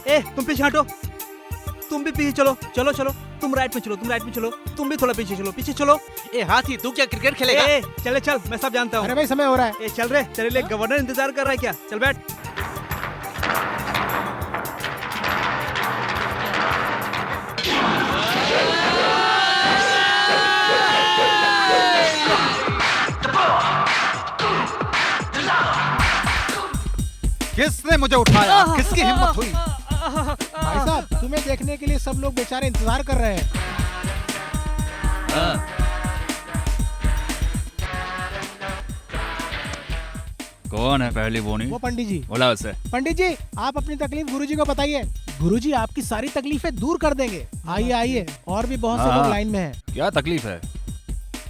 ए तुम पीछे हटो, तुम भी पीछे चलो, चलो चलो, तुम राइट में चलो, तुम राइट में चलो, तुम भी थोड़ा पीछे चलो, पीछे चलो। ए हाथी, तू क्या क्रिकेट खेलेगा? ए चले चल, मैं सब जानता हूँ। अरे भाई समय हो रहा है। ए चल रे, तेरे लिए गवर्नर इंतजार कर रहा है क्या? चल बैठ। किसने मुझे उठाया? किसकी हिम्मत हुई? भाई साहब तुम्हें देखने के लिए सब लोग बेचारे इंतजार कर रहे हैं। कौन है पहली बोनी? वो पंडित जी। बोला उसे। पंडित जी आप अपनी तकलीफ गुरुजी को बताइए, गुरुजी आपकी सारी तकलीफें दूर कर देंगे। आइए आइए, और भी बहुत से लोग लाइन में हैं। क्या तकलीफ है?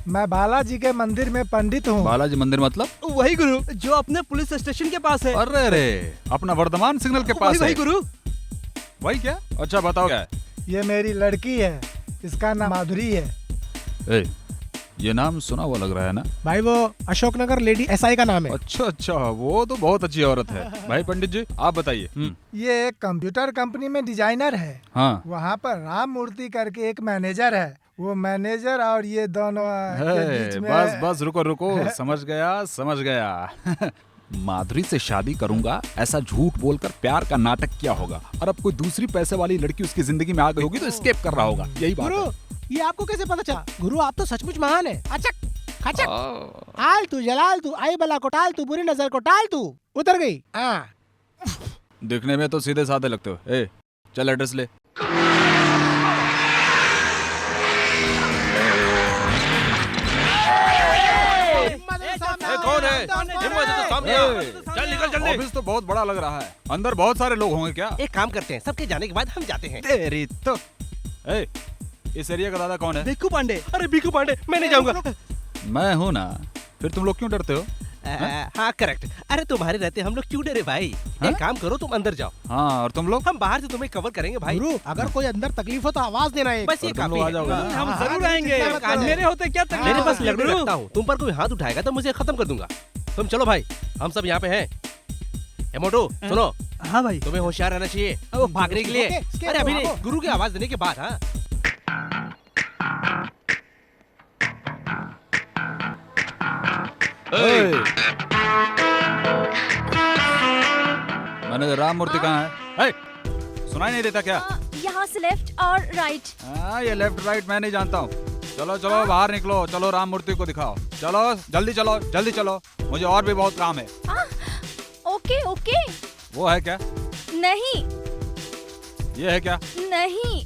मैं बालाजी के मंदिर में पंडित हूँ। बालाजी मंदिर मतलब? वही गुरु जो अपने पुलिस स्टेशन के पास है। अरे रे, अपना वर्धमान सिग्नल के पास वही है। गुरु। वही क्या? अच्छा बताओ क्या है? ये मेरी लड़की है, इसका नाम माधुरी है। ए, ये नाम सुना हुआ लग रहा है ना? भाई वो अशोकनगर लेडी एसआई का नाम है। अच्छा अच्छा, वो तो बहुत अच्छी औरत है। भाई पंडित जी आप बताइए। ये एक कंप्यूटर कंपनी में डिजाइनर है। हाँ। वहाँ पर राम मूर्ति करके एक मैनेजर है। वो मैनेजर और ये दोनों के बीच में बस बस रुको रुको, समझ गया समझ गया। माधुरी से शादी करूंगा ऐसा झूठ बोलकर प्यार का नाटक किया होगा, और अब कोई दूसरी पैसे वाली लड़की उसकी जिंदगी में आ गई होगी तो एस्केप कर रहा होगा। यही बात गुरु है। ये आपको कैसे पता चला? गुरु आप तो सचमुच महान है। अचक खचक आल तू जलाल तू आई बला को टाल तू बुरी नजर को टाल तू उतर गई। दिखने में तो सीधे साधे लगते हो। ए चल एड्रेस ले। कौन है? हिम्मत है तो सामने आ। चल निकल जल्दी। ऑफिस तो बहुत बड़ा लग रहा है, अंदर बहुत सारे लोग होंगे क्या? एक काम करते हैं, सबके जाने के बाद हम जाते हैं। तेरी तो। ए, इस एरिया का दादा कौन है? भिक्खू पांडे। अरे भिक्खू पांडे, मैं नहीं जाऊंगा। मैं हूँ ना, फिर तुम लोग क्यों डरते हो? हाँ करेक्ट। अरे तुम्हारे रहते हम लोग क्यों डरे भाई? एक काम करो, तुम अंदर जाओ, हाँ, और तुम लोग? हम बाहर से तुम्हें कवर करेंगे भाई। गुरु अगर कोई अंदर तकलीफ हो तो आवाज देना है। बस ये तुम काफी लोग आ है। जाओगे ना? हम हाँ, जरूर हाँ, आएंगे। चिंता मत करो। मेरे होते क्या तकलीफ? मेरे पास है, लकड़ी गुरु? रखता हूँ, तुम पर कोई हाथ उठाएगा तो मुझे खत्म कर दूंगा। तुम चलो भाई, हम सब यहाँ पे हैं। ए मोटू सुनो, हाँ भाई। तुम्हें होशियार रहना चाहिए वो भागने के लिए। ओके, अरे अभी नहीं, भागो। गुरु की आवाज देने के बाद। हाँ मैनेजर राम मूर्ति कहाँ है? सुनाई नहीं देता क्या? यहाँ से लेफ्ट और राइट। हाँ, ये लेफ्ट राइट मैं नहीं जानता हूँ। चलो चलो बाहर निकलो, चलो राम मूर्ति को दिखाओ। चलो जल्दी चलो जल्दी चलो, मुझे और भी बहुत काम है। Okay okay. वो है क्या? नहीं ये है क्या? नहीं।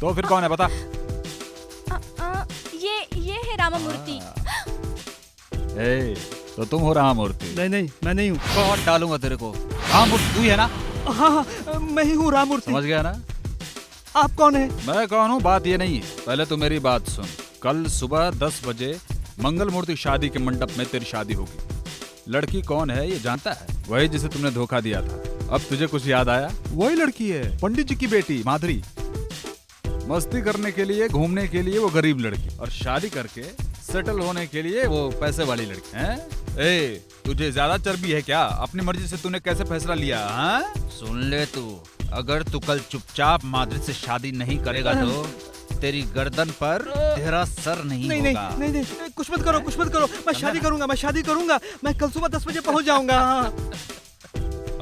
तो फिर कौन है बता? ये है रामा मूर्ति। ए, तो तुम हो राम मूर्ति? नहीं नहीं, मैं नहीं हूँ। कौन डालूंगा तेरे को? राम मूर्ति तू ही है ना? हाँ मैं ही हूँ राम मूर्ति। समझ गया ना? आप कौन है? मैं कौन हूँ बात ये नहीं है, पहले तो मेरी बात सुन। कल सुबह 10 बजे मंगल मूर्ति शादी के मंडप में तेरी शादी होगी। लड़की कौन है ये जानता है? वही जिसे तुमने धोखा दिया था। अब तुझे कुछ याद आया? वही लड़की है, पंडित जी की बेटी माधुरी। मस्ती करने के लिए, घूमने के लिए वो गरीब लड़की, और शादी करके सेटल होने के लिए वो पैसे वाली लड़की है। ए, तुझे ज्यादा चर्बी है क्या? अपनी मर्जी से तूने कैसे फैसला लिया? हाँ? सुन ले तू, अगर तू कल चुपचाप माधुरी से शादी नहीं करेगा तो तेरी गर्दन पर तेरा सर नहीं नहीं होगा। नहीं नहीं नहीं, कुछ मत करो, कुछ मत करो। मैं शादी करूंगा, मैं शादी करूंगा। मैं कल सुबह 10 बजे पहुंच जाऊंगा। हाँ।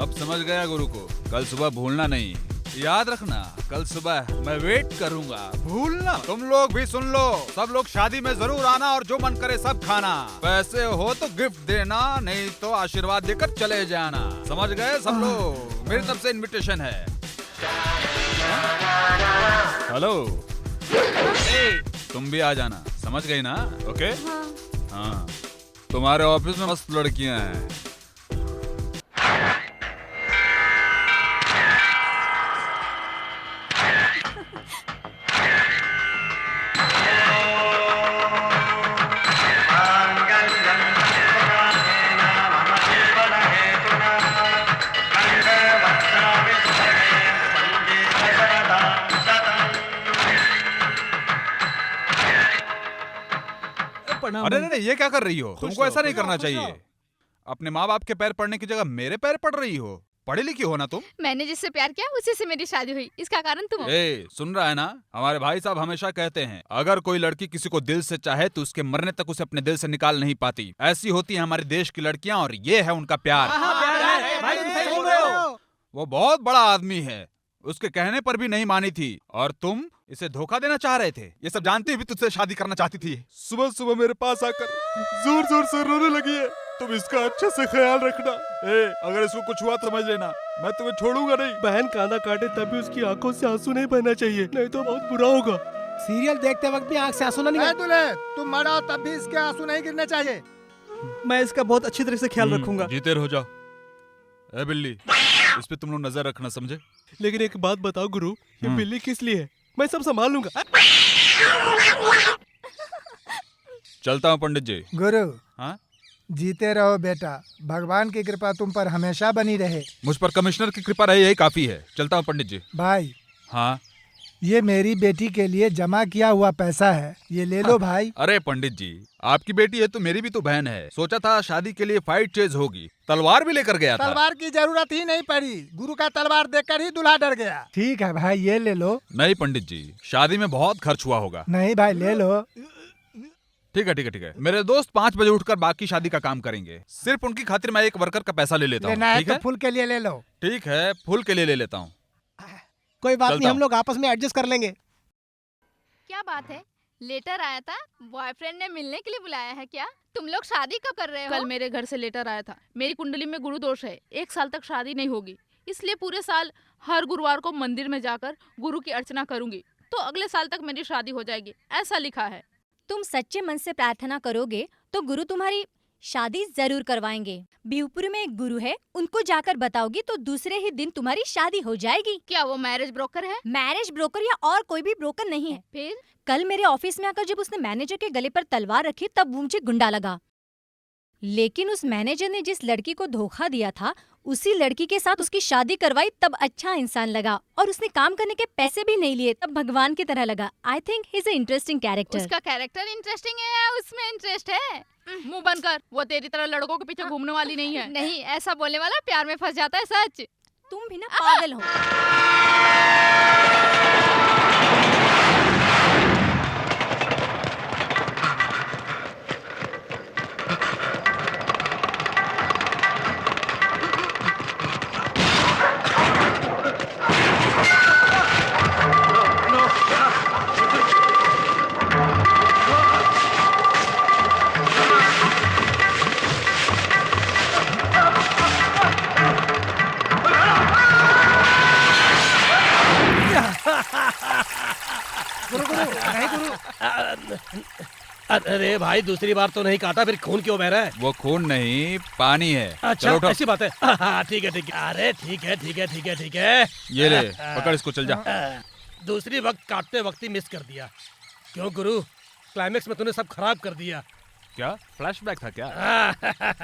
अब समझ गया गुरु को, कल सुबह भूलना नहीं। याद रखना, कल सुबह मैं वेट करूंगा, भूलना। तुम लोग भी सुन लो, सब लोग शादी में जरूर आना और जो मन करे सब खाना। पैसे हो तो गिफ्ट देना, नहीं तो आशीर्वाद देकर चले जाना। समझ गए सब लोग? मेरी तरफ से इनविटेशन है। हेलो, तुम भी आ जाना, समझ गई ना? ओके हाँ, तुम्हारे ऑफिस में मस्त लड़कियां हैं। प्रणाम। अरे नहीं, ये क्या कर रही हो? तुमको ऐसा नहीं करना खुश चाहिए। रहो। अपने माँ बाप के पैर पड़ने की जगह मेरे पैर पड़ रही हो? पढ़ी लिखी हो ना तुम? मैंने जिससे प्यार किया उसी से मेरी शादी हुई, इसका कारण तुम हो। ए, सुन रहा है ना? हमारे भाई साहब हमेशा कहते हैं अगर कोई लड़की किसी को दिल से चाहे तो उसके मरने तक उसे अपने दिल से निकाल नहीं पाती। ऐसी होती है हमारे देश की लड़कियां और ये है उनका प्यार। भाई तुम सही बोल रहे हो। वो बहुत बड़ा आदमी है, उसके कहने पर भी नहीं मानी थी और तुम इसे धोखा देना चाह रहे थे। ये सब जानते हुए भी तुझसे शादी करना चाहती थी। सुबह सुबह मेरे पास आकर जोर जोर से रोने लगी है। तुम इसका अच्छे से ख्याल रखना। अगर इसको कुछ हुआ तो समझ लेना मैं तुम्हें छोड़ूंगा नहीं। बहन कांदा काटे तब भी उसकी आंखों से आंसू नहीं बहना चाहिए, नहीं तो बहुत बुरा होगा। सीरियल देखते वक्त भी आंख से आंसू ना निकले। दूल्हे तुम मरो तब भी इसके आंसू नहीं गिरने चाहिए। मैं इसका बहुत अच्छी तरह से ख्याल रखूंगा। जीते रहो जाओ। ए बिल्ली, इस पे तुम लोग नजर रखना, समझे? लेकिन एक बात बताओ गुरु, ये बिल्ली किस लिए है? मैं सब संभाल लूंगा। चलता हूँ पंडित जी। गुरु हाँ? जीते रहो बेटा, भगवान की कृपा तुम पर हमेशा बनी रहे। मुझ पर कमिश्नर की कृपा रही, यही काफी है। चलता हूँ पंडित जी। भाई हाँ? ये मेरी बेटी के लिए जमा किया हुआ पैसा है, ये ले लो भाई। अरे पंडित जी, आपकी बेटी है तो मेरी भी तो बहन है। सोचा था शादी के लिए फाइट चेज होगी, तलवार भी लेकर गया था। तलवार की जरूरत ही नहीं पड़ी, गुरु का तलवार देखकर ही दूल्हा डर गया। ठीक है भाई, ये ले लो। नहीं पंडित जी, शादी में बहुत खर्च हुआ होगा। नहीं भाई, ले लो। ठीक है ठीक है ठीक है। मेरे दोस्त 5 बजे उठकर बाकी शादी का काम करेंगे। सिर्फ उनकी खातिर मैं एक वर्कर का पैसा ले लेता हूँ। लेना है ठीक तो है? फुल के लिए ले लो। ठीक है, फुल के लिए ले लेता हूँ। कोई बात चलता नहीं, हम हूँ। लोग आपस में एडजस्ट कर लेंगे। क्या बात है, लेटर आया था, बॉयफ्रेंड ने मिलने के लिए बुलाया है क्या? तुम लोग शादी कब कर रहे हो? कल मेरे घर से लेटर आया था। मेरी कुंडली में गुरु दोष है, 1 साल तक शादी नहीं होगी, इसलिए पूरे साल हर गुरुवार को मंदिर में जाकर गुरु की अर्चना करूंगी, तो अगले साल तक मेरी शादी हो जाएगी, ऐसा लिखा है। तुम सच्चे मन से प्रार्थना करोगे तो गुरु तुम्हारी शादी जरूर करवाएंगे। बिहुपुर में एक गुरु है, उनको जाकर बताओगी तो दूसरे ही दिन तुम्हारी शादी हो जाएगी। क्या वो मैरिज ब्रोकर है? मैरिज ब्रोकर या और कोई भी ब्रोकर नहीं है। फिर कल मेरे ऑफिस में आकर जब उसने मैनेजर के गले पर तलवार रखी तब वो मुझे गुंडा लगा, लेकिन उस मैनेजर ने जिस लड़की को धोखा दिया था उसी लड़की के साथ उसकी शादी करवाई तब अच्छा इंसान लगा, और उसने काम करने के पैसे भी नहीं लिए तब भगवान की तरह लगा। I think he is a interesting character. उसका कैरेक्टर इंटरेस्टिंग है या उसमें इंटरेस्ट है? मुंह बंद कर, वो तेरी तरह लड़कों के पीछे घूमने वाली नहीं है। नहीं, ऐसा बोलने वाला प्यार में फंस जाता है, सच। तुम भी ना पागल हो। अरे भाई, दूसरी बार तो नहीं काटा, फिर खून क्यों बह रहा है? वो खून नहीं, पानी है। अच्छा, चलो उठो। ऐसी बात है। हाँ, ठीक है ठीक है। अरे ठीक है ठीक है ठीक है ठीक है। ये ले, पकड़ इसको, चल जा। दूसरी वक्त काटते वक्त ही मिस कर दिया। क्यों गुरु, क्लाइमेक्स में तूने सब खराब कर दिया। क्या फ्लैशबैक था क्या?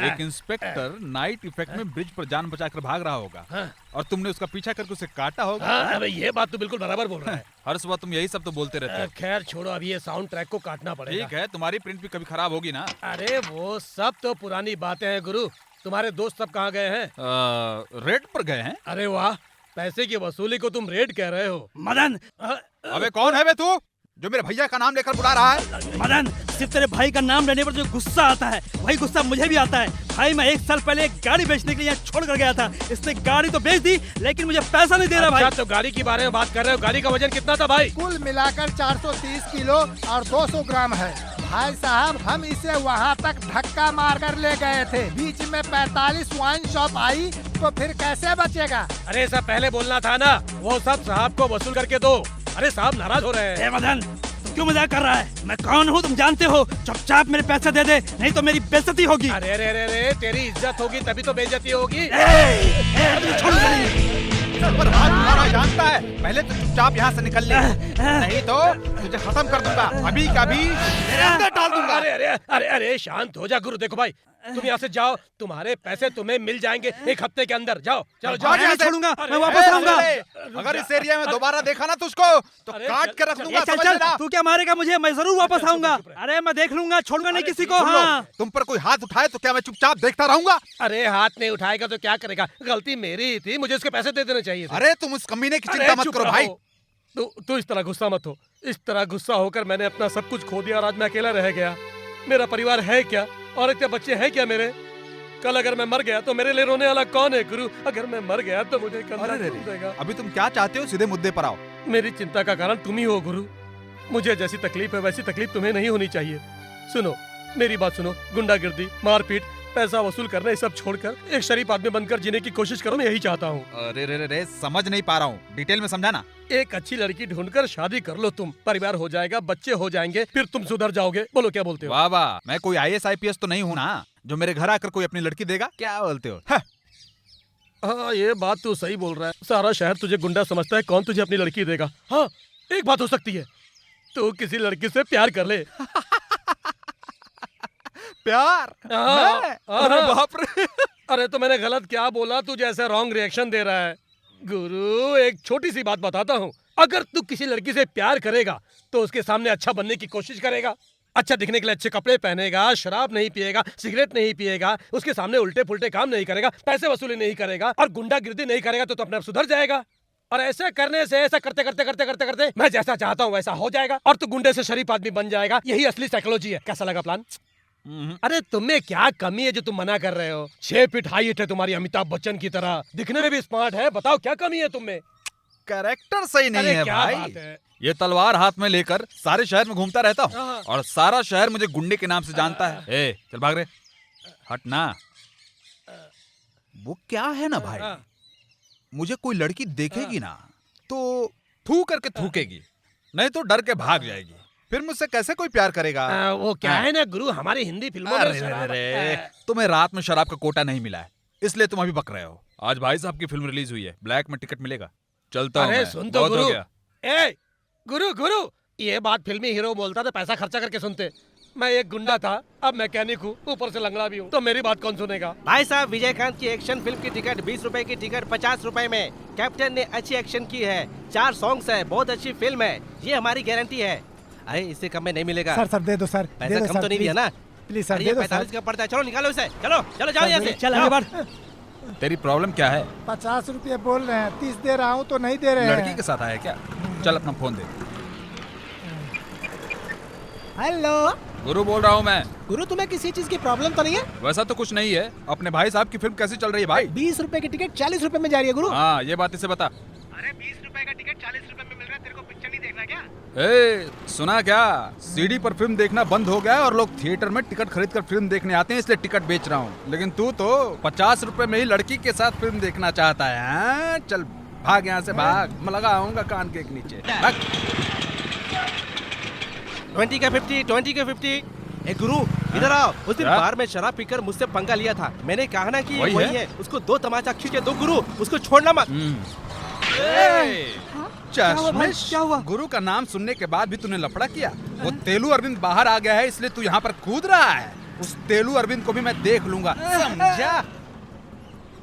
एक इंस्पेक्टर नाइट इफेक्ट में ब्रिज पर जान बचाकर भाग रहा होगा और तुमने उसका पीछा करके उसे काटा होगा। हाँ, अबे ये बात तो बिल्कुल बराबर बोल रहा है। हर सुबह तुम यही सब तो बोलते रहते हो। खैर छोड़ो, अभी ये साउंड ट्रैक को काटना पड़ेगा। ठीक है, तुम्हारी प्रिंट भी कभी खराब होगी ना। अरे वो सब तो पुरानी बातें हैं गुरु। तुम्हारे दोस्त सब कहाँ गए हैं? रेड पर गए हैं। अरे वाह, पैसे की वसूली को तुम रेड कह रहे हो। मदन, अबे कौन है बे तू जो मेरे भैया का नाम लेकर बुला रहा है? मदन, सिर्फ तेरे भाई का नाम लेने पर जो गुस्सा आता है वही गुस्सा मुझे भी आता है। भाई, मैं 1 साल पहले एक गाड़ी बेचने के लिए यहाँ छोड़ कर गया था, इसने गाड़ी तो बेच दी लेकिन मुझे पैसा नहीं दे रहा। भाई अच्छा, तो गाड़ी के बारे में बात कर रहे हो। गाड़ी का वजन कितना था भाई? कुल मिलाकर 430 किलो और 200 ग्राम है। भाई साहब, हम इसे वहाँ तक धक्का मार कर ले गए थे, बीच में 45 वाइन शॉप आई तो फिर कैसे बचेगा? अरे सब पहले बोलना था ना, वो सब साहब को वसूल करके दो। अरे साहब नाराज हो रहे हैं। ए मदन, तू क्यों मजाक कर रहा है? मैं कौन हूँ तुम जानते हो। चुपचाप मेरे पैसे दे दे, नहीं तो मेरी बेइज्जती होगी। अरे अरे अरे अरे, तेरी इज्जत होगी तभी तो बेइज्जती होगी। छोड़ सर पर हाथ मारा जानता है। पहले तो चुपचाप यहाँ से निकल ले, नहीं तो तुझे खत्म कर दूंगा। अभी का भी तेरे अंदर डाल दूंगा। अरे अरे अरे अरे, शांत हो जा गुरु। देखो भाई, तुम यहाँ से जाओ, तुम्हारे पैसे तुम्हें मिल जाएंगे 1 हफ्ते के अंदर। जाओ चलो जाओ। मैं नहीं छोड़ूंगा, मैं वापस आऊंगा। अगर इस एरिया में दोबारा देखा ना तुझको तो काट के रख दूंगा, चल समझ चल, लेना। तू क्या मारेगा मुझे? मैं जरूर वापस आऊंगा। अरे मैं देख लूंगा, छोड़ूंगा नहीं किसी को। सुन लो, हाँ तुम पर कोई हाथ उठाए तो क्या मैं चुपचाप देखता रहूंगा? अरे हाथ नहीं उठाएगा तो क्या करेगा? गलती मेरी ही थी, मुझे उसके पैसे दे देने चाहिए थे। अरे तुम उस कमीने की अरे चिंता मत चुप करो रहो। भाई। तू इस तरह गुस्सा मत हो। इस तरह गुस्सा होकर मैंने अपना सब कुछ खो दिया और आज मैं अकेला रह गया। मेरा परिवार है क्या और इतने बच्चे हैं क्या मेरे? कल अगर मैं मर गया तो मेरे लिए रोने वाला कौन है गुरु? अगर मैं मर गया तो मुझे कंधा अरे कौन देगा? अभी तुम क्या चाहते हो? सीधे मुद्दे पर आओ। मेरी चिंता का कारण तुम ही हो गुरु। मुझे जैसी तकलीफ है वैसी तकलीफ तुम्हें नहीं होनी चाहिए। सुनो मेरी बात सुनो। गुंडागिर्दी, मारपीट, पैसा वसूल करना ये सब छोड़कर एक शरीफ आदमी बनकर जीने की कोशिश करो। मैं यही चाहता हूँ। अरे रे रे रे, समझ नहीं पा रहा हूँ, डिटेल में समझाना। एक अच्छी लड़की ढूंढकर शादी कर लो तुम, परिवार हो जाएगा, बच्चे हो जाएंगे, फिर तुम सुधर जाओगे। बोलो क्या बोलते हो? वाह वाह, मैं कोई IAS IPS तो नहीं हूँ ना जो मेरे घर आकर कोई अपनी लड़की देगा। क्या बोलते हो? हाँ ये बात तू सही बोल रहा है। सारा शहर तुझे गुंडा समझता है, कौन तुझे अपनी लड़की देगा? हाँ एक बात हो सकती है, तू किसी लड़की से प्यार कर ले। प्यार? हाँ, मैं? हाँ, अरे हाँ। बाप रे। अरे तो मैंने गलत क्या बोला? तुझे ऐसा रॉन्ग रिएक्शन दे रहा है। गुरु एक छोटी सी बात बताता हूँ। अगर तू किसी लड़की से प्यार करेगा तो उसके सामने अच्छा बनने की कोशिश करेगा, अच्छा दिखने के लिए अच्छे कपड़े पहनेगा, शराब नहीं पिएगा, सिगरेट नहीं पिएगा, उसके सामने उल्टे पुल्टे काम नहीं करेगा, पैसे वसूली नहीं करेगा और गुंडागिर्दी नहीं करेगा तो अपने आप सुधर जाएगा। और ऐसा करने से, ऐसा करते करते करते करते करते मैं जैसा चाहता हूँ वैसा हो जाएगा और तू गुंडे से शरीफ आदमी बन जाएगा। यही असली साइकोलॉजी है। कैसा लगा प्लान? अरे तुम्हें क्या कमी है जो तुम मना कर रहे हो? 6 फीट हाइट है तुम्हारी, अमिताभ बच्चन की तरह, दिखने में भी स्मार्ट है। बताओ क्या कमी है तुम में? कैरेक्टर सही नहीं अरे है क्या भाई। बात है? ये तलवार हाथ में लेकर सारे शहर में घूमता रहता हूँ हाँ। और सारा शहर मुझे गुंडे के नाम से जानता है। ए, चल भाग रे, हट ना। वो क्या है ना भाई, हाँ। मुझे कोई लड़की देखेगी ना तो थू करके थूकेगी, नहीं तो डर के भाग जाएगी। फिर मुझसे कैसे कोई प्यार करेगा? वो क्या है ना गुरु, हमारी हिंदी फिल्मों में शराब- अरे तुम्हें रात में शराब का कोटा नहीं मिला है, इसलिए तुम अभी बक रहे हो। आज भाई साहब की फिल्म रिलीज हुई है, ब्लैक में टिकट मिलेगा। चलता हूँ अरे मैं, सुन तो बहुत हो गुरु, गया। ए गुरु गुरु, ये बात फिल्मी हीरो बोलता तो पैसा खर्चा करके सुनते। मैं एक गुंडा था, अब मैकेनिक हूँ, ऊपर से लंगड़ा भी हूँ, तो मेरी बात कौन सुनेगा? भाई साहब, विजयकांत की एक्शन फिल्म की टिकट 20 रुपए की टिकट 50 रुपए में। कैप्टन ने अच्छी एक्शन की है, 4 सॉन्ग्स है, बहुत अच्छी फिल्म है, ये हमारी गारंटी है। अरे इससे कम में नहीं मिलेगा। सर दे दो सर, पैसा कम तो नहीं दिया ना? प्लीज सर, अरे दे ये दो 45 सर। का पड़ता है। चलो निकालो इसे, चलो चलो जाओ यहाँ से। चल आगे बढ़। तेरी प्रॉब्लम क्या है? 50 रुपये बोल रहे हैं, 30 दे रहा हूँ तो नहीं दे रहे हैं। लड़की के साथ आया क्या? चल अपना फोन दे। हेलो गुरु बोल रहा हूँ मैं। गुरु, तुम्हें किसी चीज की प्रॉब्लम तो नहीं है? वैसा तो कुछ नहीं है। अपने भाई साहब की फिल्म कैसी चल रही है भाई? 20 रुपए की टिकट 40 रुपए में जा रही है गुरु। हाँ ये बात इसे बता। अरे 20 रुपए का टिकट 40 रुपए में मिल रहा है, तेरे को पिक्चर नहीं देखना क्या? ए, सुना क्या? सीडी पर फिल्म देखना बंद हो गया है और लोग थिएटर में टिकट खरीद कर फिल्म देखने आते हैं, इसलिए टिकट बेच रहा हूँ। लेकिन तू तो 50 रुपए में ही लड़की के साथ फिल्म देखना चाहता है। हाँ? चल भाग यहाँ से भाग, मैं लगा आऊंगा कान के एक नीचे। भाग। 20 का 50, 20 का 50। ए गुरु इधर आओ। उस दिन क्या? बार में शराब पीकर मुझसे पंगा लिया था, मैंने कहा ना कि वही वही है? है। उसको 2 तमाचा खींच के दो गुरु, उसको छोड़ना मत। चश्मिश, क्या हुआ? गुरु का नाम सुनने के बाद भी तूने लफड़ा किया? वो तेलू अरविंद बाहर आ गया है, इसलिए तू यहाँ पर कूद रहा है। उस तेलू अरविंद को भी मैं देख लूंगा, समझा?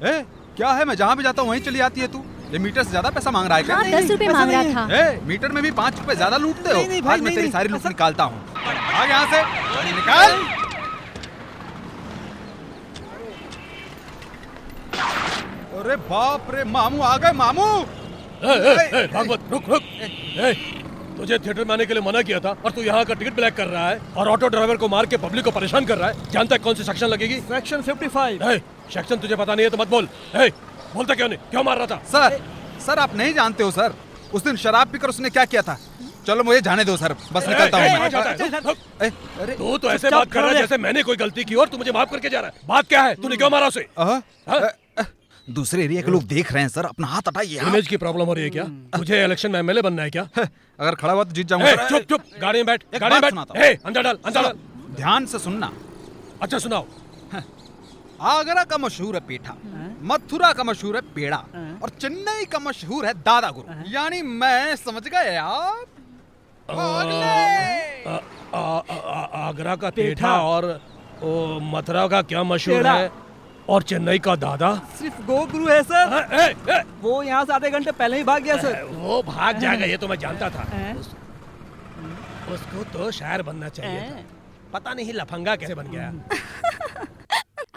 ए, क्या है? मैं जहाँ भी जाता हूँ वहीं चली आती है तू। ये मीटर से ज्यादा पैसा मांग रहा है क्या? हाँ 10 रुपए मांग रहा था। ए, मीटर में भी 5 रुपए ज्यादा लूटते हो। नहीं, भाई, आज मैं नहीं, तेरी नहीं, सारी लूट ऐसा- निकालता हूँ। भाग यहाँ से, निकाल। अरे बाप रे, मामू आ गए। मामू भागवत रुक रुक। तुझे थिएटर में आने के लिए मना किया था और तू यहाँ का टिकट ब्लैक कर रहा है और ऑटो ड्राइवर को मार के पब्लिक को परेशान कर रहा है। जानता है कौन सी सेक्शन लगेगी? सेक्शन 55। सेक्शन तुझे पता नहीं है तो मत बोल। बोलता क्यों नहीं? क्यों मार रहा था? सर आप नहीं जानते हो सर, उस दिन शराब पीकर उसने क्या किया था। चलो मुझे जाने दो सर, बस निकलता हूँ मैं। अरे तू तो ऐसे बात कर रहा है जैसे मैंने कोई गलती की और तू मुझे माफ करके जा रहा है। बात क्या है? तूने क्यों मारा उसे? दूसरे एरिया के लोग देख रहे हैं सर, अपना हाथ हटाइए। इमेज की प्रॉब्लम हो रही है क्या? तुझे इलेक्शन में एमएलए बनना है क्या? अगर खड़ा हुआ तो जीत जाऊंगा। चुप चुप, गाड़ी में बैठ, एक गाड़ी में बात बैठ। सुनाता हूं। अंदर डाल, अंदर डाल। ध्यान से सुनना। अच्छा सुनाओ। आगरा का मशहूर है पेठा, मथुरा का मशहूर है पेड़ा और चेन्नई का मशहूर है दादा गुरु। यानी मैं समझ गए आप। आगरा का पेठा और ओ मथुरा का क्या मशहूर पेड़ा। है और चेन्नई का दादा? सिर्फ गो गुरु है सर। ए, वो यहाँ से आधे घंटे पहले ही भाग गया सर। वो भाग जाएगा ये तो मैं जानता था। हैं? उसको तो शायर बनना चाहिए था। पता नहीं लफंगा कैसे बन गया।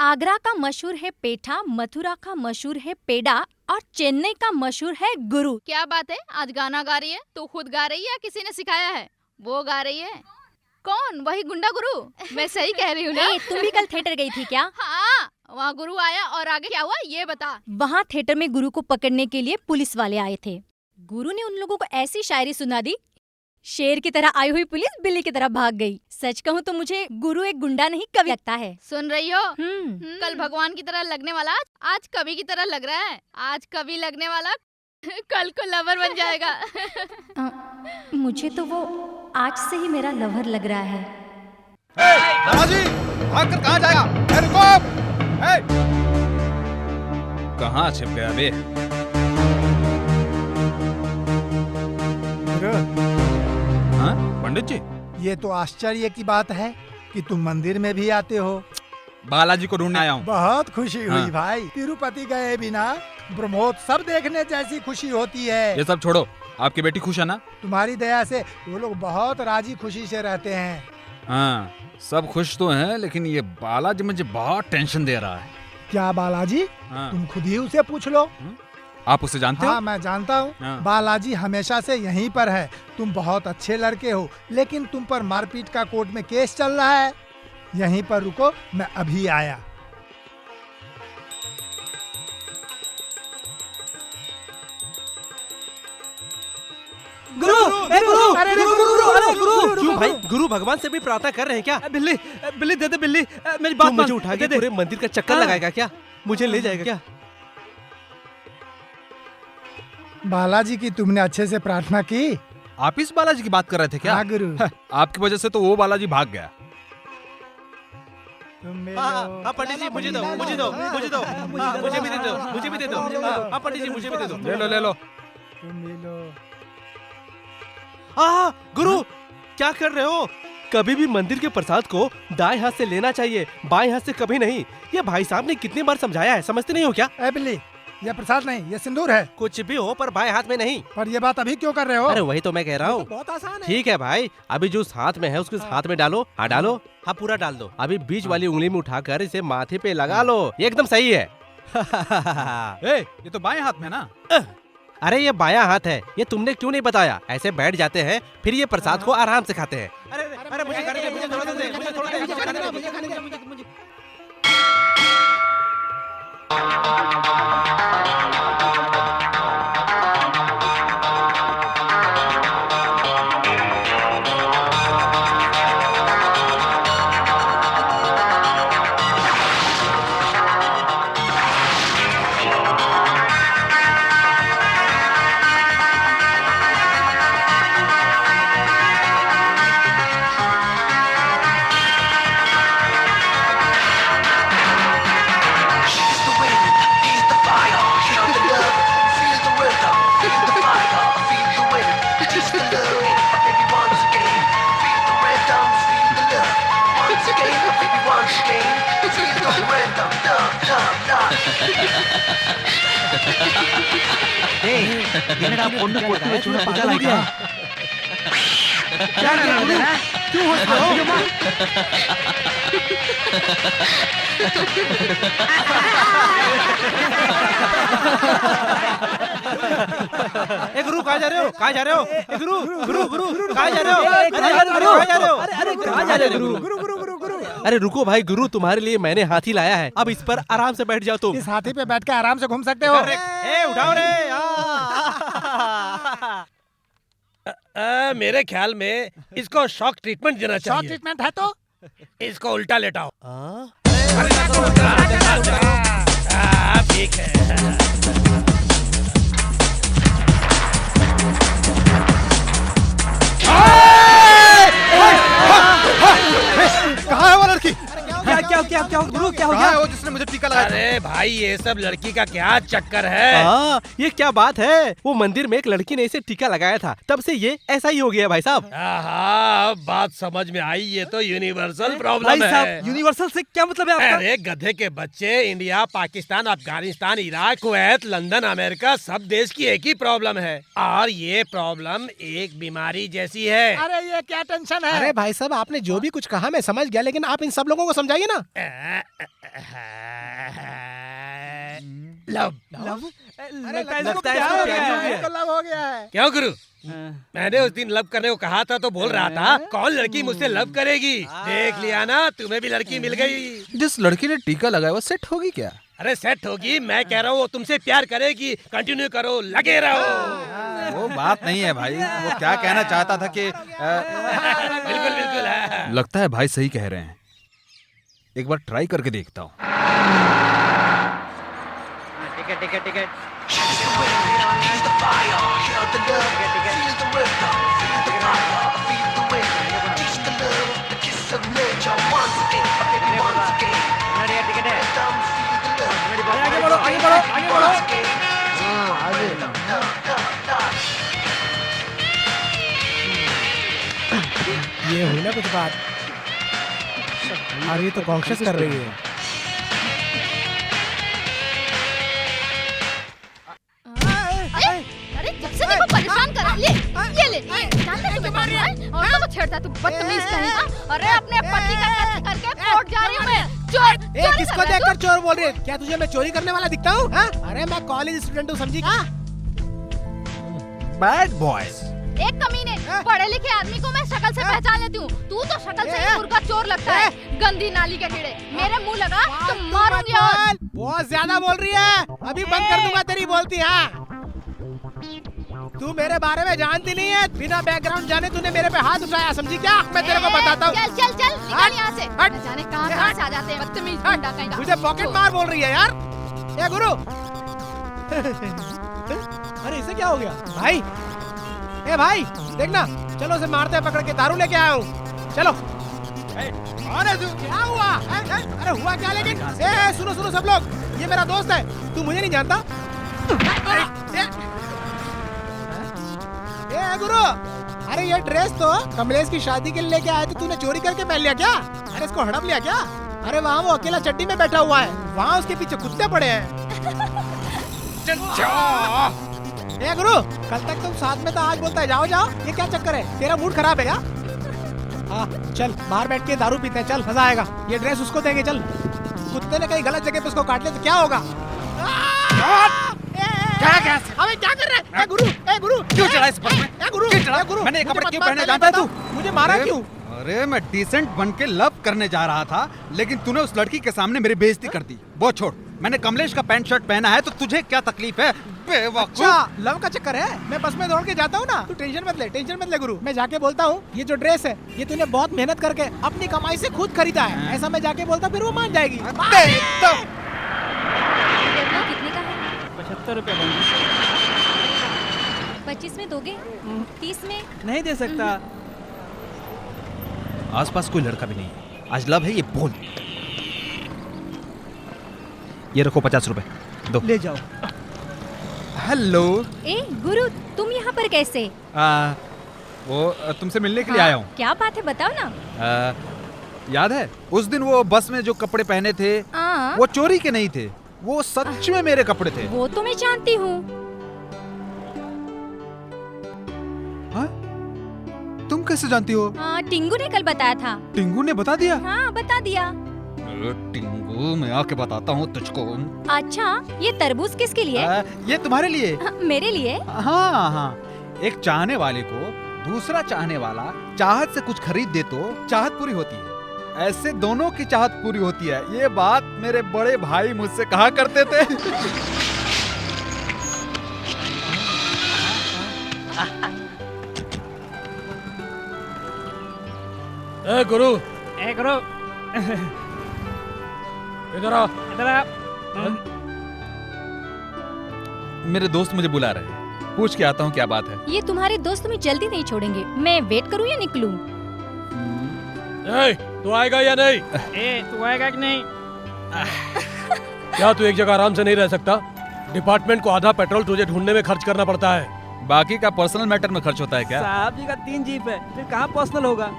आगरा का मशहूर है पेठा, मथुरा का मशहूर है पेड़ा और चेन्नई का मशहूर है गुरु। क्या बात है, आज गाना गा रही है? तू खुद गा रही है या किसी ने सिखाया है? वो गा रही है। कौन? वही गुंडा गुरु? मैं सही कह रही हूँ ना? ए, तुम भी कल थिएटर गई थी क्या? हाँ, वहाँ गुरु आया और आगे क्या हुआ ये बता। वहाँ थिएटर में गुरु को पकड़ने के लिए पुलिस वाले आए थे। गुरु ने उन लोगों को ऐसी शायरी सुना दी, शेर की तरह आई हुई पुलिस बिल्ली की तरह भाग गई। सच कहूँ तो मुझे गुरु एक गुंडा नहीं कवि लगता है। सुन रही हो? हम्म। कल भगवान की तरह लगने वाला आज कवि की तरह लग रहा है। आज कवि लगने वाला कल को लवर बन जाएगा। मुझे तो वो आज से ही मेरा लवर लग रहा है। दादाजी भाग कर कहाँ जाएगा? रुको! कहाँ छिप गया बे? हाँ पंडित जी, ये तो आश्चर्य की बात है कि तुम मंदिर में भी आते हो। बालाजी को ढूंढने आया हूँ। बहुत खुशी हुई हाँ। भाई। तिरुपति गए बिना ब्रह्मोत्सव देखने जैसी खुशी होती है। ये सब छोड़ो, आपकी बेटी खुश है ना? तुम्हारी दया से वो लोग बहुत राजी खुशी से रहते हैं। हाँ, सब खुश तो हैं, लेकिन ये बालाजी मुझे बहुत टेंशन दे रहा है। क्या बालाजी? हाँ। तुम खुद ही उसे पूछ लो। आप उसे जानते हाँ हो? मैं जानता हूँ। हाँ। बालाजी हमेशा से यहीं पर है। तुम बहुत अच्छे लड़के हो, लेकिन तुम पर मारपीट का कोर्ट में केस चल रहा है। यहीं पर रुको, मैं अभी आया। गुरु, ए गुरु, अरे गुरु, गुरु, गुरु, अरे गुरु, क्यों भाई, गुरु भगवान से भी प्रार्थना कर रहे हैं क्या? बिल्ली, बिल्ली दे दे बिल्ली, मेरी तू बात मुझे मान, उठा दे के दे। पूरे मंदिर का चक्कर हाँ। लगाएगा क्या? मुझे ले जाएगा क्या? बालाजी की तुमने अच्छे से प्रार्थना की? आप इस बालाजी की बात कर रहे थे क्या? हाँ गुरु। आपकी वजह से तो वो बालाजी भाग गया। तुम मिलो। हाँ पंडित जी मुझे दो, मुझे दो, मुझे दो। हाँ, मुझे भी दे दो, मुझे भी दे दो। हाँ पंडित जी मुझे भी दे दो। ले लो ले लो। तुम मिलो। गुरु क्या कर रहे हो? कभी भी मंदिर के प्रसाद को दाएं हाथ से लेना चाहिए, बाएं हाथ से कभी नहीं। ये भाई साहब ने कितनी बार समझाया है, समझते नहीं हो क्या? ए बिल्ली, ये प्रसाद नहीं, ये सिंदूर है। कुछ भी हो पर बाएं हाथ में नहीं। पर ये बात अभी क्यों कर रहे हो? अरे वही तो मैं कह रहा हूँ। बहुत आसान है। ठीक है भाई, अभी जो हाथ में है उसके हाथ में डालो। हाँ डालो, हाँ पूरा डाल दो। अभी बीच वाली उंगली में उठाकर इसे माथे पे लगा लो, ये एकदम सही है। ये तो बाएं हाथ में ना? अरे ये बायां हाथ है, ये तुमने क्यों नहीं बताया? ऐसे बैठ जाते हैं, फिर ये प्रसाद को आराम से खाते हैं। अरे अरे मुझे खाने दे, मुझे थोड़ा दे, मुझे थोड़ा दे, मुझे खाने दे, मुझे खाने दे। ए गुरु कहाँ जा रहे हो? कहाँ जा रहे हो? ए गुरु गुरु गुरु कहाँ जा रहे हो? अरे कहाँ जा रहे हो? अरे कहाँ जा रहे हो गुरु? गुरु गुरु गुरु गुरु। अरे रुको भाई, गुरु तुम्हारे लिए मैंने हाथी लाया है, अब इस पर आराम से बैठ जाओ तुम। इस हाथी पे बैठ के आराम से घूम सकते हो। ए उठाओ रे। मेरे ख्याल में इसको शॉक ट्रीटमेंट देना शॉक चाहिए। ट्रीटमेंट है तो? इसको उल्टा लेटाओ। हाँ? ठीक है। कहाँ है वो लड़की? क्या क्या क्या क्या गुरु, क्या हो कहाँ है गया? वो जिसने मुझे टीका लगाया था? अरे भाई ये सब लड़की का क्या चक्कर है? ये क्या बात है? वो मंदिर में एक लड़की ने इसे टीका लगाया था, तब से ये ऐसा ही हो गया भाई साहब। अब बात समझ में आई, ये तो यूनिवर्सल भाई प्रॉब्लम है। साहब यूनिवर्सल से क्या मतलब है आपका? अरे गधे के बच्चे, India, Pakistan, Afghanistan, Iraq, Kuwait, London, America, सब देश की एक ही प्रॉब्लम है और ये प्रॉब्लम एक बीमारी जैसी है। अरे ये क्या टेंशन है? अरे भाई साहब आपने जो भी कुछ कहा मैं समझ गया, लेकिन आप इन सब लोगों को समझाइए ना। लव। लगता है क्या इसको हो क्या गया हो है? गया? इसको लव हो गया है। क्यों गुरु? मैंने उस दिन लव करने को कहा था तो बोल रहा था कौन लड़की मुझसे लव करेगी। देख लिया ना, तुम्हें भी लड़की मिल गई। जिस लड़की ने टीका लगाया वो सेट होगी क्या? अरे सेट होगी, मैं कह रहा हूँ वो तुमसे प्यार करेगी। कंटिन्यू करो, लगे रहो। वो बात नहीं है भाई, वो क्या कहना चाहता था कि बिल्कुल बिल्कुल है। लगता है भाई सही कह रहे हैं, एक बार ट्राई करके देखता हूँ। आगे बढ़ो, आगे बढ़ो, आगे बढ़ो। ये हुई ना कुछ बात। और ये तो कॉन्शियस कर रही है। अरे जब से देखो परेशान कर रहा है। ले जानते हो तुम्हें मार और तो छेड़ता है तू बदतमीज कहेगा। अरे अपने पति का कत्ल करके कोर्ट जा रही हूँ मैं। चोर ए, किसको देखकर चोर बोल रही है? क्या तुझे मैं चोरी करने वाला दिखता हूँ? अरे मैं कॉलेज स्टूडेंट हूँ, समझी क्या? Bad boys. एक कमीने पढ़े लिखे आदमी को मैं शक्ल से पहचान लेती हूँ। तू तो शक्ल से ही मुर्गा चोर लगता है। गंदी नाली के कीड़े, मेरे मुंह लगा तो मारूंगी। और बहुत ज्यादा बोल रही है, अभी बंद कर दूंगा तेरी बोलती। हाँ तू मेरे बारे में जानती नहीं है, बिना बैकग्राउंड जाने तूने मेरे पे हाथ उठाया, समझी क्या? मैं तेरे को बताता हूँ। चल चल चल निकल यहाँ से। हट। न जाने कहाँ से आ जाते हैं बदतमीज गुंडा कहीं का। मुझे पॉकेट मार बोल रही है यार। ए गुरु अरे इसे क्या हो गया भाई? ए भाई देखना, चलो उसे मारते हैं पकड़ के, दारू लेके आया हूँ, चलो। अरे तू क्या हुआ? अरे हुआ क्या? लेकिन ए सुनो सुनो सब लोग, ये मेरा दोस्त है, तू मुझे नहीं जानता। ए गुरु, अरे ये ड्रेस तो कमलेश की शादी के लिए लेके आया था, तूने चोरी करके पहन लिया क्या? अरे इसको हड़प लिया क्या? अरे वहाँ वो अकेला चड्डी में बैठा हुआ है, वहाँ उसके पीछे कुत्ते पड़े हैं। ए गुरु, कल तक तुम साथ में तो आज बोलता है जाओ जाओ, ये क्या चक्कर है? तेरा मूड खराब है क्या? हाँ चल बाहर बैठ के दारू पीते हैं, चल मजा आएगा। ये ड्रेस उसको देंगे, चल। कुत्ते ने कहीं गलत जगह पे उसको काट लिया तो क्या होगा? अबे क्या कर रहा है? ए गुरु क्यों चढ़ा इस बस में? क्यों चढ़ा? गुरु मैंने ये कपड़े क्यों पहने, जानता जानता है तू? मुझे मारा क्यों? अरे मैं डिसेंट बन के लव करने जा रहा था, लेकिन तूने उस लड़की के सामने मेरी बेइज्जती कर दी। वो छोड़, मैंने कमलेश का पैंट शर्ट पहना है तो तुझे क्या तकलीफ है? अच्छा लव का चक्कर है? मैं बस में दौड़ के जाता हूँ ना, तू टेंशन मत ले गुरु। मैं जाके बोलता हूँ ये जो ड्रेस है ये तूने बहुत मेहनत करके अपनी कमाई से खुद खरीदा है, ऐसा मैं जाके बोलता, फिर वो मान जाएगी। कितने का है? 75 रुपए 25 में दोगे? 30 में? नहीं दे सकता। आसपास कोई लड़का भी नहीं है, आज लव है, ये बोल। ये रखो 50 रुपए दो। ले जाओ। हेलो। ए गुरु, तुम यहाँ पर कैसे? वो तुमसे मिलने के लिए आया हूँ। क्या बात है बताओ ना। याद है उस दिन वो बस में जो कपड़े पहने थे वो चोरी के नहीं थे, वो सच में मेरे कपड़े थे। वो तो मैं जानती हूँ। हाँ? तुम कैसे जानती हो? टिंगू ने कल बताया था। टिंगू ने बता दिया? हाँ बता दिया। टिंगू, मैं आके बताता हूँ तुझको। अच्छा ये तरबूज किसके लिए? ये तुम्हारे लिए। मेरे लिए? हाँ हाँ, एक चाहने वाले को दूसरा चाहने वाला चाहत से कुछ खरीद दे तो चाहत पूरी होती है, ऐसे दोनों की चाहत पूरी होती है। ये बात मेरे बड़े भाई मुझसे कहा करते थे। ए गुरु, इधर आ। मेरे दोस्त मुझे बुला रहे हैं, पूछ के आता हूँ क्या बात है। ये तुम्हारे दोस्त तुम्हें जल्दी नहीं छोड़ेंगे, मैं वेट करूँ या निकलूं? तू आएगा या नहीं? तू आएगा कि नहीं? क्या तू एक जगह आराम से नहीं रह सकता? डिपार्टमेंट को आधा पेट्रोल तुझे ढूंढने में खर्च करना पड़ता है। बाकी का पर्सनल मैटर में खर्च होता है क्या? साहब जी का 3 जीप है, फिर कहाँ पर्सनल होगा?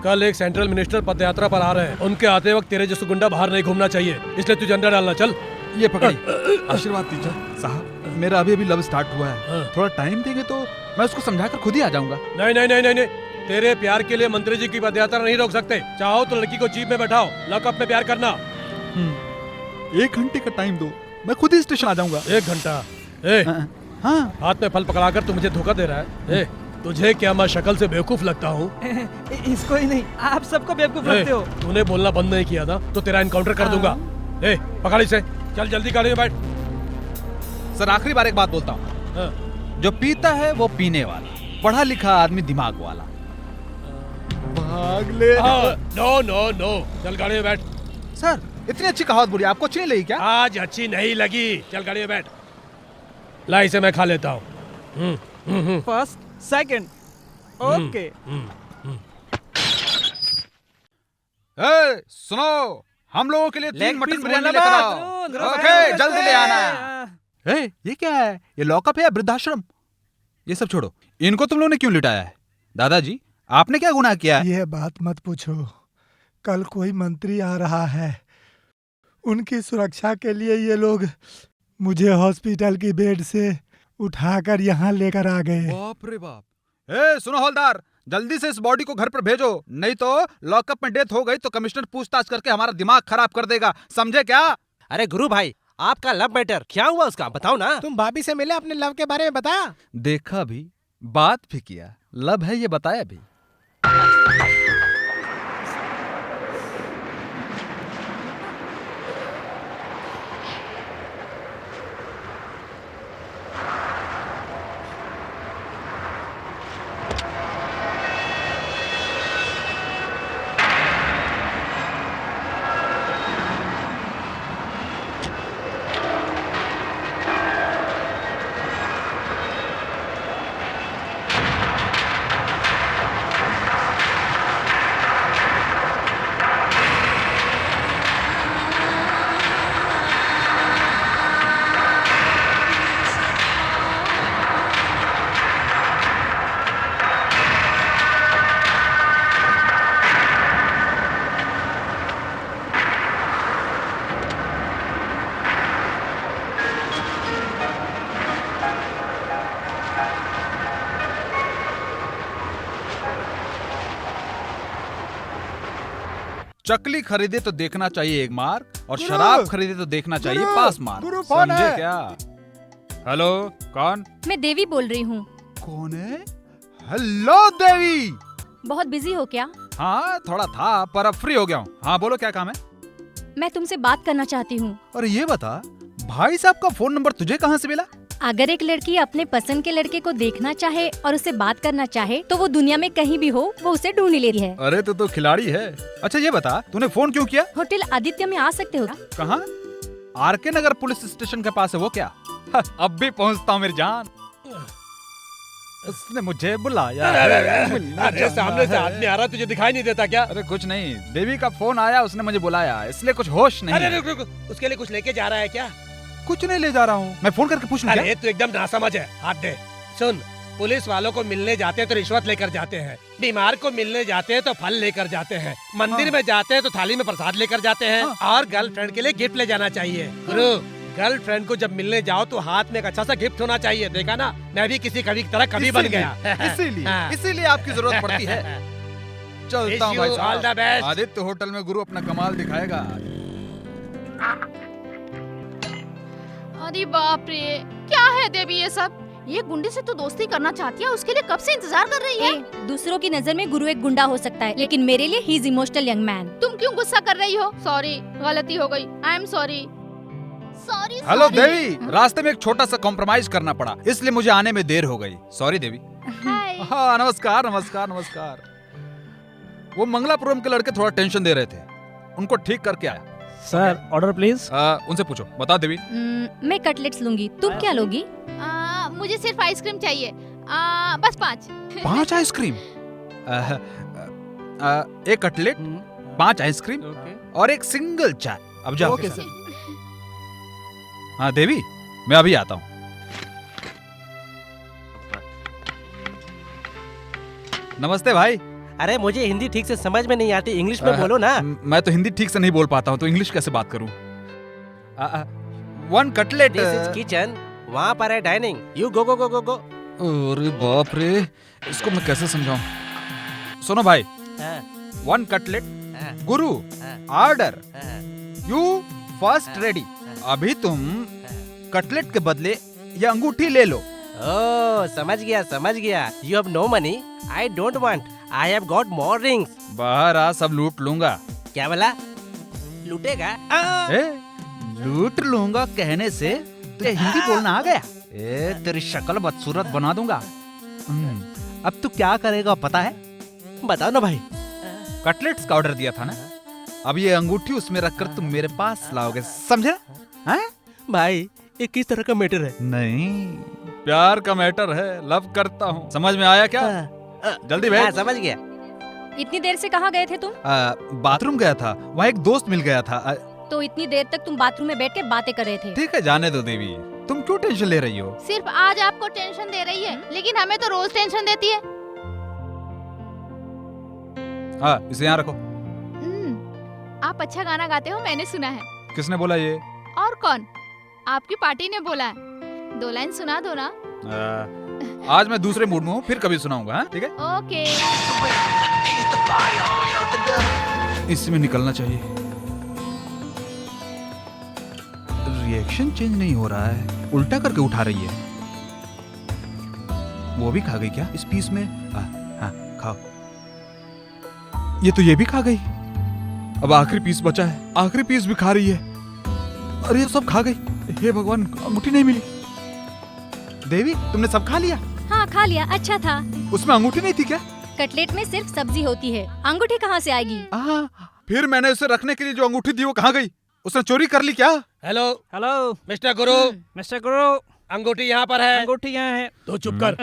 कल एक सेंट्रल मिनिस्टर पद यात्रा पर आ रहे हैं। उनके आते वक्त तेरे जैसे गुंडा बाहर नहीं घूमना चाहिए, इसलिए तुझे अंदर डालना। चल ये पकड़ी। आशीर्वाद दीजिए साहब, मेरा अभी अभी लव स्टार्ट हुआ है, थोड़ा टाइम देंगे तो मैं उसको समझाकर खुद ही आ जाऊंगा। नहीं नहीं नहीं नहीं नहीं, तेरे प्यार के लिए मंत्री जी की पदयात्रा नहीं रोक सकते। चाहो तो लड़की को जीप में बैठाओ, लॉकअप में प्यार करना। 1 घंटे का टाइम दो, मैं खुद ही स्टेशन आ जाऊंगा। 1 घंटा? हाँ, हाथ में फल पकड़ाकर तू मुझे धोखा दे रहा है। तुझे क्या मैं शक्ल से बेवकूफ लगता हूँ? इसको ही नहीं, आप सबको बेवकूफ लगते हो। तूने बोलना बंद नहीं किया था तो तेरा एनकाउंटर कर दूंगा। पकड़ इसे, चल जल्दी गाड़ी में बैठ। सर आखिरी बार एक बात बोलता हूँ, जो पीता है वो पीने वाला, पढ़ा लिखा आदमी दिमाग वाला। भाग ले। नो नो नो, चल गाड़ी में बैठ। सर इतनी अच्छी कहावत बोली, आपको अच्छी नहीं लगी क्या? आज अच्छी नहीं लगी, चल गाड़ी में बैठ। ला इसे मैं खा लेता हूँ। First second okay. सुनो, हम लोगों के लिए 3 मटन पीस बिरयानी बोलना लेकर बात। आओ। ओके, जल्दी ले आना। ये क्या है? ये लॉकअप है या वृद्धाश्रम? ये सब छोड़ो, इनको तुम लोगों ने क्यों लिटाया है? दादाजी आपने क्या गुनाह किया है? ये बात मत पूछो, कल कोई मंत्री आ रहा है, उनकी सुरक्षा के लिए ये लोग मुझे हॉस्पिटल की बेड से उठाकर यहाँ लेकर आ गए। बाप रे बाप। सुनो हवलदार, जल्दी से इस बॉडी को घर पर भेजो, नहीं तो लॉकअप में डेथ हो गई तो कमिश्नर पूछताछ करके हमारा दिमाग खराब कर देगा, समझे क्या? अरे गुरु भाई, आपका लव मैटर क्या हुआ उसका, बताओ ना। तुम भाभी से मिले, अपने लव के बारे में बता। देखा भी, बात भी किया, लव है ये बताया भी। चकली खरीदे तो देखना चाहिए 1 मार्क, और शराब खरीदे तो देखना चाहिए 5 मार्क। गुरु फोन समझे है। क्या? हेलो, कौन? मैं देवी बोल रही हूँ। कौन है? हेलो देवी। बहुत बिजी हो क्या? हाँ थोड़ा था, पर अब फ्री हो गया हूँ। हाँ बोलो, क्या काम है? मैं तुमसे बात करना चाहती हूँ। और ये बता, भाई साहब का फोन नंबर तुझे कहाँ से मिला? अगर एक लड़की अपने पसंद के लड़के को देखना चाहे और उसे बात करना चाहे तो वो दुनिया में कहीं भी हो, वो उसे ढूंढ लेती है। अरे तो खिलाड़ी है। अच्छा ये बता, तूने फोन क्यों किया? होटल आदित्य में आ सकते हो क्या? कहाँ? आरके नगर पुलिस स्टेशन के पास है वो क्या? अब भी पहुँचता हूँ मेरी जान। उसने मुझे बुलाया। अरे सामने से आदमी आ रहा, तुझे दिखाई नहीं देता क्या? अरे कुछ नहीं, देवी का फोन आया, उसने मुझे बुलाया, इसलिए कुछ होश नहीं। अरे रुक, उसके लिए कुछ लेके जा रहा है क्या? कुछ नहीं ले जा रहा हूँ, मैं फोन करके पूछ लूँ क्या? अरे तू एकदम नासमझ है, हाथ दे। सुन, पुलिस वालों को मिलने जाते हैं तो रिश्वत लेकर जाते हैं, बीमार को मिलने जाते हैं तो फल लेकर जाते हैं, मंदिर में जाते हैं तो थाली में प्रसाद लेकर जाते हैं, और गर्लफ्रेंड के लिए गिफ्ट ले जाना चाहिए। गुरु, गर्लफ्रेंड को जब मिलने जाओ तो हाथ में एक अच्छा सा गिफ्ट होना चाहिए। देखा ना, मैं भी किसी कवि की तरह कवि बन गया। इसीलिए आपकी जरूरत पड़ती है। चलता हूँ भाई all the best. Aditya hotel में गुरु अपना कमाल दिखाएगा। अरे बाप रे, क्या है देवी ये सब? ये गुंडे से तो दोस्ती करना चाहती है, उसके लिए कब से इंतजार कर रही है? दूसरों की नजर में गुरु एक गुंडा हो सकता है, लेकिन मेरे लिए he is emotional young man. तुम क्यों गुस्सा कर रही हो? सॉरी, गलती हो गई, I am sorry. Sorry. Hello Devi, रास्ते में एक छोटा सा कॉम्प्रोमाइज करना पड़ा, इसलिए मुझे आने में देर हो गई। सॉरी देवी। हाँ नमस्कार नमस्कार नमस्कार। वो मंगलापुरम के लड़के थोड़ा टेंशन दे रहे थे, उनको ठीक करके आया। Sir order please. उनसे पूछो, बता देवी। मैं कटलेट्स लूंगी, तुम क्या लोगी? मुझे सिर्फ आइसक्रीम चाहिए, बस 5। 5 आइसक्रीम? 1 cutlet, 5 ice cream. और एक सिंगल चाय। अब जाओ। Okay sir. हाँ देवी, मैं अभी आता हूँ। नमस्ते भाई। अरे मुझे हिंदी ठीक से समझ में नहीं आती, इंग्लिश में बोलो ना। मैं तो हिंदी ठीक से नहीं बोल पाता हूँ, तो इंग्लिश कैसे बात करूँ? 1 कटलेट। दिस इज किचन, वहाँ पर है डाइनिंग। यू गो गो गो गो गो। अरे बाप रे, इसको मैं कैसे समझाऊं? सुनो भाई, 1 cutlet, Guru order, you first ready. अभी तुम कटलेट के बदले ये अंगूठी ले लो। ओह समझ गया। You have no money, I don't want, I have got more rings. बाहर आ, सब लूट लूंगा। क्या बोला? लूटेगा? ए, लूट लूंगा कहने से तुझे हिंदी बोलना आ गया? ए, तेरी शक्ल बदसूरत बना दूंगा। अब तू क्या करेगा पता है? बताओ ना भाई। कटलेट्स का ऑर्डर दिया था ना, अब ये अंगूठी उसमें रखकर तुम मेरे पास लाओगे, समझे? हैं? भाई ये किस तरह का मैटर है? नहीं, प्यार का मैटर है, लव करता हूँ। समझ में आया क्या? जल्दी भेज। समझ गया। इतनी देर से कहाँ गए थे तुम? बाथरूम गया था, वहाँ एक दोस्त मिल गया था। तो इतनी देर तक तुम बाथरूम में बैठ के बातें कर रहे थे? ठीक है, जाने दो देवी, तुम क्यों टेंशन ले रही हो? सिर्फ आज आपको टेंशन दे रही है, लेकिन हमें तो रोज टेंशन देती है। हाँ, इसे यहाँ रखो। आप अच्छा गाना गाते हो, मैंने सुना है। किसने बोला ये? और कौन? आपकी पार्टी ने बोला है। 2 लाइन सुना दो ना। आज मैं दूसरे मूड में हूँ, फिर कभी सुनाऊंगा। हाँ ठीक है? ओके। इसमें निकलना चाहिए। रिएक्शन चेंज नहीं हो रहा है, उल्टा करके उठा रही है। वो भी खा गई क्या इस पीस में? हाँ खाओ। ये भी खा गई। अब आखिरी पीस बचा है, आखिरी पीस भी खा रही है। अरे ये सब खा गई। हे भगवान, अंगूठी नहीं मिली। देवी, तुमने सब खा लिया? हाँ खा लिया, अच्छा था। उसमें अंगूठी नहीं थी क्या? कटलेट में सिर्फ सब्जी होती है, अंगूठी कहाँ से आएगी? फिर मैंने उसे रखने के लिए जो अंगूठी दी वो कहाँ गई? उसने चोरी कर ली क्या? हेलो हेलो मिस्टर गुरु, मिस्टर गुरु, अंगूठी यहाँ पर है। अंगूठी यहाँ है। तो चुप कर।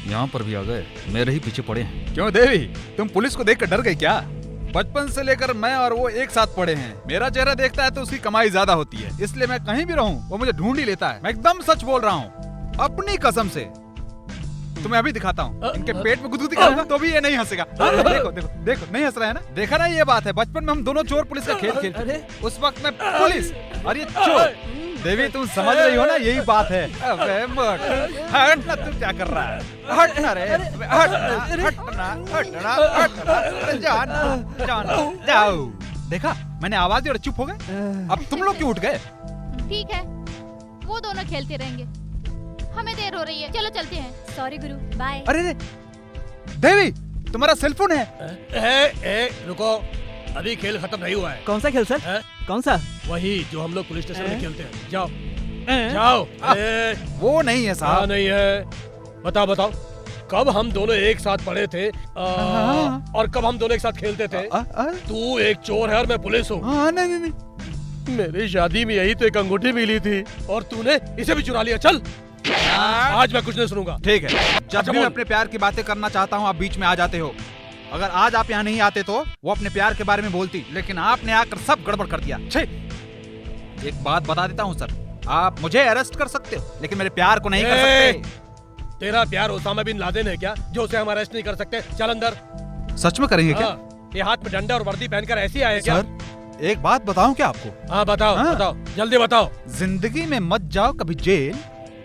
यहाँ पर भी आ गए, मेरे ही पीछे पड़े हैं। क्यों देवी, तुम पुलिस को देखकर डर गई क्या? बचपन से लेकर मैं और वो एक साथ पढ़े हैं। मेरा चेहरा देखता है तो उसकी कमाई ज्यादा होती है, इसलिए मैं कहीं भी रहूं वो मुझे ढूंढ ही लेता है। मैं एकदम सच बोल रहा हूँ, अपनी कसम से। तुम्हें अभी दिखाता हूँ। इनके पेट में गुदगुदी करूंगा तो भी ये नहीं हंसेगा। देखो देखो देखो, नहीं हंस रहा है ना? देखा ना, ये बात है। बचपन में हम दोनों चोर पुलिस का खेल खेलते, उस वक्त में पुलिस और ये चोर। देवी, तुम समझ रही हो ना, यही बात है। अबे हट ना, तू क्या कर रहा है? हट ना रे, हटना, जाओ। देखा, मैंने आवाज दी और चुप हो गए। अब तुम लोग क्यों उठ गए? ठीक है, वो दोनों खेलते रहेंगे, हमें देर हो रही है, चलो चलते हैं। सॉरी गुरु, बाय। अरे देवी, तुम्हारा सेलफोन है? रुको, अभी खेल खत्म नहीं हुआ है। कौन सा खेल सर? कौन सा? वही जो हम लोग पुलिस स्टेशन में खेलते हैं। जाओ जाओ। वो नहीं है साहब। नहीं है। बताओ, कब हम दोनों एक साथ पढ़े थे और कब हम दोनों एक साथ खेलते थे? तू एक चोर है और मैं पुलिस हूँ। नहीं। मेरी शादी में यही तो एक अंगूठी मिली थी और तूने इसे भी चुरा लिया। चल, आज मैं कुछ नहीं सुनूंगा। ठीक है, जब भी मैं अपने प्यार की बातें करना चाहता हूँ आप बीच में आ जाते हो। अगर आज आप यहाँ नहीं आते तो वो अपने प्यार के बारे में बोलती, लेकिन आपने आकर सब गड़बड़ कर दिया। एक बात बता देता हूँ सर, आप मुझे अरेस्ट कर सकते हो लेकिन मेरे प्यार को नहीं कर सकते। तेरा प्यार ओसामा बिन लादेन है क्या, जो उसे हम अरेस्ट नहीं कर सकते? चल अंदर। सच में करेंगे क्या? ये हाथ में डंडा और वर्दी पहनकर ऐसे आए क्या? सर, एक बात बताऊं क्या आपको? हाँ बताओ, जल्दी बताओ। जिंदगी में मत जाओ कभी जेल,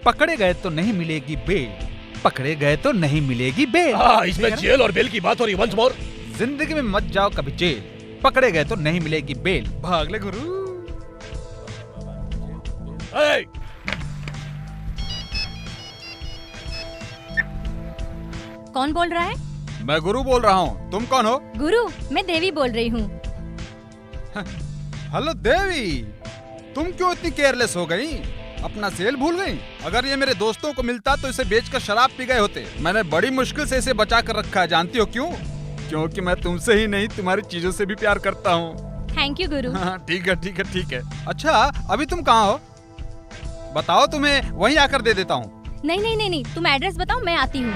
पकड़े गए तो नहीं मिलेगी बेल, पकड़े गए तो नहीं मिलेगी बेल। इसमें जेल और बेल की बात हो रही है। वंस मोर, जिंदगी में मत जाओ कभी जेल, पकड़े गए तो नहीं मिलेगी बेल। भाग ले गुरु। कौन बोल रहा है? मैं गुरु बोल रहा हूँ। तुम कौन हो? गुरु, मैं देवी बोल रही हूँ। हेलो देवी, तुम क्यों इतनी केयरलेस हो गई? अपना सेल भूल गई? अगर ये मेरे दोस्तों को मिलता तो इसे बेचकर शराब पी गए होते। मैंने बड़ी मुश्किल से इसे बचा कर रखा है, जानती हो क्यों? क्योंकि मैं तुमसे ही नहीं तुम्हारी चीजों से भी प्यार करता हूँ। थैंक यू गुरु। ठीक है। अच्छा, अभी तुम कहाँ हो? बताओ, तुम्हें वहीं आकर दे देता हूँ। नहीं, तुम एड्रेस बताओ, मैं आती हूँ।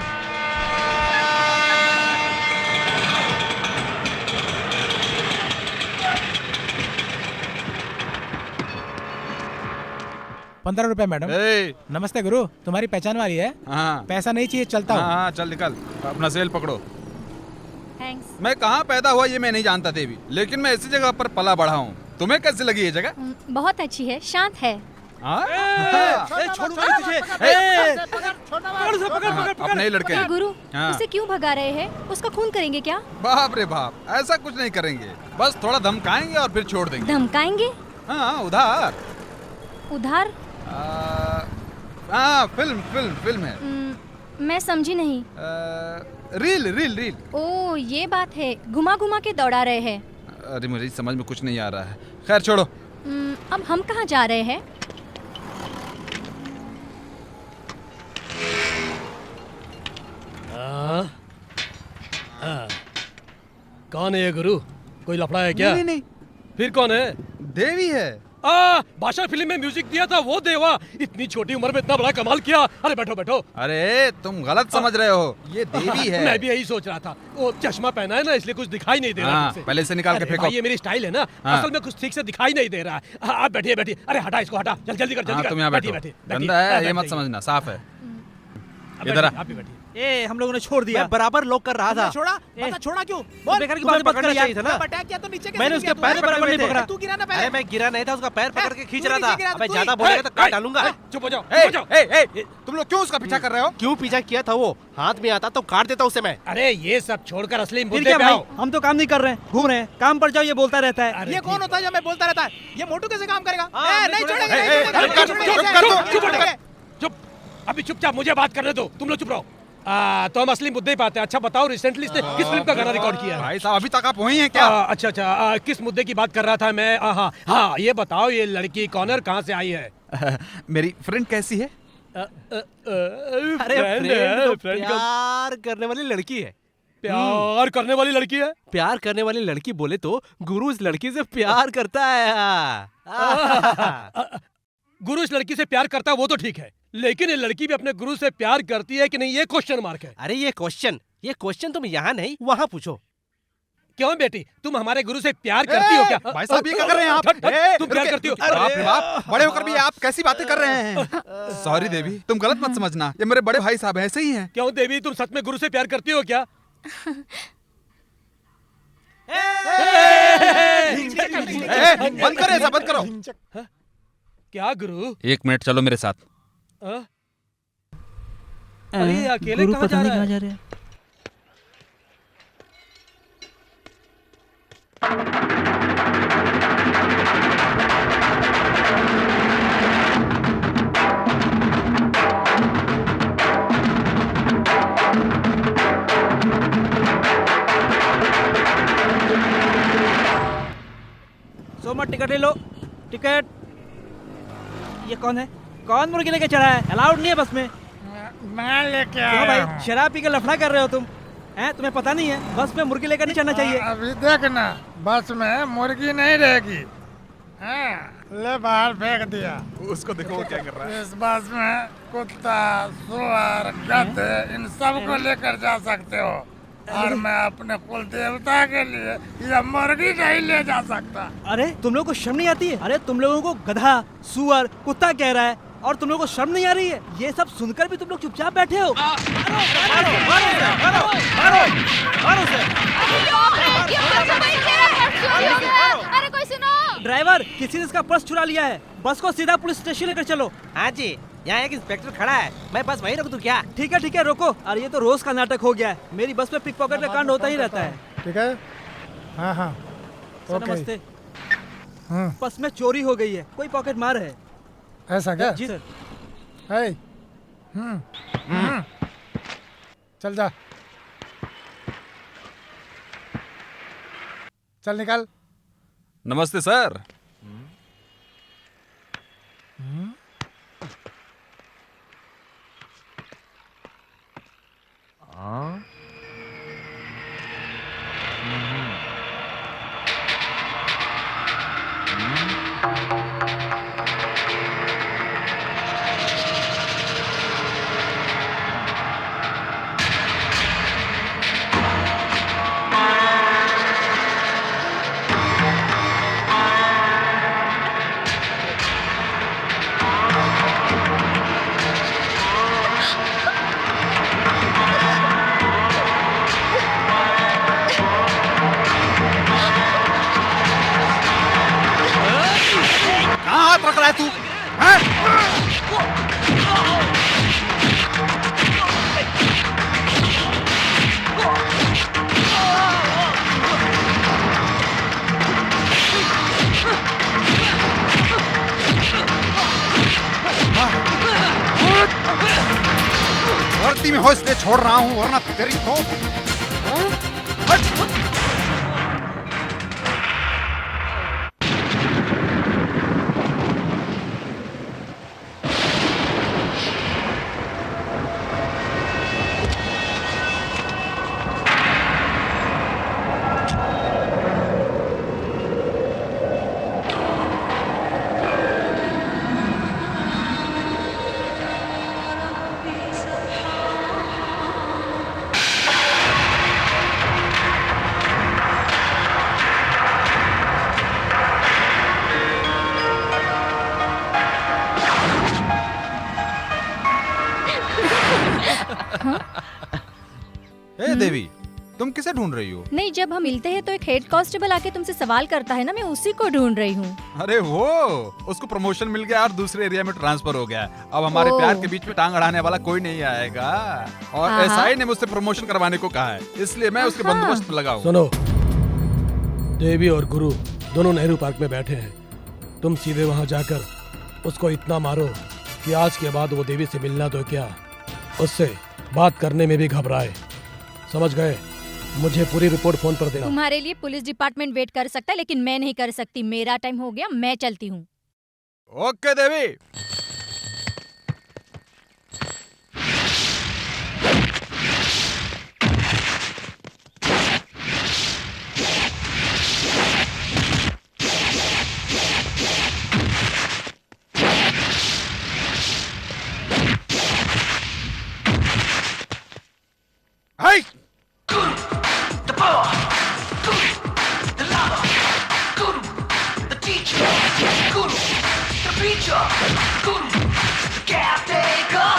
15 रुपए मैडम। ए, नमस्ते गुरु, तुम्हारी पहचान वाली है? हाँ पैसा नहीं चाहिए, चलता हूँ। हाँ चल निकल, अपना सेल पकड़ो। थैंक्स। मैं कहाँ पैदा हुआ ये मैं नहीं जानता देवी, लेकिन मैं इसी जगह पर पला बढ़ा हूँ। तुम्हें कैसी लगी ये जगह? बहुत अच्छी है, शांत है। छोड़ूंगा नहीं तुझे। अपने ही लड़के हैं। गुरु, हाँ। उसे क्यों भगा रहे हैं? उसका खून करेंगे क्या? बाप रे बाप, ऐसा कुछ नहीं करेंगे, बस थोड़ा धमकाएंगे और फिर छोड़ देंगे। धमकाएंगे? हाँ उधार। उधार? हाँ फिल्म फिल्म फिल्म है। मैं समझी नहीं। Reel reel reel. ओ ये बात है, घुमा घुमा के दौड़ा रहे हैं। अरे मुझे समझ में कुछ नहीं आ रहा है, खैर छोड़ो। अब हम कहाँ जा रहे हैं? कौन है ये गुरु? कोई लफड़ा है क्या? नहीं नहीं, फिर कौन है? देवी है। बादशाह फिल्म में म्यूजिक दिया था वो देवा, इतनी छोटी उम्र में इतना बड़ा कमाल किया। अरे बैठो बैठो। अरे तुम गलत समझ रहे हो, ये देवी है। मैं भी यही सोच रहा था, वो चश्मा पहना है ना इसलिए कुछ दिखाई नहीं दे रहा हाँ, है तुमसे। पहले से निकाल के अरे फेंको। भाई, ये मेरी स्टाइल है ना। हाँ। असल में कुछ ठीक से दिखाई नहीं दे रहा है। आप बैठिए बैठिए। अरे हटा इसको, हटा जल्दी कर जल्दी हाँ कर। तुम यहाँ बैठो, गंदा है ये मत समझना, साफ है। इधर आ। आप भी बैठिए। ए हम लोगों ने छोड़ दिया। मैं बराबर लॉक कर रहा था। छोड़ा? ए, पता छोड़ा क्यों? बोल बेकार की बात मत कर यार। था ना। अटैक किया तो नीचे कैसे मैंने गिर उसके गया तू? पैर बराबर नहीं पकड़ा। तू गिरा ना अरे पहले। मैं गिरा नहीं था, उसका पैर पकड़ के खींच तू रहा नीचे था। गिरा, अबे तू ज्यादा ही। बोलेगा तो काट डालूंगा। चुप हो जाओ, ए, चुप हो जाओ। ए, तुम लोग क्यों उसका पीछा कर रहे हो? क्यों पीछा किया था? वो हाथ में आता तो काट देता उसे मैं। अरे ये सब छोड़कर असली फिर मुद्दे क्या पे भाई, आओ। हम तो काम नहीं कर रहे हैं, घूम रहे हैं। काम पर जाओ ये बोलता रहता है। ये कौन होता है जो मैं बोलता रहता है? ये मोटू कैसे काम करेगा? हाँ, नहीं छोड़ेगा। छोड़ेगा, ए, नहीं ए, छोड़ेगा, चुप नहीं कर, छोड़ेगा, चुप नहीं कर, छोड़ेगा, चुप नहीं कर। छोड़ेगा। चुप, अभी चुपचाप मुझे बात करने दो। तुम लोग चुप रहो। तो हम असली मुद्दे पे आते हैं। अच्छा बताओ, रिसेंटली इसने किस फिल्म का गाना रिकॉर्ड किया है? भाई साहब अभी तक आप वही हैं क्या? अच्छा अच्छा, किस मुद्दे की बात कर रहा था मैं? हाँ हाँ, ये बताओ ये लड़की कौन है और कहाँ से आई है? मेरी फ्रेंड कैसी है? अरे फ्रेंड तो प्यार करने वाली लड़की है। प्यार करने वाली लड़की है? प्यार करने वाली लड़की बोले तो गुरु इस लड़की से प्यार करता है। गुरु इस लड़की से प्यार करता है वो तो ठीक है, लेकिन ये लड़की भी अपने गुरु से प्यार करती है कि नहीं, ये क्वेश्चन मार्क है। अरे ये क्वेश्चन तुम यहाँ नहीं वहाँ पूछो। क्यों बेटी, तुम हमारे गुरु से प्यार करती हो क्या? भाई साहब ये क्या कर रहे हैं आप? तुम प्यार करती हो? बाप रे बाप, बड़े होकर भी आप कैसी बातें कर रहे हैं? सॉरी देवी, तुम गलत मत समझना, ये मेरे बड़े भाई साहब ऐसे ही हैं। क्यों देवी, तुम सच में गुरु से प्यार करती हो क्या? बंद करो ऐसा, बंद करो। क्या गुरु? 1 मिनट चलो मेरे साथ। अरे अकेले कहाँ जा रहा है? सोमा टिकट ले लो, टिकट। ये कौन है? कौन मुर्गी लेके चढ़ा है? अलाउड नहीं है बस में। मैं लेके क्यों आया भाई, हूँ। शराब पी के लफड़ा कर रहे हो तुम? हैं, तुम्हें पता नहीं है बस में मुर्गी लेकर नहीं चढ़ना चाहिए। अभी देखना, बस में मुर्गी नहीं रहेगी। हाँ, ले बाहर फेंक दिया। उसको देखो वो क्या कर रहा है। इस बस में कुत्ता, सुअर, गधे इन सबको लेकर जा सकते हो, और मैं अपने कुल देवता के लिए यह मुर्गी नहीं ले जा सकता। अरे तुम लोगों को शर्म नहीं आती है? अरे तुम लोगों को गधा, सुअर, कुत्ता कह रहा है और तुम लोगों को शर्म नहीं आ रही है? ये सब सुनकर भी तुम लोग चुपचाप बैठे हो। अरे कोई सुनो। ड्राइवर, किसी ने इसका पर्स चुरा लिया है, बस को सीधा पुलिस स्टेशन लेकर चलो। हाँ जी, यहाँ एक इंस्पेक्टर खड़ा है, मैं बस वहीं रख दूँ क्या? ठीक है रोको। अरे ये तो रोज का नाटक हो गया है, मेरी बस में पिक पॉकेट का कांड होता ही रहता है। ठीक है, हाँ हाँ, सर ओके। नमस्ते। हाँ, बस में चोरी हो गई है, कोई पॉकेट मार है। ऐसा क्या? जी सर। है, चल जा, चल निकल। नमस्ते सर। हाथ रख रहा है तू? वर्दी में हो इसलिए छोड़ रहा हूँ, वरना तेरी तो ए देवी, तुम किसे ढूंढ रही हो? नहीं, जब हम मिलते हैं तो एक हेड कांस्टेबल आके तुमसे सवाल करता है ना, मैं उसी को ढूंढ रही हूँ। अरे वो, उसको प्रमोशन मिल गया और दूसरे एरिया में ट्रांसफर हो गया। अब हमारे प्यार के बीच में टांग अड़ाने वाला कोई नहीं आएगा। और एसआई ने मुझसे प्रमोशन करवाने को कहा है, इसलिए मैं उसके बंदोबस्त में लगा हूँ। सुनो, देवी और गुरु दोनों नेहरू पार्क में बैठे हैं। तुम सीधे वहाँ जाकर उसको इतना मारो कि आज के बाद वो देवी से मिलना तो क्या, उससे बात करने में भी घबराए। समझ गए? मुझे पूरी रिपोर्ट फोन पर देना। तुम्हारे लिए पुलिस डिपार्टमेंट वेट कर सकता है, लेकिन मैं नहीं कर सकती। मेरा टाइम हो गया, मैं चलती हूँ। Okay Devi. Hey! The power, the lava, the teacher, the preacher, the caretaker.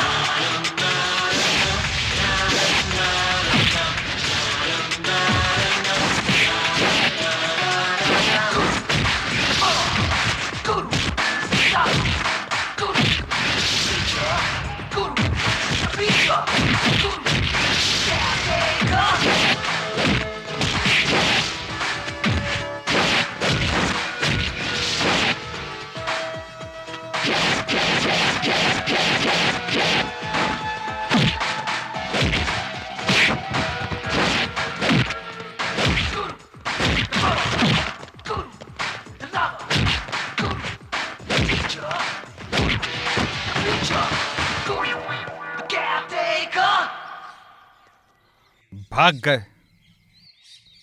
भाग गए।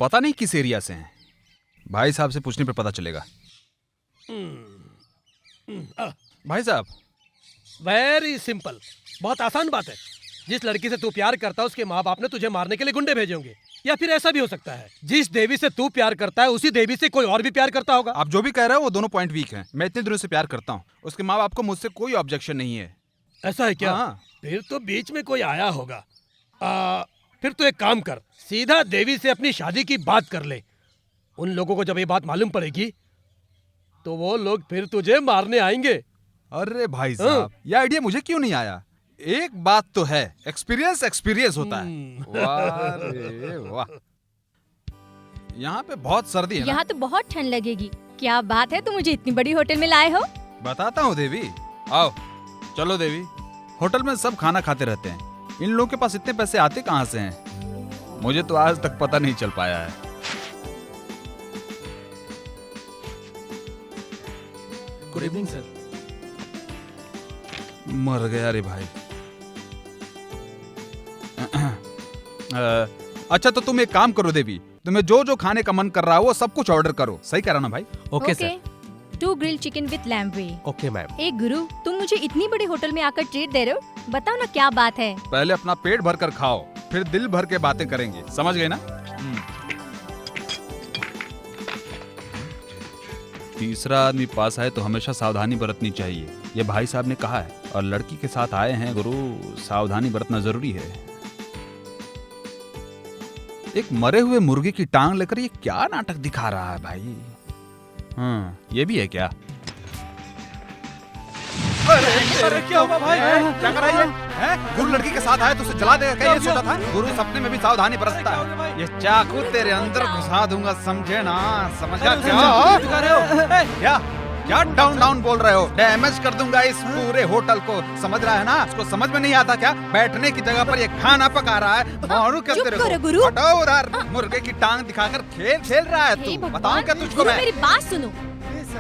पता नहीं किस एरिया से हैं। भाई साहब से पूछने पे पता चलेगा। भाई साहब, वेरी सिंपल, बहुत आसान बात है। जिस लड़की से तू प्यार करता है उसके माँ बाप ने तुझे मारने के लिए गुंडे भेजे होंगे, या फिर ऐसा भी हो सकता है जिस देवी से तू प्यार करता है उसी देवी से कोई और भी प्यार करता होगा। आप जो भी कह रहे हो वो दोनों पॉइंट वीक हैं। मैं इतने दिनों से प्यार करता हूँ, उसके माँ बाप को मुझसे कोई ऑब्जेक्शन नहीं है। ऐसा है क्या? हाँ। फिर तो बीच में कोई आया होगा। फिर तो एक काम कर, सीधा देवी से अपनी शादी की बात कर ले। उन लोगों को जब ये बात मालूम पड़ेगी तो वो लोग फिर तुझे मारने आएंगे। अरे भाई साहब, ये आइडिया मुझे क्यों नहीं आया? एक बात तो है, एक्सपीरियंस एक्सपीरियंस होता है। वाह रे वाह। यहाँ पे बहुत सर्दी है। यहाँ तो बहुत ठंड लगेगी। क्या बात है, तुम मुझे इतनी बड़ी होटल में लाए हो? बताता हूँ देवी, आओ चलो देवी। होटल में सब खाना खाते रहते हैं, इन लोगों के पास इतने पैसे आते कहाँ से हैं? मुझे तो आज तक पता नहीं चल पाया है। Good evening sir. मर गया रे भाई। अच्छा तो तुम एक काम करो देवी, तुम्हें जो जो खाने का मन कर रहा हो वो सब कुछ ऑर्डर करो। सही कह रहा ना भाई? Okay sir. 2 grilled chicken with lamb way. Okay ma'am. एक गुरु, तुम मुझे इतनी बड़ी होटल में आकर ट्रीट दे रहे हो, बताओ ना क्या बात है? पहले अपना पेट भर कर खाओ, फिर दिल भर के बातें करेंगे। समझ गए ना? तीसरा आदमी पास आए तो हमेशा सावधानी बरतनी चाहिए, ये भाई साहब ने कहा है। और लड़की के साथ आए हैं गुरु, सावधानी बरतना जरूरी है। एक मरे हुए मुर्गे की टांग लेकर ये क्या नाटक दिखा रहा है भाई? हाँ, ये भी है क्या? अरे क्या हुआ भाई? क्या कर रही है? गुरु लड़की के साथ आया तो उसे जला देगा क्या? ये सोचा था? गुरु सपने में भी सावधानी बरतता है। ये चाकू तेरे अंदर घुसा दूंगा, समझे ना? समझ गया क्या? क्या क्या डाउन डाउन बोल रहे हो? डैमेज कर दूंगा इस पूरे होटल को, समझ रहा है ना? इसको समझ में नहीं आता क्या? बैठने की जगह पर ये खाना पका रहा है। मारू क्या तेरे को? हटो उधर। मुर्गे की टांग दिखाकर खेल खेल रहा है तू। बताऊं क्या तुझको मैं? मेरी बात सुनो।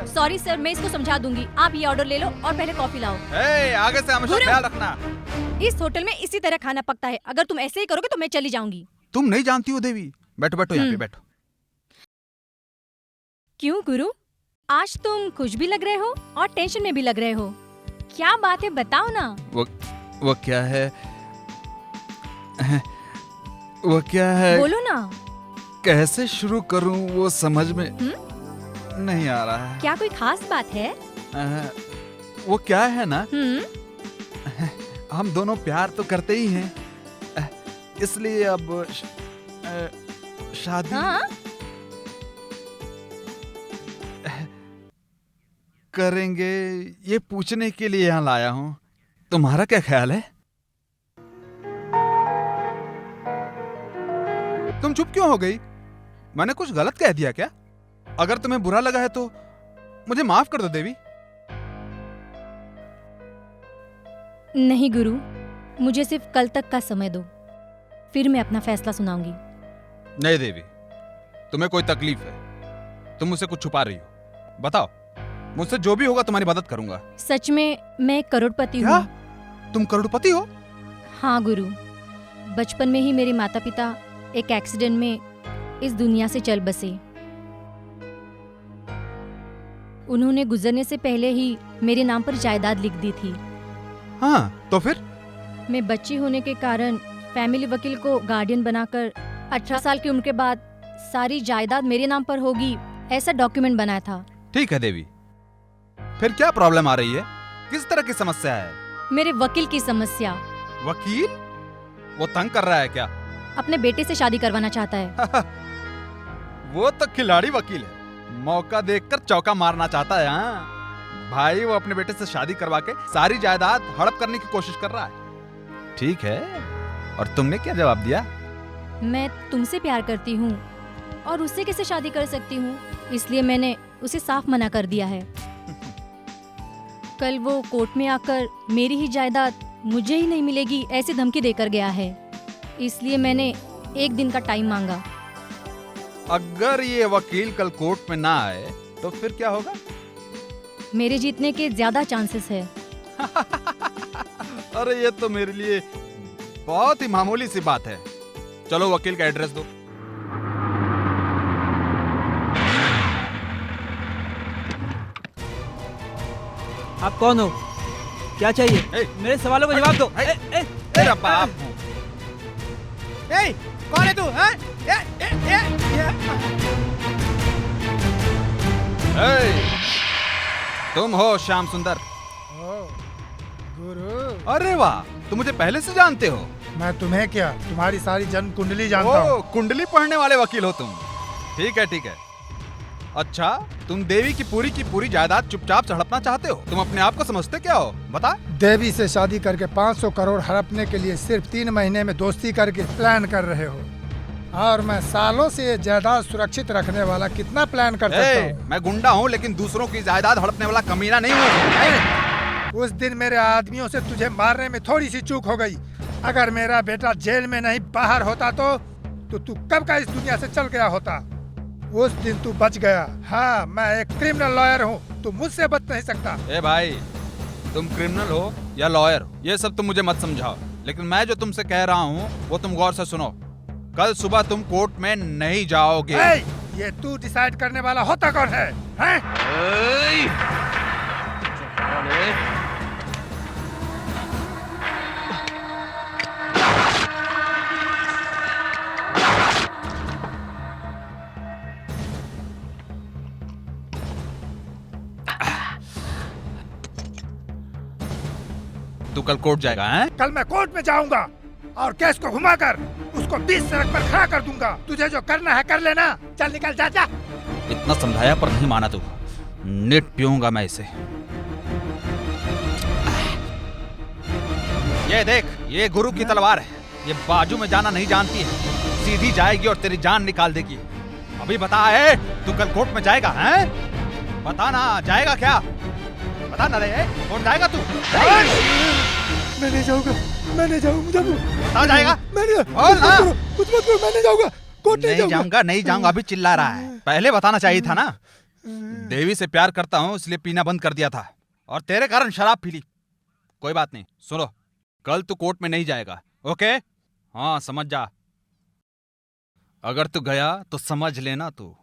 सॉरी सर, मैं इसको समझा दूंगी। आप ये ऑर्डर ले लो और पहले कॉफी लाओ। आगे से हमेशा ख्याल रखना। इस होटल में इसी तरह खाना पकता है। अगर तुम ऐसे ही करोगे तो मैं चली जाऊंगी। तुम नहीं जानती हो देवी। बैठो बैठो यहाँ पे बैठो। क्यों गुरु, आज तुम खुश भी लग रहे हो और टेंशन में भी लग रहे हो। क्या बात है, बताओ ना। वो क्या है? वो क्या है? बोलो ना। कैसे शुरू करूं वो समझ में नहीं आ रहा है। क्या कोई खास बात है? वो क्या है ना, हम दोनों प्यार तो करते ही हैं, इसलिए अब शादी करेंगे ये पूछने के लिए यहाँ लाया हूँ। तुम्हारा क्या ख्याल है? तुम चुप क्यों हो गई? मैंने कुछ गलत कह दिया क्या? अगर तुम्हें बुरा लगा है तो मुझे माफ कर दो देवी। नहीं गुरु, मुझे सिर्फ कल तक का समय दो, फिर मैं अपना फैसला सुनाऊंगी। नहीं देवी, तुम्हें कोई तकलीफ है? तुम मुझसे कुछ छुपा रही हो? बताओ, मुझसे जो भी होगा तुम्हारी मदद करूंगा। सच में मैं एक करोड़पति हूँ। तुम करोड़पति हो? हाँ गुरु, बचपन में ही मेरे माता पिता एक एक्सीडेंट में इस दुनिया से चल बसे। उन्होंने गुजरने से पहले ही मेरे नाम पर जायदाद लिख दी थी। हाँ, तो फिर? मैं बच्ची होने के कारण फैमिली वकील को गार्डियन बनाकर 18 साल की उम्र के बाद सारी जायदाद मेरे नाम पर होगी, ऐसा डॉक्यूमेंट बनाया था। ठीक है देवी, फिर क्या प्रॉब्लम आ रही है? किस तरह की समस्या है? मेरे वकील की समस्या। वकील? वो तंग कर रहा है क्या? अपने बेटे से शादी करवाना चाहता है। वो तो खिलाड़ी वकील है, मौका देखकर चौका मारना चाहता है। हाँ भाई, वो अपने बेटे से शादी करवा के सारी जायदाद हड़प करने की कोशिश कर रहा है। ठीक है, और तुमने क्या जवाब दिया? मैं तुमसे प्यार करती हूँ और उससे कैसे शादी कर सकती हूँ, इसलिए मैंने उसे साफ मना कर दिया है। कल वो कोर्ट में आकर मेरी ही जायदाद मुझे ही नहीं मिलेगी ऐसी धमकी देकर गया है, इसलिए मैंने एक दिन का टाइम मांगा। अगर ये वकील कल कोर्ट में ना आए तो फिर क्या होगा? मेरे जीतने के ज्यादा चांसेस है। अरे ये तो मेरे लिए बहुत ही मामूली सी बात है। चलो वकील का एड्रेस दो। आप कौन हो? क्या चाहिए? मेरे सवालों का जवाब दो। तेरा बाप हूँ। कौन है तू? तुम हो श्याम सुंदर। गुरु, अरे वाह, तुम मुझे पहले से जानते हो। मैं तुम्हें क्या, तुम्हारी सारी जन्म कुंडली जानता हूँ। कुंडली पढ़ने वाले वकील हो तुम। ठीक है ठीक है। अच्छा, तुम देवी की पूरी जायदाद चुपचाप हड़पना चाहते हो? तुम अपने आप को समझते क्या हो? बता। देवी से शादी करके 500 करोड़ हड़पने के लिए सिर्फ 3 महीने में दोस्ती करके प्लान कर रहे हो, और मैं सालों से ये जायदाद सुरक्षित रखने वाला कितना प्लान कर सकता हूँ? मैं गुंडा हूँ, लेकिन दूसरों की जायदाद हड़पने वाला कमीना नहीं हूँ। उस दिन मेरे आदमियों से तुझे मारने में थोड़ी सी चूक हो गई। अगर मेरा बेटा जेल में नहीं बाहर होता तो तू कब का इस दुनिया से चल गया होता। उस दिन तू बच गया। हाँ, मैं एक क्रिमिनल लॉयर हूँ, तू मुझसे बच नहीं सकता। ए भाई, तुम क्रिमिनल हो या लॉयर हो, ये सब तुम मुझे मत समझाओ, लेकिन मैं जो तुमसे कह रहा हूँ वो तुम गौर से सुनो। कल सुबह तुम कोर्ट में नहीं जाओगे। ये तू डिसाइड करने वाला होता कौन है? तू कल कोर्ट जाएगा? हैं? कल मैं कोर्ट में जाऊंगा और केस को घुमाकर उसको 20 सड़क पर खड़ा कर दूंगा। तुझे जो करना है कर लेना। चल निकल, जा जा। इतना समझाया पर नहीं माना तू। नेट पीऊंगा मैं इसे। ये देख, ये गुरु की तलवार है। ये बाजू में जाना नहीं जानती है, सीधी जाएगी और तेरी जान निकाल देगी। अभी बता है, तू कल कोर्ट में जाएगा हैं? बता ना, जाएगा क्या? बता ना रे, कोर्ट जाएगा तू? मैं नहीं जाऊंगा, मैं नहीं जाऊंगा। बता जाएगा? मैं नहीं, बोल ना। कुछ मत करो, मैं नहीं जाऊंगा। कोर्ट नहीं जाऊंगा, नहीं जाऊंगा। अभी चिल्ला रहा है, पहले बताना चाहिए था ना। देवी से प्यार करता हूँ इसलिए पीना बंद कर दिया था और तेरे कारण शराब पी ली। कोई बात नहीं, सुनो, कल तू कोर्ट में नहीं जाएगा, ओके? हाँ, समझ जा। अगर तू गया तो समझ लेना तू।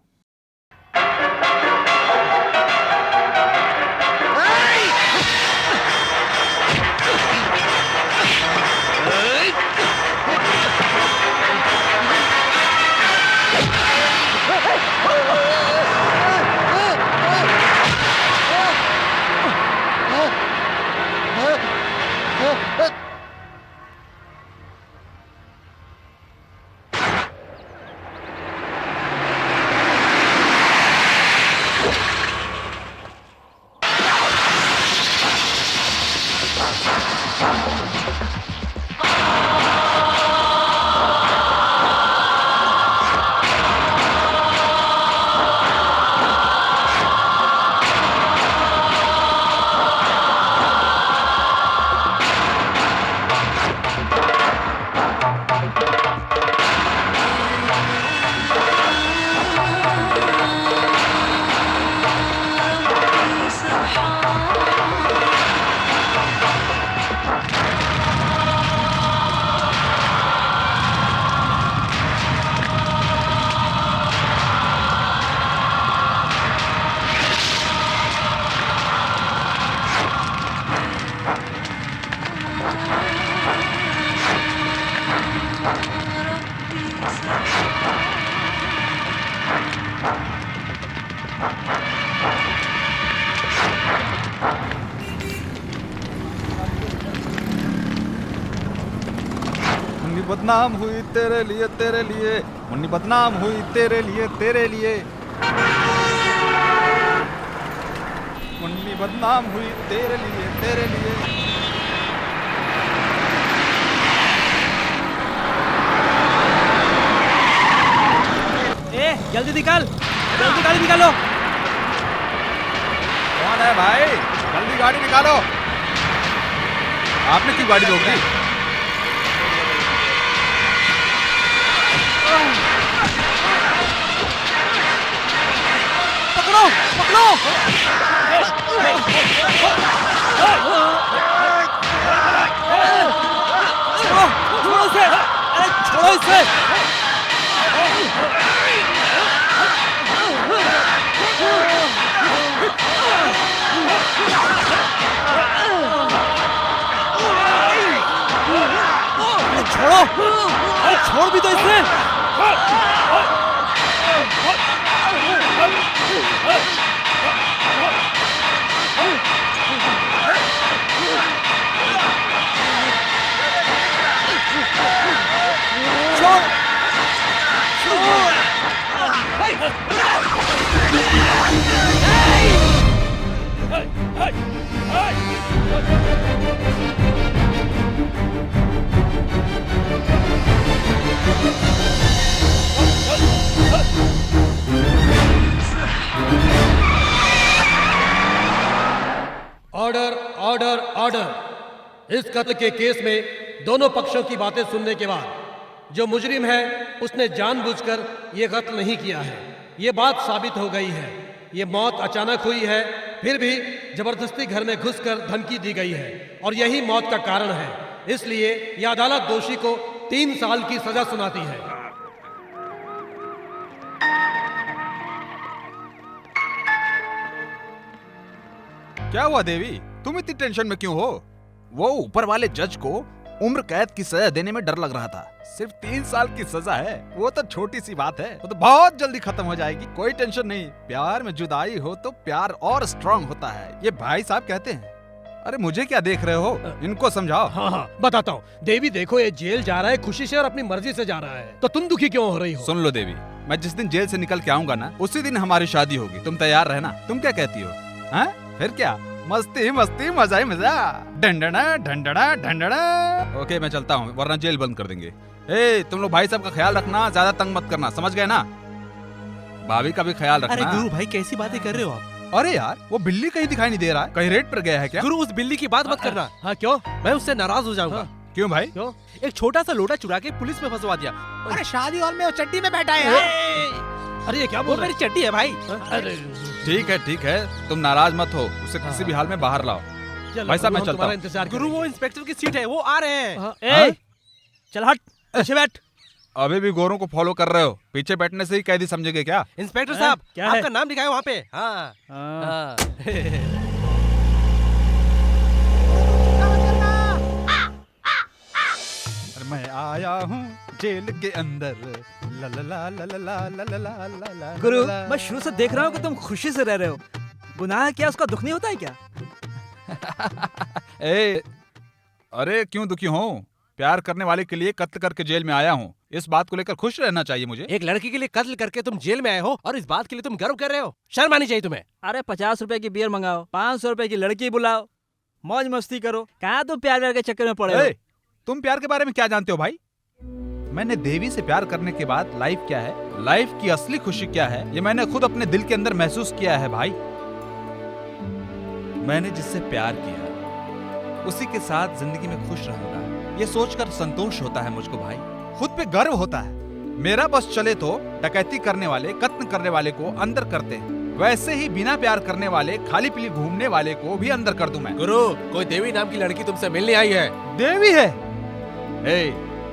बदनाम हुई तेरे लिए, तेरे लिए मुन्नी, बदनाम हुई तेरे लिए, तेरे लिए मुन्नी, बदनाम हुई तेरे लिए, तेरे लिए। ए, जल्दी निकाल, जल्दी गाड़ी निकालो। कौन है भाई? जल्दी गाड़ी निकालो। आपने क्यों गाड़ी रोक दी? पकड़ो, पकड़ो। छोड़ो, छोड़ो इसे, अरे छोड़ो इसे। छोड़ो, अरे छोड़ भी तो इसे। Order, order, order. इस कत्ल के केस में दोनों पक्षों की बातें सुनने के बाद जो मुजरिम है उसने जानबूझकर ये कत्ल नहीं किया है, ये बात साबित हो गई है। ये मौत अचानक हुई है, फिर भी जबरदस्ती घर में घुसकर धमकी दी गई है और यही मौत का कारण है। इसलिए यह अदालत दोषी को 3 साल की सजा सुनाती है। क्या हुआ देवी, तुम इतनी टेंशन में क्यों हो? वो ऊपर वाले जज को उम्र कैद की सजा देने में डर लग रहा था। सिर्फ 3 साल की सजा है, वो तो छोटी सी बात है, वो तो बहुत जल्दी खत्म हो जाएगी। कोई टेंशन नहीं। प्यार में जुदाई हो तो प्यार और स्ट्रांग होता है, ये भाई साहब कहते हैं। अरे मुझे क्या देख रहे हो, इनको समझाओ। हाँ हाँ बताता हूँ। देवी देखो, ये जेल जा रहा है खुशी से और अपनी मर्जी से जा रहा है, तो तुम दुखी क्यों हो रही हो? सुन लो देवी, मैं जिस दिन जेल से निकल के आऊंगा ना, उसी दिन हमारी शादी होगी। तुम तैयार रहना। तुम क्या कहती हो? हाँ? फिर क्या, मस्ती मस्ती मजा ही मजा। ढंडना ढंडना ढंडना। ओके मैं चलता हूँ वरना जेल बंद कर देंगे। ए तुम लोग भाई साहब का ख्याल रखना, ज्यादा तंग मत करना, समझ गए ना? भाभी का भी ख्याल रखना। अरे गुरु भाई कैसी बातें कर रहे हो आप? अरे यार वो बिल्ली कहीं दिखाई नहीं दे रहा है, कहीं रेड पर गया है क्या? गुरु उस बिल्ली की बात मत करना। हाँ क्यों? मैं उससे नाराज हो जाऊंगा। क्यों भाई? क्यों? एक छोटा सा लोटा चुरा के पुलिस में फंसवा दिया। अरे शादी हॉल में वो चड्डी में बैठा है यार। अरे ये क्या बोल? मेरी चड्डी है भाई। अरे ठीक है तुम नाराज मत हो, उसे किसी भी हाल में बाहर लाओ। भाई साहब मैं चलता हूँ। गुरु वो इंस्पेक्टर की सीट है, वो आ रहे हैं। चल हट, पीछे बैठ। अभी भी गोरों को फॉलो कर रहे हो? पीछे बैठने से ही कैदी समझेंगे क्या? इंस्पेक्टर साहब क्या है? आपका नाम लिखा है वहाँ पे। हाँ हाँ। मैं आया हूँ जेल के अंदर। ला ला ला ला ला ला ला ला ला ला ला। गुरु मैं शुरू से देख रहा हूँ कि तुम खुशी से रह रहे हो। गुनाह क्या उसका दुख नहीं होता है क्या? ए, अरे क्यों दुखी हूँ? प्यार करने वाले के लिए कत्ल करके जेल में आया हूँ, इस बात को लेकर खुश रहना चाहिए मुझे। एक लड़की के लिए कत्ल करके तुम जेल में आए हो और इस बात के लिए तुम गर्व कर रहे हो? शर्म आनी चाहिए तुम्हें। अरे 50 रुपए की बियर मंगाओ, 500 रुपए की लड़की बुलाओ, मौज मस्ती करो। कहाँ तुम प्यार के चक्कर में पड़े हो? तुम प्यार के बारे में क्या जानते हो भाई? मैंने देवी से प्यार करने के बाद लाइफ क्या है, लाइफ की असली खुशी क्या है, ये मैंने खुद अपने दिल के अंदर महसूस किया है भाई। मैंने जिससे प्यार किया उसी के साथ जिंदगी में खुश रहूंगा, ये सोचकर संतोष होता है मुझको भाई। खुद पे गर्व होता है। मेरा बस चले तो डकैती करने वाले, कत्ल करने वाले को अंदर करते हैं, वैसे ही बिना प्यार करने वाले, खाली पीली घूमने वाले को भी अंदर कर दूं मैं। गुरु कोई देवी नाम की लड़की तुमसे मिलने आई है। देवी है?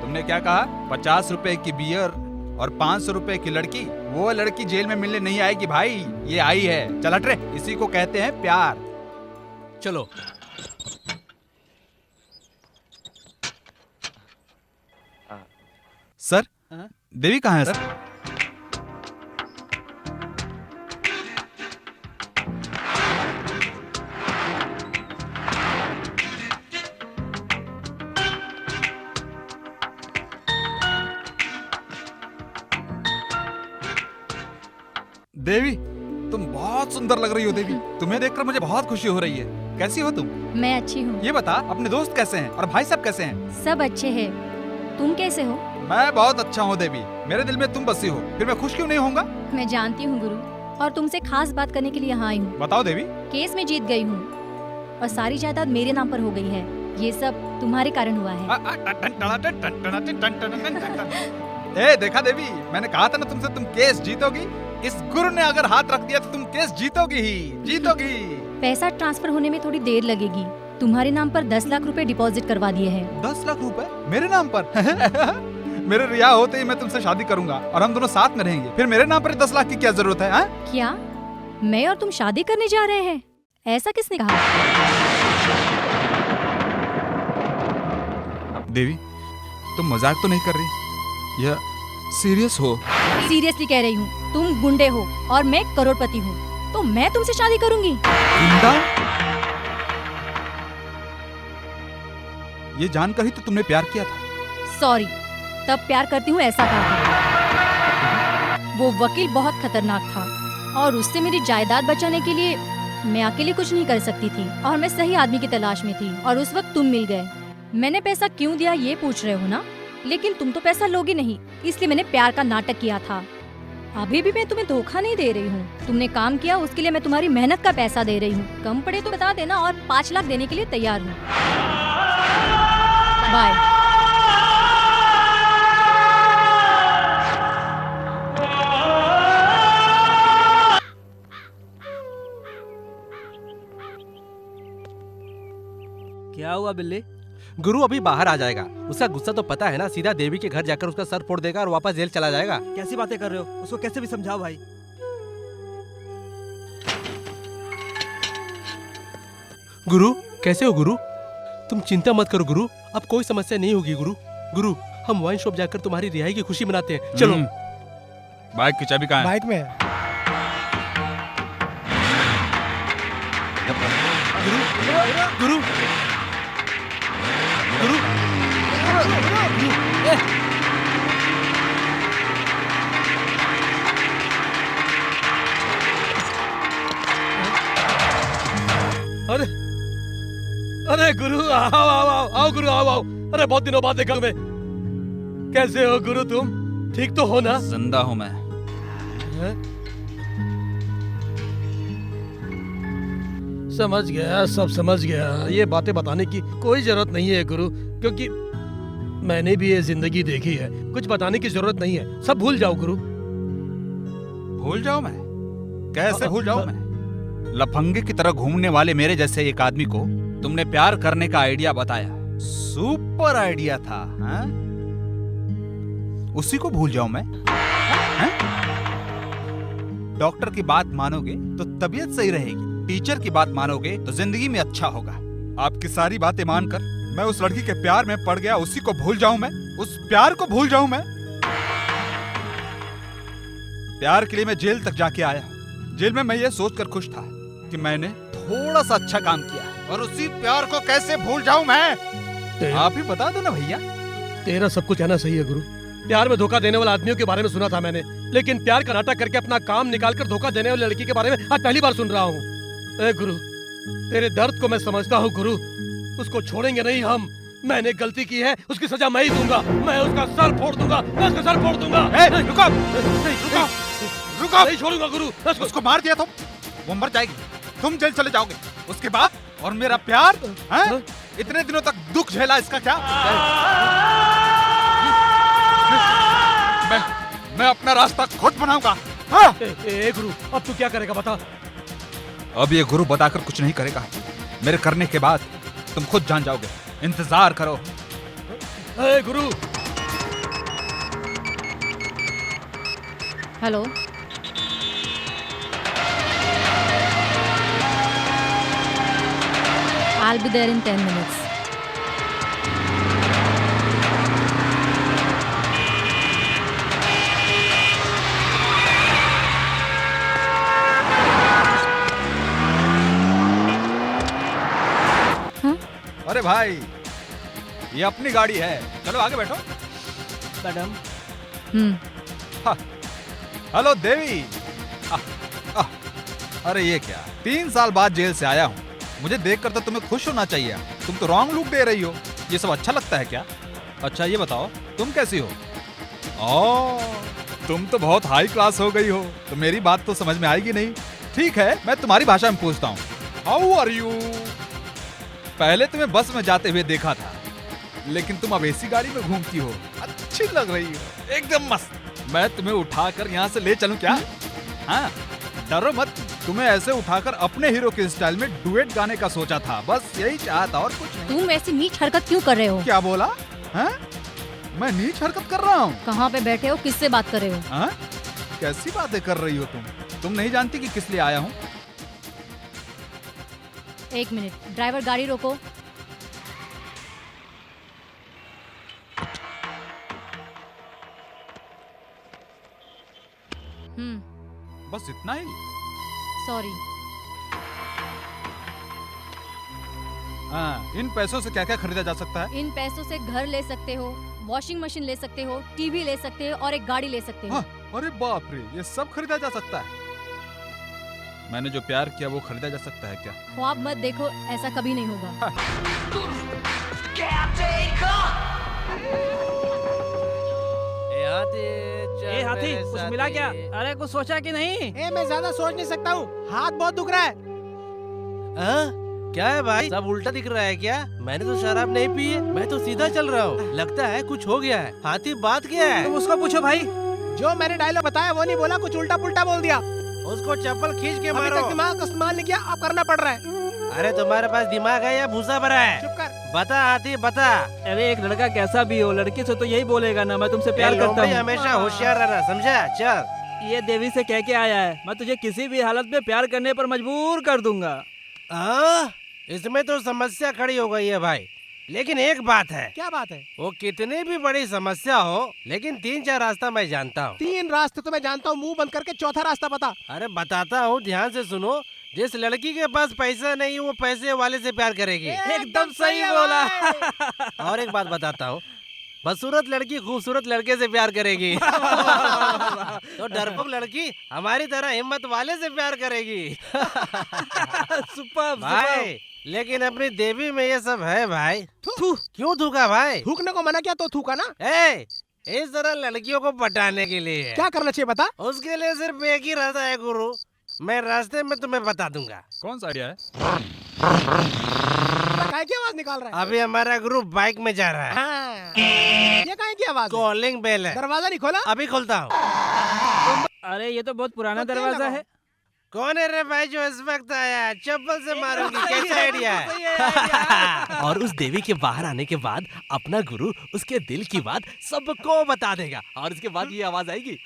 तुमने क्या कहा? 50 रुपए की बियर और 500 रुपए की लड़की? वो लड़की जेल में मिलने नहीं आएगी भाई, ये आई है। चल हट रे, इसी को कहते हैं प्यार। चलो सर, देवी कहाँ है सर? देवी तुम बहुत सुंदर लग रही हो देवी। तुम्हें देखकर मुझे बहुत खुशी हो रही है। कैसी हो तुम? मैं अच्छी हूँ। ये बता अपने दोस्त कैसे हैं और भाई साहब कैसे हैं? सब अच्छे हैं। तुम कैसे हो? मैं बहुत अच्छा हूँ देवी, मेरे दिल में तुम बसी हो, फिर मैं खुश क्यों नहीं होऊंगा? मैं जानती हूँ गुरु, और तुमसे खास बात करने के लिए यहाँ आई हूँ। बताओ देवी। केस में जीत गई हूँ और सारी जायदाद मेरे नाम पर हो गई है। ये सब तुम्हारे कारण हुआ है। ए देखा देवी, मैंने कहा था ना तुमसे, तुम केस जीतोगी। इस गुरु ने अगर हाथ रख दिया तो तुम केस जीतोगी ही जीतोगी। पैसा ट्रांसफर होने में थोड़ी देर लगेगी। तुम्हारे नाम पर 10 लाख रुपए डिपॉजिट करवा दिए हैं। 10 लाख रुपए मेरे नाम पर? मेरे रिहा होते ही मैं तुमसे शादी करूंगा और हम दोनों साथ में रहेंगे, फिर मेरे नाम पर 10 लाख की क्या जरूरत है? क्या मैं और तुम शादी करने जा रहे हैं? ऐसा किसने कहा? देवी तुम मजाक तो नहीं कर रही, यह सीरियस हो? सीरियसली कह रही हूँ। तुम गुंडे हो और मैं करोड़पति हूँ, तो मैं तुमसे शादी करूंगी। गुंडा? ये जानकर ही तो तुमने प्यार किया था। सॉरी, तब प्यार करती हूँ ऐसा कहा था। वो वकील बहुत खतरनाक था और उससे मेरी जायदाद बचाने के लिए मैं अकेले कुछ नहीं कर सकती थी और मैं सही आदमी की तलाश में थी और उस वक्त तुम मिल गए। मैंने पैसा क्यों दिया ये पूछ रहे हो ना? लेकिन तुम तो पैसा लोगे नहीं, इसलिए मैंने प्यार का नाटक किया था। अभी भी मैं तुम्हें धोखा नहीं दे रही हूँ। तुमने काम किया उसके लिए मैं तुम्हारी मेहनत का पैसा दे रही हूँ। कम पड़े तो बता देना और 5 लाख देने के लिए तैयार हूँ। बाय। क्या हुआ बिल्ली? गुरु अभी बाहर आ जाएगा। उसका गुस्सा तो पता है ना, सीधा देवी के घर जाकर उसका सर फोड़ देगा और वापस जेल चला जाएगा। कैसी बातें कर रहे हो? उसको कैसे भी समझाओ भाई। गुरु कैसे हो गुरु? तुम चिंता मत करो गुरु, अब कोई समस्या नहीं होगी गुरु। गुरु हम वाइन शॉप जाकर तुम्हारी रिहाई की खुशी मनाते हैं, चलो। बाइक की चाबी कहाँ है? बाइक में है। गुरु गुरु गुरु अरे अरे गुरु, आओ आओ आओ आओ गुरु, आओ आओ। अरे बहुत दिनों बाद देखा तुम्हें। कैसे हो गुरु तुम? ठीक तो हो ना? जिंदा हूं मैं। हैं? समझ गया, सब समझ गया। ये बातें बताने की कोई जरूरत नहीं है गुरु, क्योंकि मैंने भी ये जिंदगी देखी है। कुछ बताने की जरूरत नहीं है, सब भूल जाओ गुरु। भूल जाऊं मैं? कैसे भूल जाऊं मैं? लफंगे की तरह घूमने वाले मेरे जैसे एक आदमी को तुमने प्यार करने का आइडिया बताया, सुपर आइडिया था, हाँ? उसी को भूल जाऊं मैं? हाँ? डॉक्टर की बात मानोगे तो तबीयत सही रहेगी, टीचर की बात मानोगे तो जिंदगी में अच्छा होगा। आपकी सारी बातें मानकर मैं उस लड़की के प्यार में पड़ गया, उसी को भूल जाऊं मैं? उस प्यार को भूल जाऊं मैं? प्यार के लिए मैं जेल तक जाके आया। जेल में मैं ये सोचकर खुश था कि मैंने थोड़ा सा अच्छा काम किया, और उसी प्यार को कैसे भूल जाऊं मैं? आप ही बता दो ना भैया। तेरा सब कुछ कहना सही है गुरु। प्यार में धोखा देने वाले आदमियों के बारे में सुना था मैंने, लेकिन प्यार का नाटक करके अपना काम निकालकर धोखा देने वाली लड़की के बारे में आज पहली बार सुन रहा हूँ। ए गुरु, तेरे दर्द को मैं समझता हूँ गुरु। उसको छोड़ेंगे नहीं हम। मैंने गलती की है, उसकी सजा मैं ही दूंगा। मैं उसका सर फोड़ दूंगा, मैं उसका सर फोड़ दूंगा। रुको, रुको, नहीं छोड़ूंगा गुरु। उसको मार दिया तुम, वो मर जाएगी, तुम जेल चले जाओगे। उसके बाद और मेरा प्यार, हैं? इतने दिनों तक दुख झेला, इसका क्या? मैं अपना रास्ता खुद बनाऊंगा। हाँ? गुरु, अब तू क्या करेगा बता? अब ये गुरु बताकर कुछ नहीं करेगा। मेरे करने के बाद तुम खुद जान जाओगे। इंतजार करो। गुरु। Hello, I'll be there in 10 minutes. अरे भाई, ये अपनी गाड़ी है, चलो आगे बैठो। मैडम। हेलो देवी। अरे ये क्या, 3 साल बाद जेल से आया हूँ। मुझे देखकर तो तुम्हें खुश होना चाहिए। तुम तो रॉन्ग लुक दे रही हो। ये सब अच्छा लगता है क्या? अच्छा ये बताओ, तुम कैसी हो? तुम तो बहुत हाई क्लास हो गई हो, तो मेरी बात तो समझ में आएगी नहीं। ठीक है, मैं तुम्हारी भाषा में पूछता हूँ। How are you? पहले तुम्हें बस में जाते हुए देखा था, लेकिन तुम अब एसी गाड़ी में घूमती हो। अच्छी लग रही हो, एकदम मस्त। मैं तुम्हें उठाकर यहाँ से ले चलूं क्या? हाँ, डरो मत। तुम्हें ऐसे उठाकर अपने हीरो के स्टाइल में डुएट गाने का सोचा था, बस यही चाहता, और कुछ नहीं। तुम ऐसी नीच हरकत क्यों कर रहे हो? क्या बोला? हाँ? मैं नीच हरकत कर रहा हूँ? कहाँ पे बैठे हो, किससे बात कर रहे हो? हाँ? कैसी बातें कर रही हो तुम? तुम नहीं जानती कि किस लिए आया हूँ? 1 मिनट, ड्राइवर गाड़ी रोको। बस इतना ही? सॉरी। हाँ, इन पैसों से क्या क्या खरीदा जा सकता है? इन पैसों से घर ले सकते हो, वॉशिंग मशीन ले सकते हो, टीवी ले सकते हो और एक गाड़ी ले सकते हो। हाँ, अरे बाप रे, ये सब खरीदा जा सकता है? मैंने जो प्यार किया वो खरीदा जा सकता है क्या? ख्वाब मत देखो, ऐसा कभी नहीं होगा। ए हाथी, कुछ मिला क्या? अरे कुछ सोचा कि नहीं? ए मैं ज्यादा सोच नहीं सकता हूँ, हाथ बहुत दुख रहा है। क्या है भाई, सब उल्टा दिख रहा है क्या? मैंने तो शराब नहीं पी है, मैं तो सीधा चल रहा हूँ। लगता है कुछ हो गया है। हाथी बात क्या है? तुम उसको पूछो भाई। जो मैंने डायलॉग बताया वो नहीं बोला, कुछ उल्टा पुल्टा बोल दिया। उसको चप्पल खींच के मारो। अभी तक दिमाग का इस्तेमाल नहीं किया, अब करना पड़ रहा है। अरे तुम्हारे पास दिमाग है या भूसा भरा है? चुप कर। बता हाथी बता। अरे एक लड़का कैसा भी हो, लड़की से तो यही बोलेगा ना, मैं तुमसे प्यार करता हूँ। हमेशा होशियार रहना, समझा? चल। ये देवी से कह के आया है, मैं तुझे किसी भी हालत में प्यार करने पर मजबूर कर दूंगा। इसमें तो समस्या खड़ी हो गई है भाई, लेकिन एक बात है। क्या बात है? वो कितनी भी बड़ी समस्या हो, लेकिन 3-4 रास्ता मैं जानता हूँ। 3 रास्ते तो मैं जानता हूँ, मुंह बंद करके चौथा रास्ता बता। अरे बताता हूँ, ध्यान से सुनो। जिस लड़की के पास पैसा नहीं, वो पैसे वाले से प्यार करेगी। एकदम सही बोला। और एक बात बताता हूँ, बदसूरत लड़की खूबसूरत लड़के से प्यार करेगी तो डरपोक लड़की हमारी तरह हिम्मत वाले से प्यार करेगी। सुपर भाई लेकिन अपनी देवी में ये सब है भाई। क्यों थूका भाई? थूकने को मना किया तो थूका ना। इस तरह लड़कियों को पटाने के लिए क्या करना चाहिए बता? उसके लिए सिर्फ एक ही रास्ता है गुरु, मैं रास्ते में तुम्हें बता दूंगा। कौन सा आइडिया है? काय की आवाज निकाल रहा है? अभी हमारा ग्रुप बाइक में जा रहा है। हाँ। ये काय की आवाज है? कॉलिंग बेल है। दरवाजा नहीं खोला? अभी खोलता हूँ। अरे ये तो बहुत पुराना दरवाजा है। कौन है रे भाई जो इस वक्त आया? चप्पल से मारूंगी। कैसा आइडिया है? और उस देवी के बाहर आने के बाद अपना गुरु उसके दिल की बात सबको बता देगा और उसके बाद ये आवाज आएगी।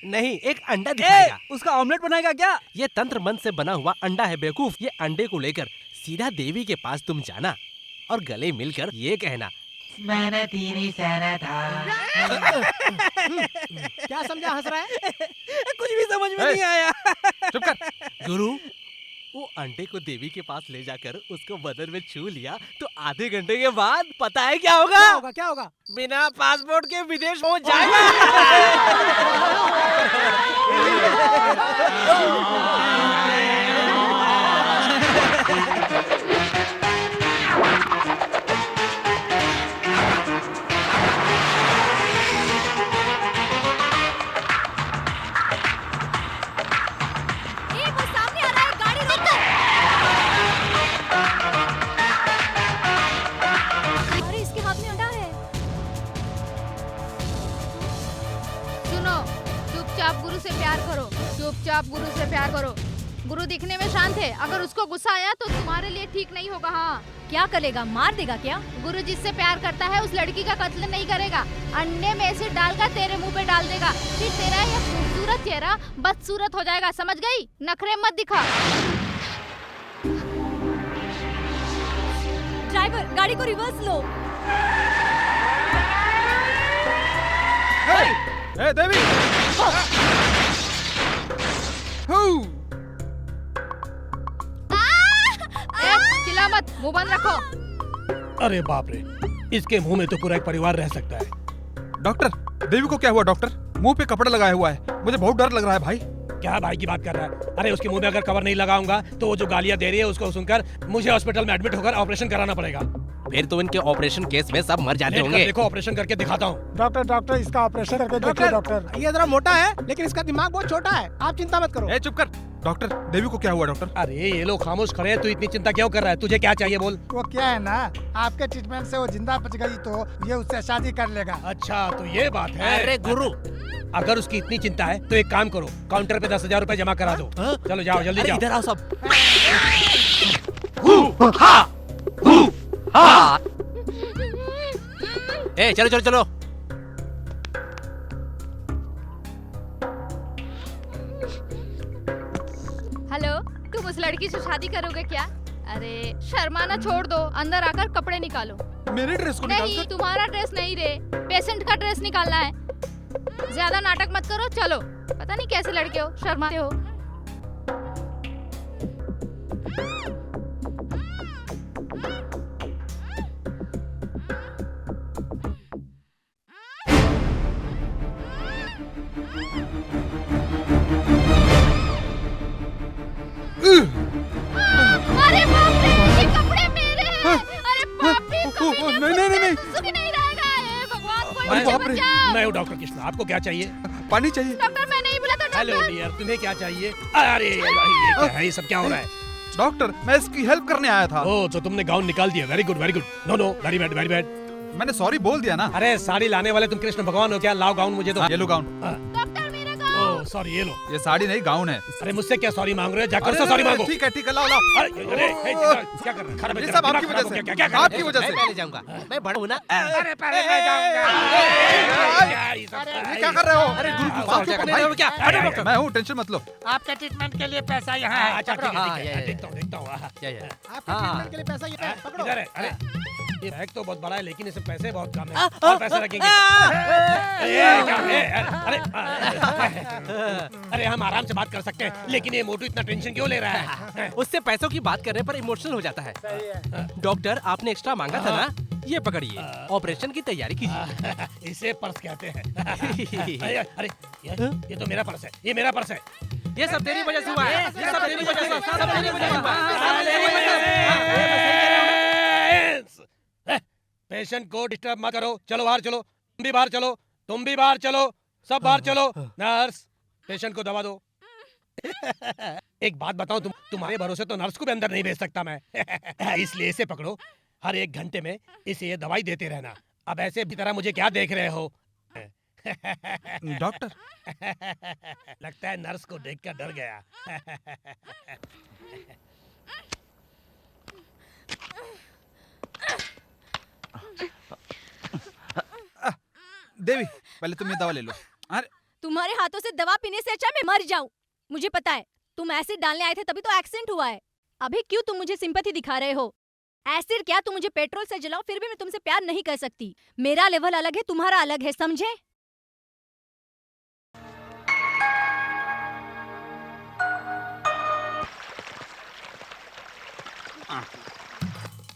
नहीं, एक अंडा दिखाएगा। उसका ऑमलेट बनाएगा क्या? ये तंत्र मंत्र से बना हुआ अंडा है बेवकूफ। ये अंडे को लेकर सीधा देवी के पास तुम जाना और गले मिलकर ये कहना, मैंने तेरी सहना था। क्या समझा हंस रहा है? कुछ भी समझ में नहीं आया। चुप कर। गुरु वो अंडे को देवी के पास ले जाकर उसको बदन में छू लिया तो आधे घंटे के बाद पता है क्या होगा? क्या होगा? क्या होगा? बिना पासपोर्ट के विदेश पहुंच जाएगा। वो सामने आ रहा है, गाड़ी रोको। अरे इसके हाथ में अंडा है। सुनो, चुपचाप गुरु से प्यार करो, चुपचाप गुरु से प्यार करो। गुरु दिखने में शांत है, अगर उसको गुस्सा आया तो तुम्हारे लिए ठीक नहीं होगा। हाँ, क्या करेगा? मार देगा क्या? गुरु जिससे प्यार करता है उस लड़की का कत्ल नहीं करेगा, अंडे में एसिड डालकर तेरे मुंह पे डाल देगा, फिर तेरा ये खूबसूरत चेहरा बदसूरत हो जाएगा। समझ गई? नखरे मत दिखा। ड्राइवर, गाड़ी को रिवर्स लो। ए देवी! चिल्ला मत, मुंह बंद रखो। अरे बाप रे, इसके मुंह में तो पूरा एक परिवार रह सकता है। डॉक्टर, देवी को क्या हुआ डॉक्टर? मुंह पे कपड़ा लगाया हुआ है, मुझे बहुत डर लग रहा है भाई। क्या भाई की बात कर रहा है? अरे उसके मुंह में अगर कवर नहीं लगाऊंगा तो वो जो गालियां दे रही है उसको सुनकर मुझे हॉस्पिटल में एडमिट होकर ऑपरेशन कराना पड़ेगा। फिर तो इनके ऑपरेशन केस में सब मर जाते होंगे। देखो ऑपरेशन करके दिखाता हूँ। डॉक्टर इसका ऑपरेशन करके देखिए डॉक्टर। ये जरा मोटा है लेकिन इसका दिमाग बहुत छोटा है, आप चिंता मत करो। ए चुप कर। डॉक्टर, देवी को क्या हुआ डॉक्टर? अरे ये लोग खामोश खड़े हैं, तू इतनी चिंता क्यों कर रहा है? तुझे क्या चाहिए बोल। वो क्या है ना, आपके ट्रीटमेंट से वो जिंदा बच गई तो ये उससे शादी कर लेगा। अच्छा तो ये बात है। अरे गुरु, अगर उसकी इतनी चिंता है तो एक काम करो, काउंटर पे 10,000 रुपए जमा करा दो। चलो जाओ जल्दी जाओ। इधर आओ सब। ए चलो चलो चलो। हेलो, तुम उस लड़की से शादी करोगे क्या? अरे शर्माना छोड़ दो, अंदर आकर कपड़े निकालो। मेरे ड्रेस को नहीं, तुम्हारा ड्रेस नहीं रे, पेशेंट का ड्रेस निकालना है। ज्यादा नाटक मत करो, चलो। पता नहीं कैसे लड़के हो, शर्माते हो। अरे बाप रे, ये कपड़े मेरे हैं। अरे बाप रे, नहीं। सुख नहीं रहेगा। हे भगवान, कोई अरे मुझे बाप रे, बचाओ। मैं हूँ डॉक्टर कृष्णा, आपको क्या चाहिए? पानी चाहिए। डॉक्टर, मैं नहीं बुलाता हेलो डॉक्टर। डियर, तुम्हें क्या चाहिए? अरे ये क्या है? ये सब क्या हो रहा है? डॉक्टर, मैं इसकी हेल्प करने आया था। ओह, तो तुमने गाउन निकाल दिया। Very good very good. No no, very bad very bad. मैंने सॉरी बोल दिया ना। अरे साड़ी लाने वाले तुम कृष्ण भगवान हो क्या? लाओ गाउन मुझे तो। ये लो गाउन। डॉक्टर, मेरा गाउन। ओह सॉरी, ये लो। ये साड़ी नहीं गाउन है। अरे मुझसे क्या सॉरी मांग रहे हो? जाकर अरे, उससे सॉरी अरे, मांगो। ठीक है लाओ। अरे क्या कर रहे हो? खराब है, ये सब आपकी वजह से। आपकी वजह से। मैं पहले जाऊंगा, मैं बड़ा हूँ ना। अरे पहले मैं जाऊंगा। ये क्या कर रहे हो? अरे गुरु गुस्सा हो जाएगा भाई। क्या? अरे डॉक्टर, मैं हूँ, टेंशन मत लो। आपके ट्रीटमेंट के लिए पैसा यहाँ है। अच्छा ठीक हाँ, है ये। देखता हूँ। या, या। आपके ट्रीटमेंट के लिए पैसा ये है, पकड़ो। इधर है। अरे ये बैग तो बहुत बड़ा है लेकिन इसमें पैसे बहुत कम है। और पैसे रखेंगे। अरे हम आराम से बात कर सकते हैं लेकिन ये मोटू इतना टेंशन क्यों ले रहा है? उससे पैसों की बात करने पर इमोशनल हो जाता है। डॉक्टर, आपने एक्स्ट्रा मांगा था ना, ये पकड़िए, ऑपरेशन की तैयारी कीजिए। इसे पर्स कहते हैं। अरे ये तो मेरा पर्स है, ये मेरा पर्स है। ये सब तेरी वजह से हुआ है, ये सब तेरी वजह से, सब तेरी वजह से हुआ है। पेशेंट को डिस्टर्ब मत करो, चलो बाहर चलो, तुम भी बाहर चलो, तुम भी बाहर चलो, सब बाहर चलो। नर्स, पेशेंट को दवा दो। एक बात बताओ, तुम्हारे भरोसे तो नर्स को भी अंदर नहीं भेज सकता मैं। इसलिए इसे पकड़ो, हर 1 घंटे में इसे ये दवाई देते रहना। अब ऐसे भी तरह मुझे क्या देख रहे हो? डॉक्टर, लगता है नर्स को देखकर डर गया। देवी पहले तुम ये दवा ले लो। अरे तुम्हारे हाथों से दवा पीने से अच्छा मैं मर जाऊं। मुझे पता है तुम एसिड डालने आए थे तभी तो एक्सीडेंट हुआ है। अभी क्यों तुम मुझे सिंपैथी दिखा रहे हो? एसिड क्या, तुम मुझे पेट्रोल से जलाओ फिर भी मैं तुमसे प्यार नहीं कर सकती। मेरा लेवल अलग है, तुम्हारा अलग है, समझे?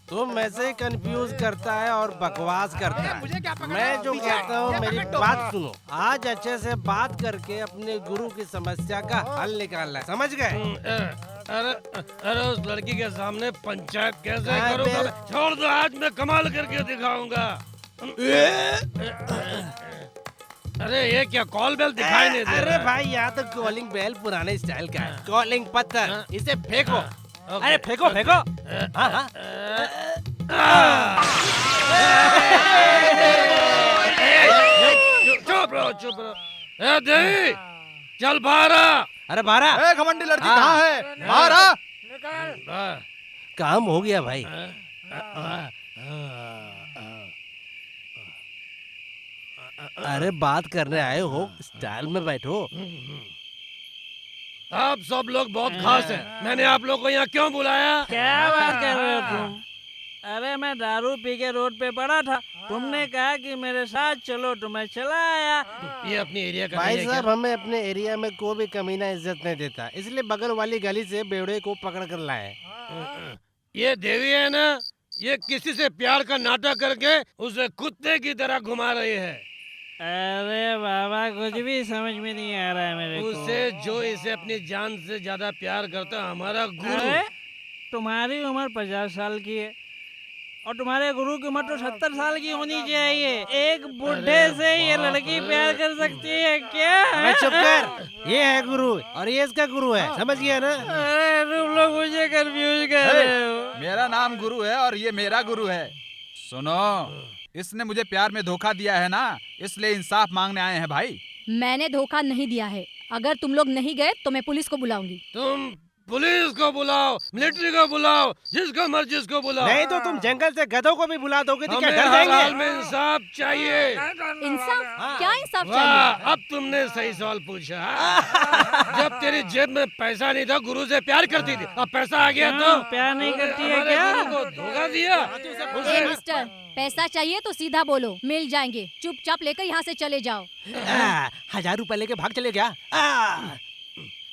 तुम ऐसे ही कंफ्यूज करता है और बकवास करता है। मैं जो कहता हूँ मेरी बात सुनो। आज अच्छे से बात करके अपने गुरु की समस्या का हल निकालना है, समझ गए? अरे उस लड़की के सामने पंचायत कैसे करूंगा? छोड़ दो, आज मैं कमाल करके दिखाऊंगा। अरे ये क्या कॉल बेल दिखाई नहीं दे रहा? अरे भाई यहाँ तो कॉलिंग बेल पुराने स्टाइल का है। कॉलिंग पत्थर, इसे फेंको। अरे फेंको फेंको। हाँ हाँ। चुप रहो, चुप रहो। ए देवी, चल बाहर आ। अरे बाहर आ। ए घमंडी लड़की कहाँ है? बाहर आ। काम हो गया भाई। अरे बात करने आए हो, स्टाइल में बैठो। आप सब लोग बहुत खास हैं। मैंने आप लोग को यहाँ क्यों बुलाया? क्या बात कर रहे हो तुम? अरे मैं दारू पी के रोड पे पड़ा था, तुमने कहा कि मेरे साथ चलो तो मैं चला आया। ये अपनी एरिया का भाई साहब, हमें अपने एरिया में कोई भी कमीना इज्जत नहीं देता, इसलिए बगल वाली गली से बेवड़े को पकड़ कर लाए। ये देवी है ना, ये किसी से प्यार का नाटक करके उसे कुत्ते की तरह घुमा रही है। अरे बाबा, कुछ भी समझ में नहीं आ रहा है मेरे को। उसे जो इसे अपनी जान से ज्यादा प्यार करता है, हमारा गुरु। अरे तुम्हारी उम्र 50 साल की है और तुम्हारे गुरु की उम्र तो 70 साल की होनी चाहिए। एक बुढ़े से ये लड़की प्यार कर सकती है क्या? मैं चुप कर। ये है गुरु और ये इसका गुरु है, समझ गया ना? अरे तुम लोग मुझे कंफ्यूज कर रहे हो। मेरा नाम गुरु है और ये मेरा गुरु है। सुनो, इसने मुझे प्यार में धोखा दिया है ना, इसलिए इंसाफ मांगने आए हैं भाई। मैंने धोखा नहीं दिया है। अगर तुम लोग नहीं गए तो मैं पुलिस को बुलाऊंगी। तुम पुलिस को बुलाओ, मिलिट्री को बुलाओ, जिसको मर्जी उसको बुलाओ। नहीं तो तुम जंगल से गधों को भी बुला दोगे तो क्या हमें डर हर हाल जाएंगे? में इंसाफ चाहिए। इंसाफ? क्या इंसाफ वाह, चाहिए? अब तुमने सही सवाल पूछा। जब तेरी जेब में पैसा नहीं था, गुरु से प्यार करती थी, अब पैसा आ गया तो प्यार नहीं करती है हमारे क्या? गुरु को धोखा दिया। ए मिस्टर, पैसा चाहिए तो सीधा बोलो, मिल जाएंगे। चुपचाप लेकर यहाँ से चले जाओ। 1000 रुपए लेके भाग चले क्या?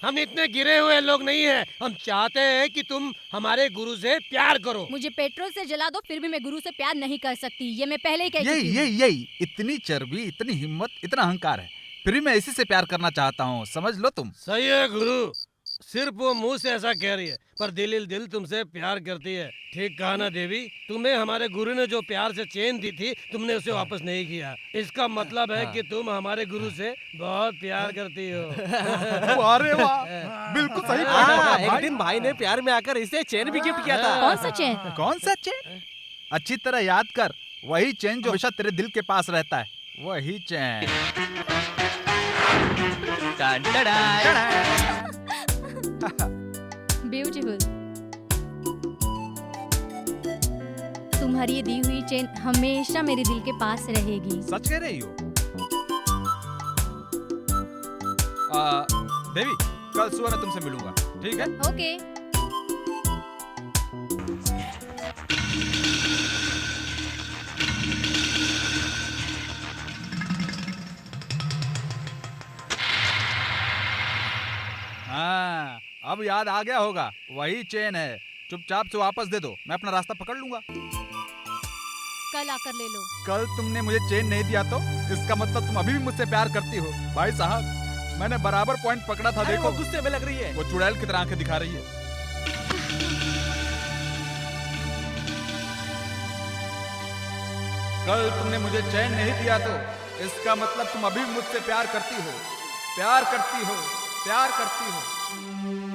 हम इतने गिरे हुए लोग नहीं हैं। हम चाहते हैं कि तुम हमारे गुरु से प्यार करो। मुझे पेट्रोल से जला दो फिर भी मैं गुरु से प्यार नहीं कर सकती। ये मैं पहले ही कह चुकी हूँ। यही इतनी चर्बी, इतनी हिम्मत, इतना अहंकार है, फिर भी मैं इसी से प्यार करना चाहता हूँ, समझ लो तुम। सही है गुरु, सिर्फ वो मुंह से ऐसा कह रही है पर दिल तुमसे प्यार करती है। ठीक कहा ना देवी? तुम्हें हमारे गुरु ने जो प्यार से चेन दी थी, तुमने उसे वापस नहीं किया। इसका मतलब है कि तुम हमारे गुरु से बहुत प्यार करती हो। अरे वाह, बिल्कुल सही हाँ, एक दिन भाई ने प्यार में आकर इसे चेन भी गिफ्ट किया था। कौन सा चैन? कौन सा चैन? अच्छी तरह याद कर, वही चैन जो हमेशा तेरे दिल के पास रहता है, वही चैन। ब्यूटीफुल। तुम्हारी ये दी हुई चेन हमेशा मेरे दिल के पास रहेगी। सच कह रही हो? देवी, कल सुबह मैं तुमसे मिलूंगा, ठीक है? ओके। हाँ, अब याद आ गया होगा, वही चेन है। चुपचाप से वापस दे दो, मैं अपना रास्ता पकड़ लूंगा। कल आकर ले लो। कल तुमने मुझे चेन नहीं दिया तो इसका मतलब तुम अभी भी मुझसे प्यार करती हो। भाई साहब मैंने बराबर पॉइंट पकड़ा था। देखो वो गुस्से में लग रही है। वो चुड़ैल की तरह आंखें दिखा रही है। कल तुमने मुझे चैन नहीं दिया तो इसका मतलब तुम अभी भी मुझसे प्यार करती हो। प्यार करती हो, प्यार करती हो,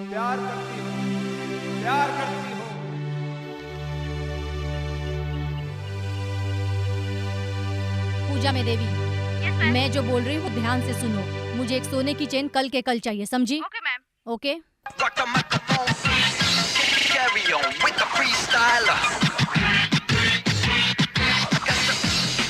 प्यार करती हो, प्यार करती हो। पूजा में देवी, मैं जो बोल रही हूँ ध्यान से सुनो। मुझे एक सोने की चेन कल के कल चाहिए, समझी? Okay ma'am. Okay? Carry on with the freestyler.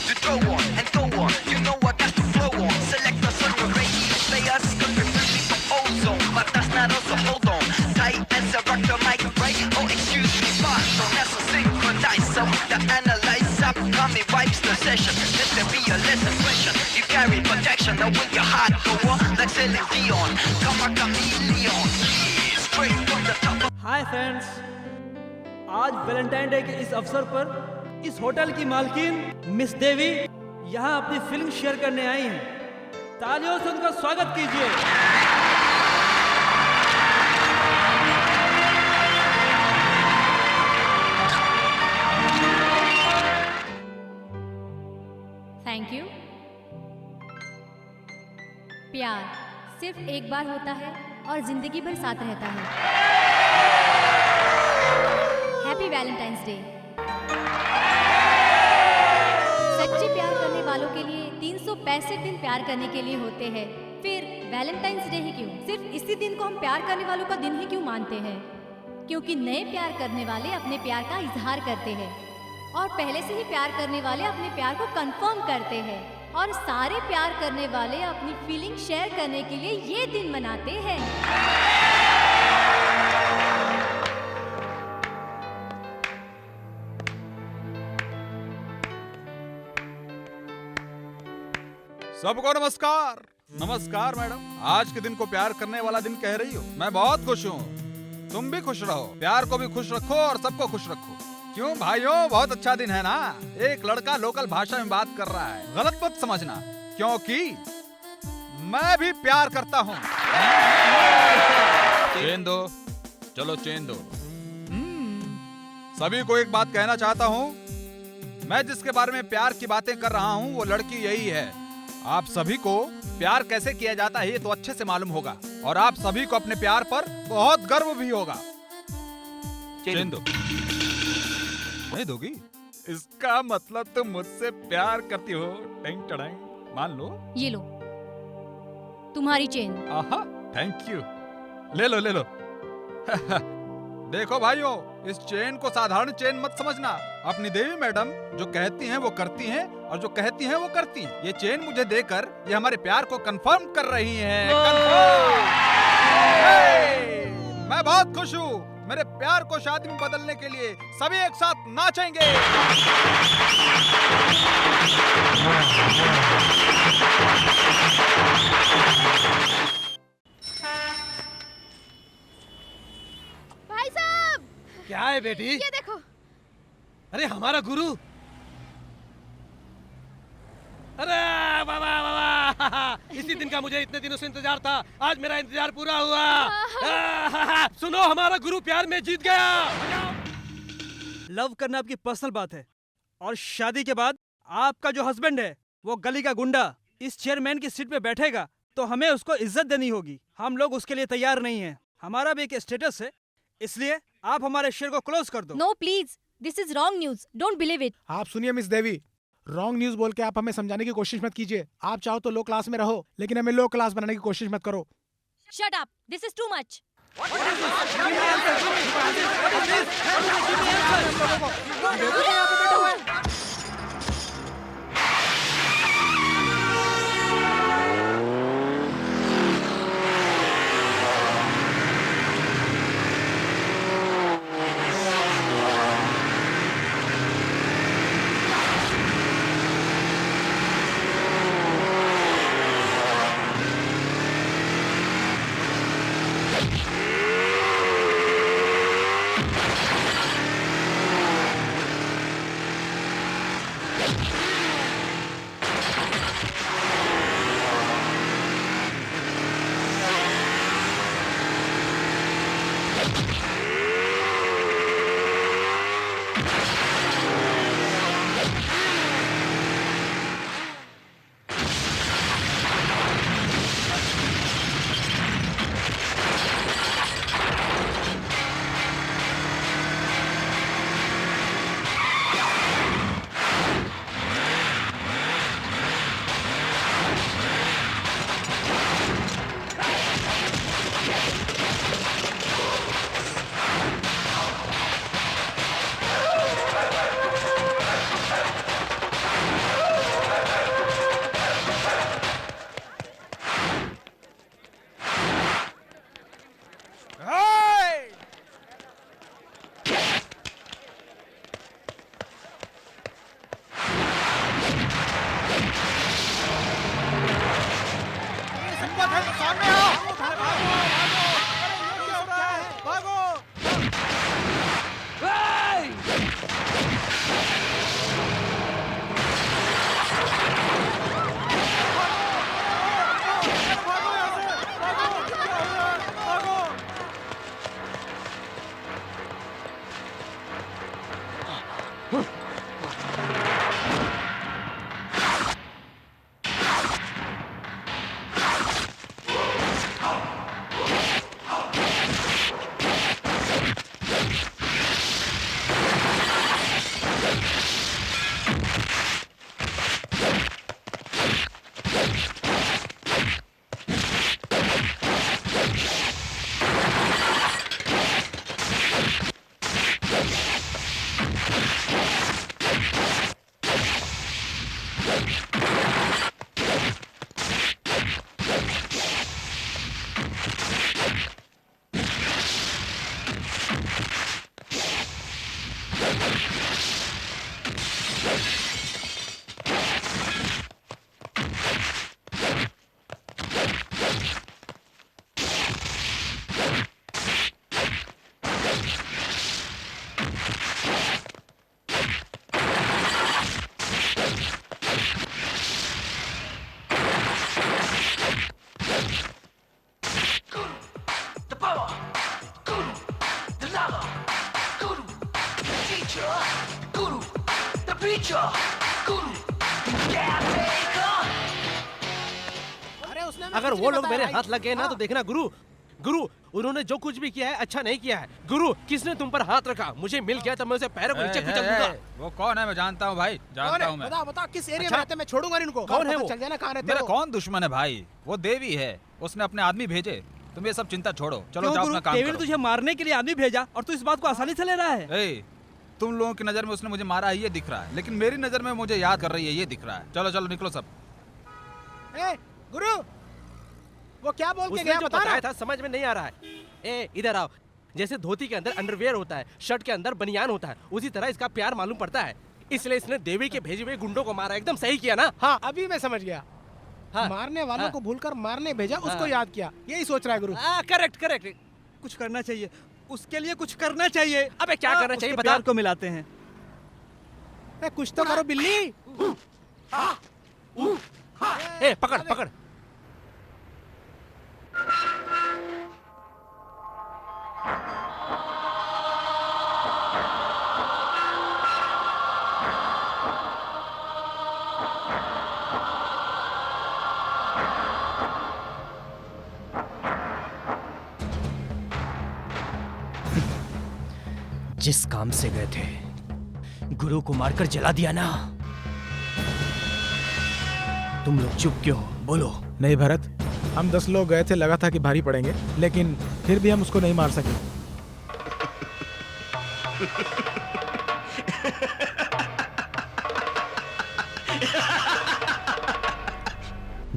To throw on and go on, you know I got to flow on. Select us on the radio, play us, could be free from ozone, but that's not us, so hold on. Tight as a rock the mic, right? Oh, excuse me, boss, don't have to synchronize. So the analyze, up, coming vibes the session. Let there be a less impression. You carry protection, now when your heart go on, like Celine Dion, come a chameleon, straight from the top of hi friends, आज Valentine day के इस अवसर पर इस hotel की मालकिन miss देवी यहाँ अपनी फीलिंग शेयर करने आई हैं। तालियों से उनका स्वागत कीजिए। Thank you. प्यार सिर्फ एक बार होता है और जिंदगी भर साथ रहता है। Happy Valentine's day. सच्चे प्यार करने वालों के लिए 365 दिन प्यार करने के लिए होते हैं। फिर वैलेंटाइंस डे ही क्यों? सिर्फ इसी दिन को हम प्यार करने वालों का दिन ही क्यों मानते हैं? क्योंकि नए प्यार करने वाले अपने प्यार का इजहार करते हैं और पहले से ही प्यार करने वाले अपने प्यार को कंफर्म करते हैं और सारे प्यार करने वाले अपनी फीलिंग शेयर करने के लिए ये दिन मनाते हैं। सबको नमस्कार। नमस्कार मैडम, आज के दिन को प्यार करने वाला दिन कह रही हो। मैं बहुत खुश हूँ, तुम भी खुश रहो। प्यार को भी खुश रखो और सबको खुश रखो। क्यों भाइयों, बहुत अच्छा दिन है ना। एक लड़का लोकल भाषा में बात कर रहा है, गलत मत समझना, क्योंकि मैं भी प्यार करता हूँ। चेन दो, चलो चेन दो। सभी को एक बात कहना चाहता हूँ, मैं जिसके बारे में प्यार की बातें कर रहा हूँ वो लड़की यही है। आप सभी को प्यार कैसे किया जाता है ये तो अच्छे से मालूम होगा और आप सभी को अपने प्यार पर बहुत गर्व भी होगा। चेन दो। नहीं दोगी? इसका मतलब तुम मुझसे प्यार करती हो। टेंग टड़ाई, मान लो। ये लो तुम्हारी चेन। आहा, थैंक यू। ले लो ले लो। देखो भाइयों, इस चेन को साधारण चेन मत समझना। अपनी देवी मैडम जो कहती हैं वो करती हैं और जो कहती हैं वो करती हैं। ये चेन मुझे देकर ये हमारे प्यार को कंफर्म कर रही हैं। कंफर्म। मैं बहुत खुश हूँ। मेरे प्यार को शादी में बदलने के लिए सभी एक साथ नाचेंगे। भाई साहब, क्या है बेटी? ये देखो। अरे हमारा गुरु। अरे बाबा बाबा, इसी दिन का मुझे इतने दिनों से इंतजार था। आज मेरा इंतजार पूरा हुआ। सुनो, हमारा गुरु प्यार में जीत गया। लव करना आपकी पर्सनल बात है और शादी के बाद आपका जो हस्बैंड है वो गली का गुंडा इस चेयरमैन की सीट पे बैठेगा तो हमें उसको इज्जत देनी होगी। हम लोग उसके लिए तैयार नहीं हैं। हमारा भी एक स्टेटस है, इसलिए आप हमारे शेयर को क्लोज कर दो। No please, this is wrong news, don't believe it. आप सुनिए मिस देवी, रॉन्ग न्यूज बोल के आप हमें समझाने की कोशिश मत कीजिए। आप चाहो तो लो क्लास में रहो, लेकिन हमें लो क्लास बनाने की कोशिश मत करो। Shut up, this is too much. अगर वो लोग मेरे हाथ लग गए ना तो देखना गुरु, गुरु उन्होंने जो कुछ भी किया है अच्छा नहीं किया है। गुरु किसने तुम पर हाथ रखा, मुझे मिल गया तो मैं उसे पैरों को नीचे कुचल दूंगा। वो कौन है? मैं जानता हूँ भाई, जानता हूँ मैं। बताओ बताओ किस एरिया में रहते हैं, मैं छोड़ूंगा नहीं इनको। कौन है वो? चल जाना कहाँ रहते मेरा हो। कौन दुश्मन है भाई? वो देवी है, उसने अपने आदमी भेजे। तुम ये सब चिंता छोड़ो, चलो जाओ अपना काम देवी ने करो। तुझे मारने के लिए आदमी भेजा और तू इस बात को आसानी से ले रहा है। ए, तुम लोगों की नजर में उसने मुझे मारा है ये दिख रहा है, लेकिन मेरी नजर में मुझे याद कर रही है ये दिख रहा है। चलो चलो निकलो सब। ए, गुरु वो क्या बोल के उसने गया जो बता बताया ना। था समझ में नहीं आ रहा है। ए इधर आओ, जैसे धोती के अंदर अंडरवेयर होता है, शर्ट के अंदर बनियान होता है, उसी तरह इसका प्यार मालूम पड़ता है। इसलिए इसने देवी के भेजे हुए गुंडों को मारा। एकदम सही किया ना? हाँ अभी मैं समझ गया। हाँ, मारने वालों हाँ, को भूलकर मारने भेजा, उसको हाँ। याद किया, यही सोच रहा है गुरु। Correct correct. कुछ करना चाहिए, उसके लिए कुछ करना चाहिए। अबे क्या करना चाहिए उसके बता। प्यार को मिलाते हैं। ए, कुछ तो करो बिल्ली। ए पकड़ पकड़। जिस काम से गए थे गुरु को मारकर जला दिया ना। तुम लोग चुप क्यों हो? बोलो। नहीं भरत, हम 10 लोग गए थे, लगा था कि भारी पड़ेंगे, लेकिन फिर भी हम उसको नहीं मार सके।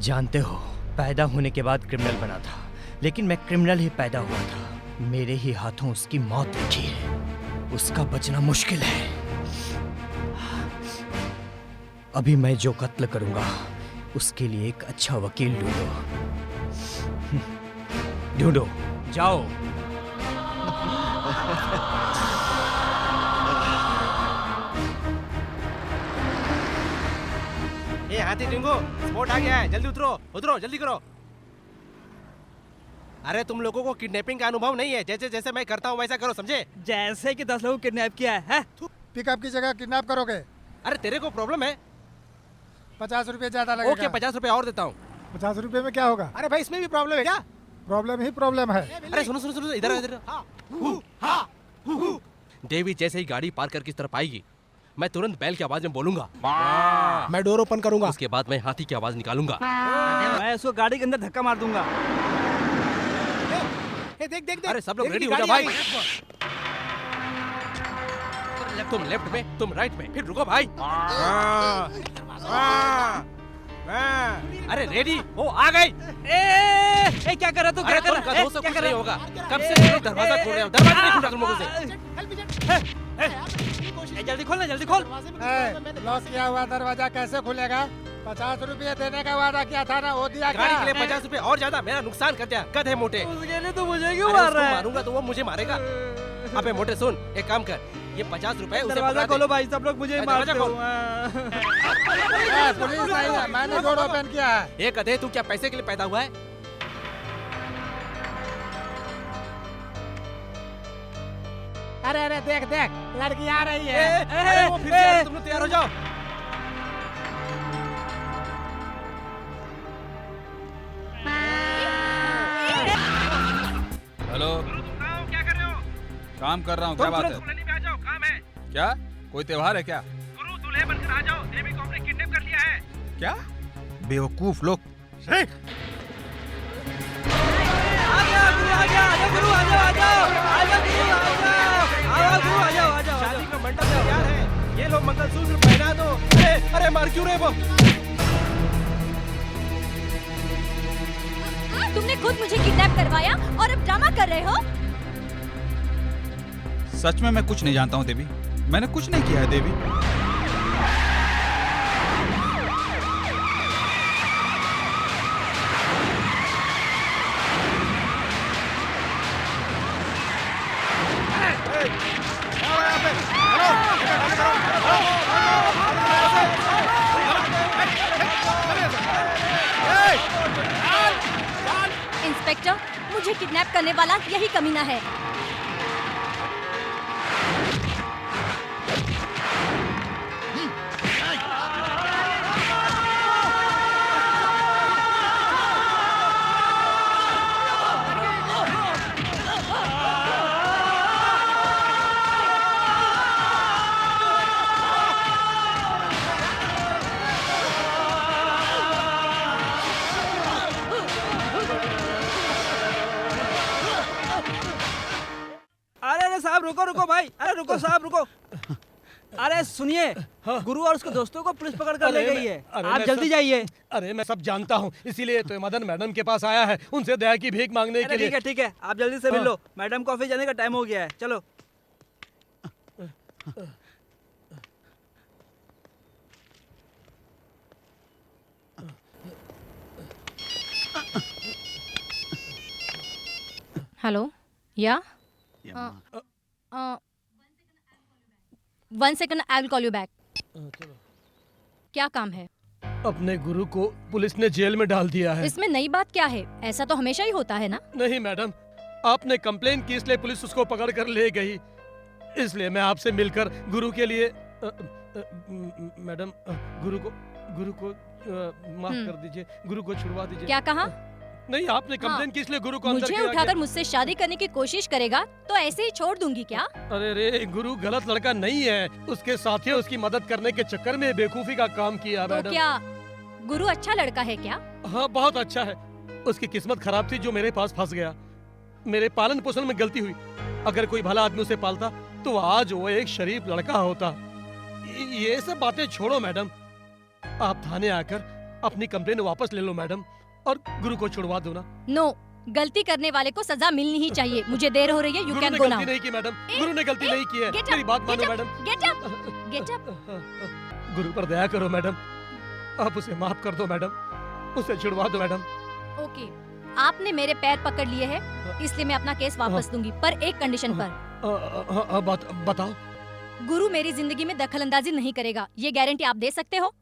जानते हो, पैदा होने के बाद क्रिमिनल बना था, लेकिन मैं क्रिमिनल ही पैदा हुआ था। मेरे ही हाथों उसकी मौत लिखी है, उसका बचना मुश्किल है। अभी मैं जो कत्ल करूंगा उसके लिए एक अच्छा वकील ढूंढो। ढूंढो, जाओ। ए हाथी टिंगो, स्पॉट आ गया है, जल्दी उतरो उतरो, जल्दी करो। अरे तुम लोगों को किडनैपिंग का अनुभव नहीं है, जैसे जैसे मैं करता हूँ वैसा करो, समझे? जैसे कि 10 लोगों को किडनैप किया है? पिकअप की जगह किडनैप करोगे? अरे तेरे को प्रॉब्लम है? 50 रुपए ज्यादा लगेगा। ओके 50 रुपए और देता हूँ। 50 रुपए में क्या होगा? अरे भाई इसमें भी प्रॉब्लम है क्या? प्रॉब्लम ही प्रॉब्लम है। अरे सुनो सुनो सुनो, इधर इधर। देवी जैसे ही गाड़ी पार करके इस तरफ आएगी, मैं तुरंत बैल की आवाज में बोलूंगा। मैं डोर ओपन करूंगा। उसके बाद मैं हाथी की आवाज निकालूंगा। मैं उसको गाड़ी के अंदर धक्का मार दूंगा। देख देख देख। अरे सब लोग देवी रेडी की हो जाओ गाड़ी भाई। आ गई। तुम लेफ्ट में, तुम राइट में, फिर रुको भाई। अरे रेडी हो, आ गई। ए क्या कर रहा तू? अरे क्या कर तुम रहा का दोस्तों कुछ नहीं होगा। कब से तुम लोग दरवाजा खोल रहे हो? दरवाजा नहीं खुला तुम लोगों से। जल्दी खोल ना, जल्दी खोल। लॉस किया हुआ दरवाजा कैसे खुलेगा? 50 रुपए देने का वादा किया था ना, वो दिया गाड़ी क्या? के लिए 50 रुपए और ज्यादा, मेरा नुकसान कर दिया। कद है मोटे। उसके लिए तो मुझे क्यों अरे मार उसको रहा है? मारूंगा तो वो मुझे मारेगा। अबे मोटे सुन, एक काम कर, ये 50 रुपए उसे दरवाजा पकड़ा दे। खोलो भाई, सब लोग मुझे दरवाजा मारते खोल। हो। पुलिस नहीं है, मैंने डोर ओपन किया है। ये कदे तू क्या पैसे के लिए पैदा हुआ है? अरे अरे देख देख, लड़की आ रही है। अरे वो फिर से आ रही है, तुम लोग तैयार हो जाओ। हेलो, क्या कर रहे हो? काम कर रहा हूँ। क्या बात है? कॉलोनी में आ जाओ, काम है। क्या कोई त्योहार है क्या? गुरु दूल्हे बनकर आ जाओ, देवी को हमने किडनैप कर लिया है। क्या बेवकूफ लोग। शादी का मंडप तैयार है, ये लोग मंगलसूत्र पहना दो। अरे अरे मार क्यों रहे वो? तुमने खुद मुझे किडनैप करवाया और अब ड्रामा कर रहे हो। सच में मैं कुछ नहीं जानता हूँ देवी, मैंने कुछ नहीं किया है देवी। इंस्पेक्टर, मुझे किडनैप करने वाला यही कमीना है। अरे साहब रुको रुको भाई, अरे रुको साहब रुको। अरे सुनिए, गुरु और उसके दोस्तों को पुलिस पकड़ कर ले गई है, आप जल्दी जाइए। अरे मैं सब जानता हूँ, इसीलिए तो मदन मैडम के पास आया है, उनसे दया की भीख मांगने के लिए। ठीक है, आप जल्दी से मिल लो, मैडम को ऑफिस जाने का टाइम हो गया है, चलो। हेलो, या 1 second, I will call you back. क्या काम है? अपने गुरु को पुलिस ने जेल में डाल दिया है। इसमें नई बात क्या है? ऐसा तो हमेशा ही होता है ना। नहीं मैडम, आपने कंप्लेन की इसलिए पुलिस उसको पकड़ कर ले गई, इसलिए मैं आपसे मिलकर गुरु के लिए मैडम गुरु को माफ कर दीजिए, गुरु को छुड़वा दीजिए। क्या कहा? नहीं, आपने कंप्लेन की इसलिए गुरु को अंदर मुझे किया उठाकर गया। मुझसे शादी करने की कोशिश करेगा तो ऐसे ही छोड़ दूंगी क्या? अरे रे, गुरु गलत लड़का नहीं है, उसके साथियों उसकी मदद करने के चक्कर में बेवकूफी का काम किया तो मैडम। क्या गुरु अच्छा लड़का है क्या? हाँ बहुत अच्छा है, उसकी किस्मत खराब थी जो मेरे पास फंस गया। मेरे पालन पोषण में गलती हुई, अगर कोई भला आदमी उसे पालता तो आज वो एक शरीफ लड़का होता। ये सब बातें छोड़ो मैडम, आप थाने आकर अपनी कंप्लेन वापस ले लो मैडम, और गुरु को छुड़वा दो ना। नो, गलती करने वाले को सजा मिलनी ही चाहिए। मुझे देर हो रही है, यू गुरु कैन ने गो गलती नाउ। नहीं की मैडम, गुरु ने गलती नहीं की है, मेरी बात मानो madam. Get up, get up. गुरु पर दया करो मैडम, आप उसे माफ कर दो मैडम, उसे छुड़वा दो मैडम। ओके, आपने मेरे पैर पकड़ लिए हैं, इसलिए मैं अपना केस वापस दूंगी, पर एक कंडीशन पर। बताओ। गुरु मेरी जिंदगी में दखलंदाजी नहीं करेगा, ये गारंटी आप दे सकते हो?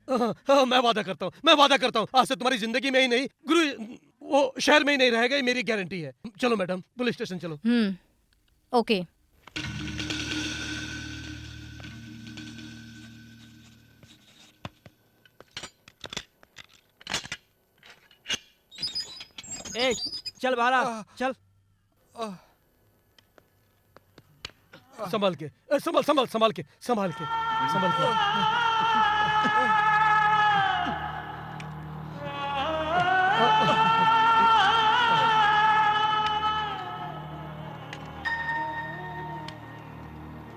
मैं वादा करता हूँ, आज से तुम्हारी जिंदगी में ही नहीं, गुरु वो शहर में ही नहीं रहेगा, ये मेरी गारंटी है। चलो मैडम, पुलिस स्टेशन चलो। ओके। ए, चल बाहर आ, चल। संभाल के, संभाल के।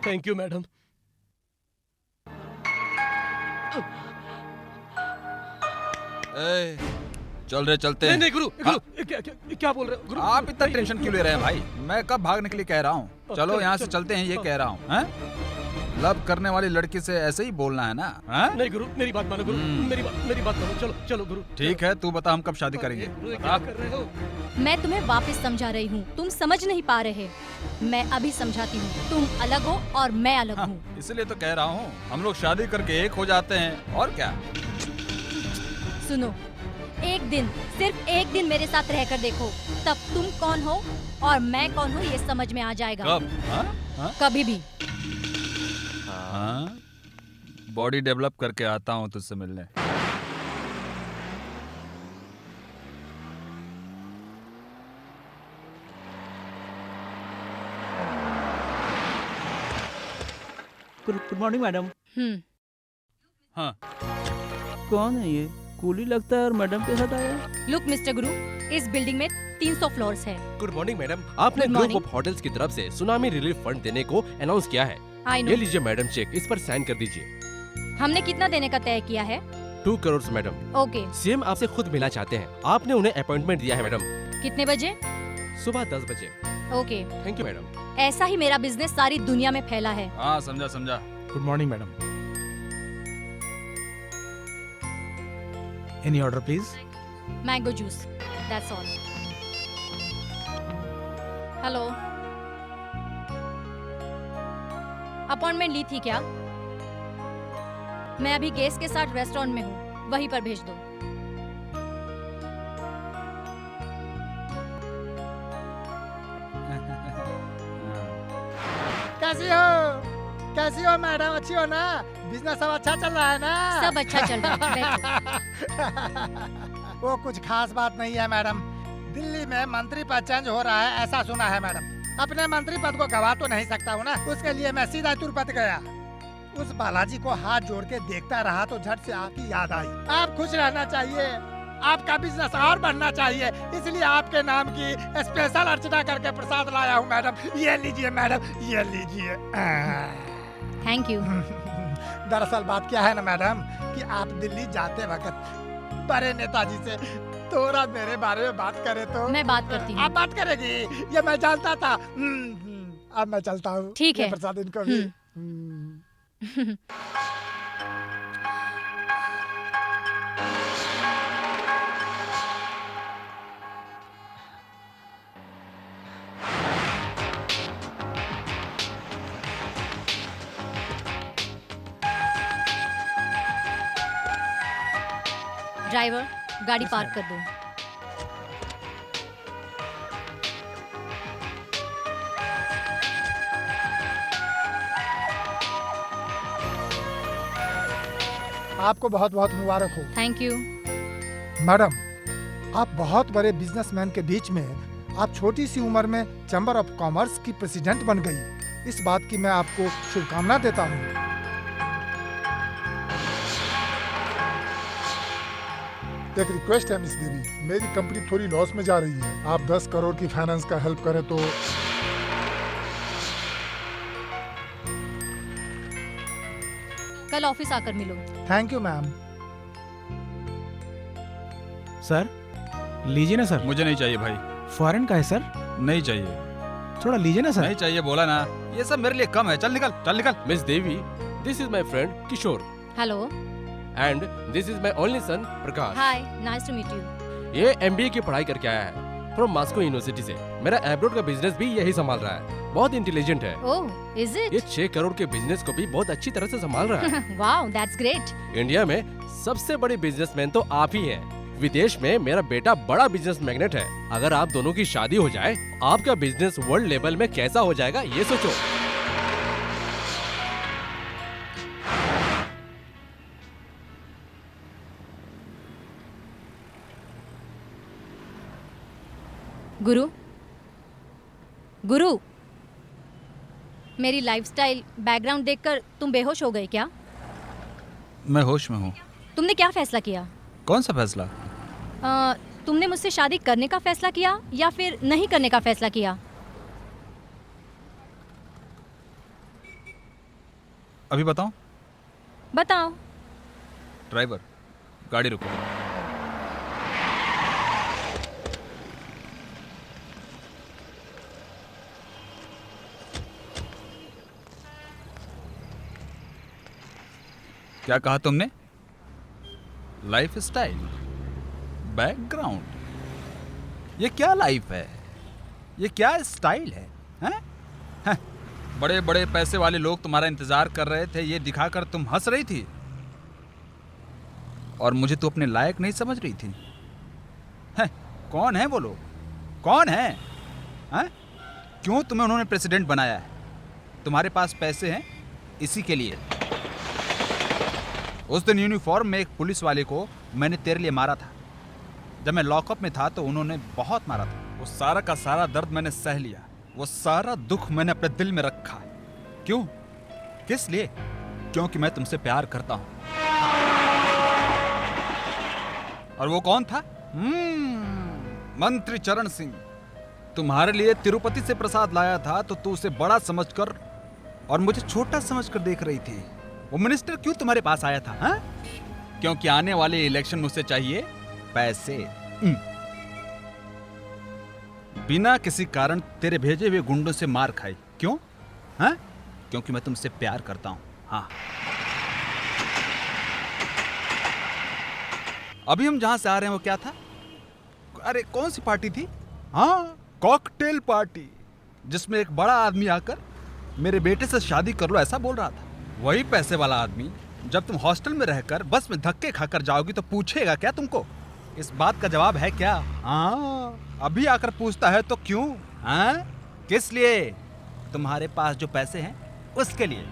Thank you madam. चल रहे चलते हैं। नहीं गुरु, क्या बोल रहे हो गुरु? आप इतना टेंशन क्यों ले रहे हैं भाई? मैं कब भागने के लिए कह रहा हूँ, चलो यहाँ से चलते हैं, ये कह रहा हूँ। लव करने वाली लड़की से ऐसे ही बोलना है ना? नहीं गुरु, मेरी बात मानो गुरु, मेरी बात मानो। चलो गुरु। ठीक है, तू बता हम कब शादी करेंगे? क्या कर रहे हो? मैं तुम्हें वापस समझा रही हूँ, तुम समझ नहीं पा रहे। मैं अभी समझाती हूँ, तुम अलग हो और मैं अलग हूँ। इसलिए तो कह रहा हूँ, हम लोग शादी करके एक हो जाते हैं, और क्या। सुनो, एक दिन, सिर्फ एक दिन मेरे साथ रहकर देखो, तब तुम कौन हो और मैं कौन हूँ ये समझ में आ जाएगा। कब? कभी भी। हाँ, बॉडी डेवलप करके आता हूँ तुझसे मिलने। Good morning madam. हाँ, कौन है ये? कूली लगता है और मैडम के साथ आया। लुक मिस्टर गुरु, इस बिल्डिंग में 300 फ्लोर्स है। गुड मॉर्निंग मैडम, आपने Good group morning. Of hotels की तरफ से सुनामी रिलीफ फंड देने को अनाउंस किया है। I know. ये लीजिए मैडम चेक, इस पर साइन कर दीजिए। हमने कितना देने का तय किया है? 2 करोड़ मैडम। ओके। सीएम आपसे खुद मिलना चाहते हैं। आपने उन्हें अपॉइंटमेंट दिया है मैडम। कितने बजे? सुबह 10 बजे। ओके। Thank you madam. ऐसा ही मेरा बिजनेस सारी दुनिया में फैला है। हाँ, समझा समझा। Good morning madam. Any order please? Mango juice, that's all. Hello, appointment ली थी क्या? मैं अभी गेस्ट के साथ रेस्टोरेंट में हूँ, वहीं पर भेज दो। कैसी हो मैडम? अच्छी हो ना? बिजनेस सब अच्छा चल रहा है ना? सब अच्छा चल रहा है। वो कुछ खास बात नहीं है मैडम। दिल्ली में मंत्री पद चेंज हो रहा है, ऐसा सुना है मैडम। अपने मंत्री पद को गवा तो नहीं सकता हूँ ना, उसके लिए मैं सीधा तिरुपति गया। उस बालाजी को हाथ जोड़ के देखता रहा तो झट से आपकी याद आई। आप खुश रहना चाहिए, आपका बिजनेस और बढ़ना चाहिए, इसलिए आपके नाम की स्पेशल अर्चना करके प्रसाद लाया हूँ मैडम। ये लीजिए मैडम, ये लीजिए। Thank you. दरअसल बात क्या है ना मैडम कि आप दिल्ली जाते वक्त बड़े नेताजी से थोड़ा मेरे बारे में बात करें तो। मैं बात करती हूँ। आप बात करेगी, ये मैं जानता था। अब मैं चलता हूँ। ठीक है। ये प्रसाद इनको भी। ड्राइवर, गाड़ी पार्क कर दो। आपको बहुत बहुत मुबारक हो। Thank you. मैडम, आप बहुत बड़े बिजनेसमैन के बीच में आप छोटी सी उम्र में चैम्बर ऑफ कॉमर्स की प्रेसिडेंट बन गई। इस बात की मैं आपको शुभकामना देता हूँ। एक रिक्वेस्ट है मिस देवी, मेरी कंपनी थोड़ी लॉस में जा रही है। आप 10 करोड़ की फाइनेंस का हेल्प करें तो। कल ऑफिस आकर मिलो। Thank you ma'am. सर लीजिए ना सर। मुझे नहीं चाहिए भाई। फॉरेन का है सर? नहीं चाहिए। थोड़ा लीजिए ना सर। नहीं चाहिए बोला ना, ये सब मेरे लिए कम है। चल निकल, चल निकल। Miss Devi, this is my friend Kishore hello. And this is my only son Prakash. Hi, nice to meet you. ये एमबीए की पढ़ाई करके आया है फ्रॉम मॉस्को यूनिवर्सिटी से। मेरा एब्रोड का बिजनेस भी यही संभाल रहा है। बहुत इंटेलिजेंट है। ओह, इज इट? ये 6 करोड़ के बिजनेस को भी बहुत अच्छी तरह से संभाल रहा है। Wow, that's great. इंडिया में सबसे बड़ी बिजनेसमैन तो आप ही हैं। विदेश में मेरा बेटा बड़ा बिजनेस मैग्नेट है। अगर आप दोनों की शादी हो जाए, आपका बिजनेस वर्ल्ड लेवल में कैसा हो जाएगा ये सोचो। गुरु, गुरु, मेरी लाइफस्टाइल बैकग्राउंड देखकर तुम बेहोश हो गए क्या? मैं होश में हूँ। तुमने क्या फैसला किया? कौन सा फैसला? तुमने मुझसे शादी करने का फैसला किया या फिर नहीं करने का फैसला किया? अभी बताऊं? बताओ। ड्राइवर, गाड़ी रुको। क्या कहा तुमने? लाइफ स्टाइल, बैकग्राउंड, ये क्या लाइफ है? ये क्या स्टाइल है? हैं? बड़े बड़े पैसे वाले लोग तुम्हारा इंतजार कर रहे थे, ये दिखाकर तुम हंस रही थी और मुझे तो अपने लायक नहीं समझ रही थी। हैं? कौन है वो लोग? कौन है? हैं? क्यों तुम्हें उन्होंने प्रेसिडेंट बनाया है? तुम्हारे पास पैसे हैं इसी के लिए। उस दिन यूनिफॉर्म में एक पुलिस वाले को मैंने तेरे लिए मारा था। जब मैं लॉकअप में था तो उन्होंने बहुत मारा था। वो सारा का सारा दर्द मैंने सह लिया, वो सारा दुख मैंने अपने दिल में रखा। क्यों? किस लिए? क्योंकि मैं तुमसे प्यार करता हूं। और वो कौन था? मंत्री चरण सिंह। तुम्हारे लिए तिरुपति से प्रसाद लाया था तो तू उसे बड़ा समझकर और मुझे छोटा समझकर देख रही थी। वो मिनिस्टर क्यों तुम्हारे पास आया था? हा? क्योंकि आने वाले इलेक्शन मुझसे चाहिए पैसे। बिना किसी कारण तेरे भेजे हुए गुंडों से मार खाई। क्यों? हाँ? क्योंकि मैं तुमसे प्यार करता हूं। हाँ। अभी हम जहां से आ रहे हैं वो क्या था? अरे कौन सी पार्टी थी? हाँ, कॉकटेल पार्टी, जिसमें एक बड़ा आदमी आकर मेरे बेटे से शादी कर लो ऐसा बोल रहा था। वही पैसे वाला आदमी जब तुम हॉस्टल में रहकर बस में धक्के खाकर जाओगी तो पूछेगा क्या तुमको? इस बात का जवाब है क्या? हाँ, अभी आकर पूछता है तो क्यों? हाँ? किस लिए? तुम्हारे पास जो पैसे हैं उसके लिए।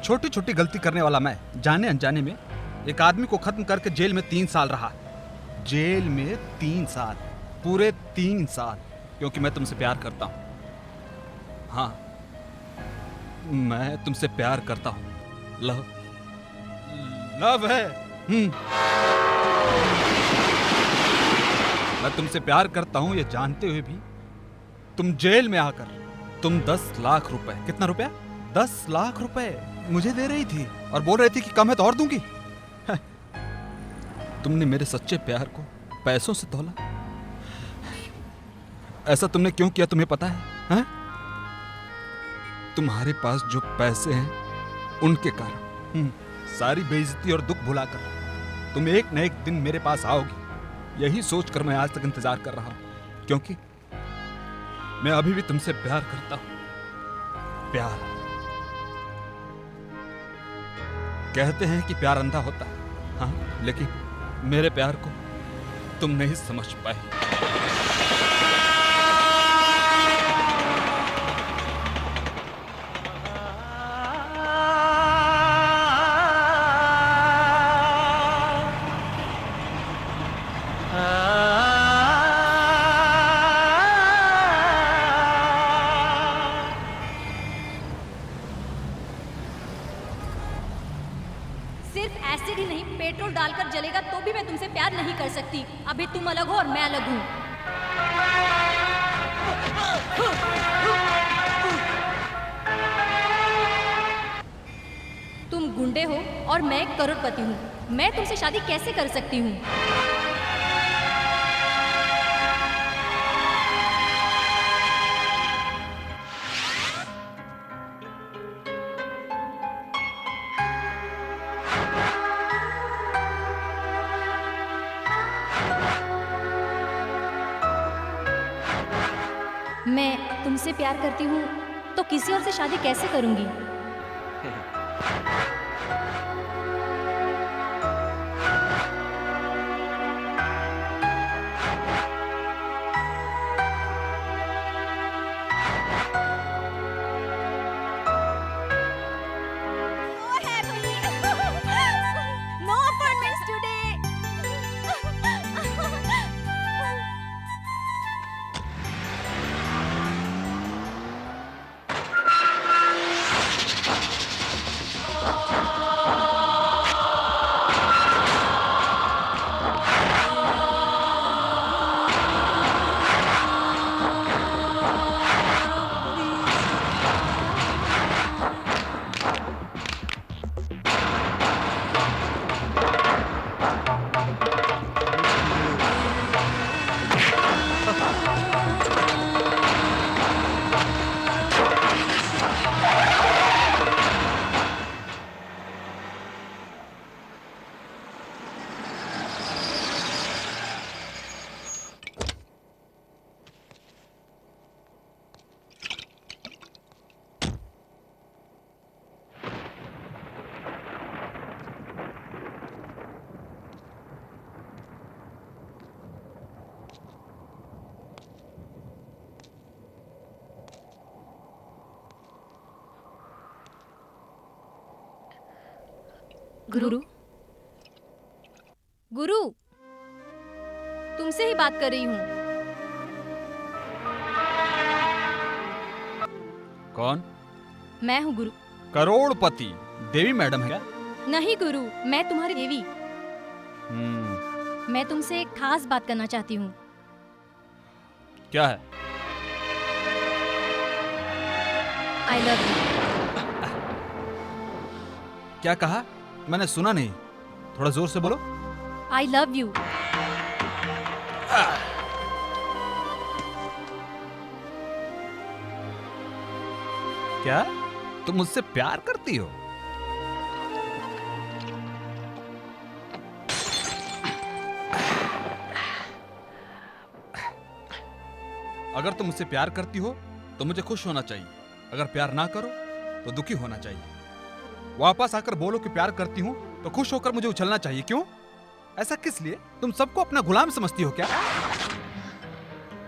छोटी छोटी गलती करने वाला मैं जाने अनजाने में एक आदमी को खत्म करके जेल में 3 साल रहा। जेल में 3 साल, पूरे 3 साल, क्योंकि मैं तुमसे प्यार करता हूं। हाँ, मैं तुमसे प्यार करता हूं। लव है। मैं तुमसे प्यार करता हूं ये जानते हुए भी तुम जेल में आकर तुम 10 लाख रुपए, कितना रुपया? 10 लाख रुपए मुझे दे रही थी और बोल रही थी कि कम है तो और दूंगी। तुमने मेरे सच्चे प्यार को पैसों से तौला। ऐसा तुमने क्यों किया तुम्हें पता है? हा? तुम्हारे पास जो पैसे हैं उनके कारण सारी बेइज्जती और दुख भुलाकर तुम एक न एक दिन मेरे पास आओगी, यही सोचकर मैं आज तक इंतजार कर रहा हूं, क्योंकि मैं अभी भी तुमसे प्यार करता हूं। प्यार। कहते हैं कि प्यार अंधा होता है, हाँ, लेकिन मेरे प्यार को तुम नहीं समझ पाए। सिर्फ एसिड ही नहीं, पेट्रोल डालकर जलेगा तो भी मैं तुमसे प्यार नहीं कर सकती। अभी तुम अलग हो और मैं अलग हूँ। तुम गुंडे हो और मैं एक करोड़पति हूँ। मैं तुमसे शादी कैसे कर सकती हूँ? मैं तुमसे प्यार करती हूँ तो किसी और से शादी कैसे करूँगी? No appointments today. गुरु गुरु तुमसे ही बात कर रही हूँ। कौन? मैं हूँ गुरु। करोड़पति देवी मैडम है क्या? नहीं गुरु, मैं तुम्हारी देवी। हम्म, मैं तुमसे एक खास बात करना चाहती हूँ। क्या है? I love you. क्या कहा? मैंने सुना नहीं, थोड़ा जोर से बोलो। I love you. क्या तुम मुझसे प्यार करती हो? अगर तुम मुझसे प्यार करती हो तो मुझे खुश होना चाहिए, अगर प्यार ना करो तो दुखी होना चाहिए। वापस आकर बोलो कि प्यार करती हूं तो खुश होकर मुझे उछलना चाहिए। क्यों? ऐसा किस लिए? तुम सबको अपना गुलाम समझती हो क्या?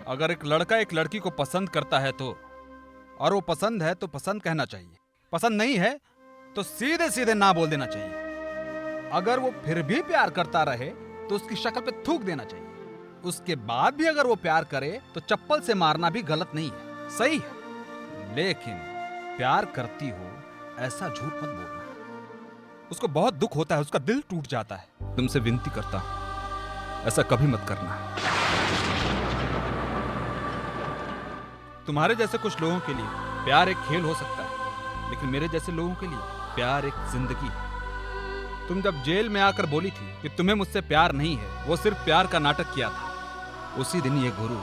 अगर एक लड़का एक लड़की को पसंद करता है तो, और वो पसंद है तो पसंद कहना चाहिए, पसंद नहीं है तो सीधे सीधे ना बोल देना चाहिए। अगर वो फिर भी प्यार करता रहे तो उसकी शक्ल पे थूक देना चाहिए। उसके बाद भी अगर वो प्यार करे तो चप्पल से मारना भी गलत नहीं है, सही है। लेकिन प्यार करती हो ऐसा झूठ मत बोलना। उसको बहुत दुख होता है, उसका दिल टूट जाता है। तुमसे विनती करता हूं ऐसा कभी मत करना। तुम्हारे जैसे कुछ लोगों के लिए प्यार एक खेल हो सकता है, लेकिन मेरे जैसे लोगों के लिए प्यार एक जिंदगी है। तुम जब जेल में आकर बोली थी कि तुम्हें मुझसे प्यार नहीं है, वो सिर्फ प्यार का नाटक किया था, उसी दिन ये गुरु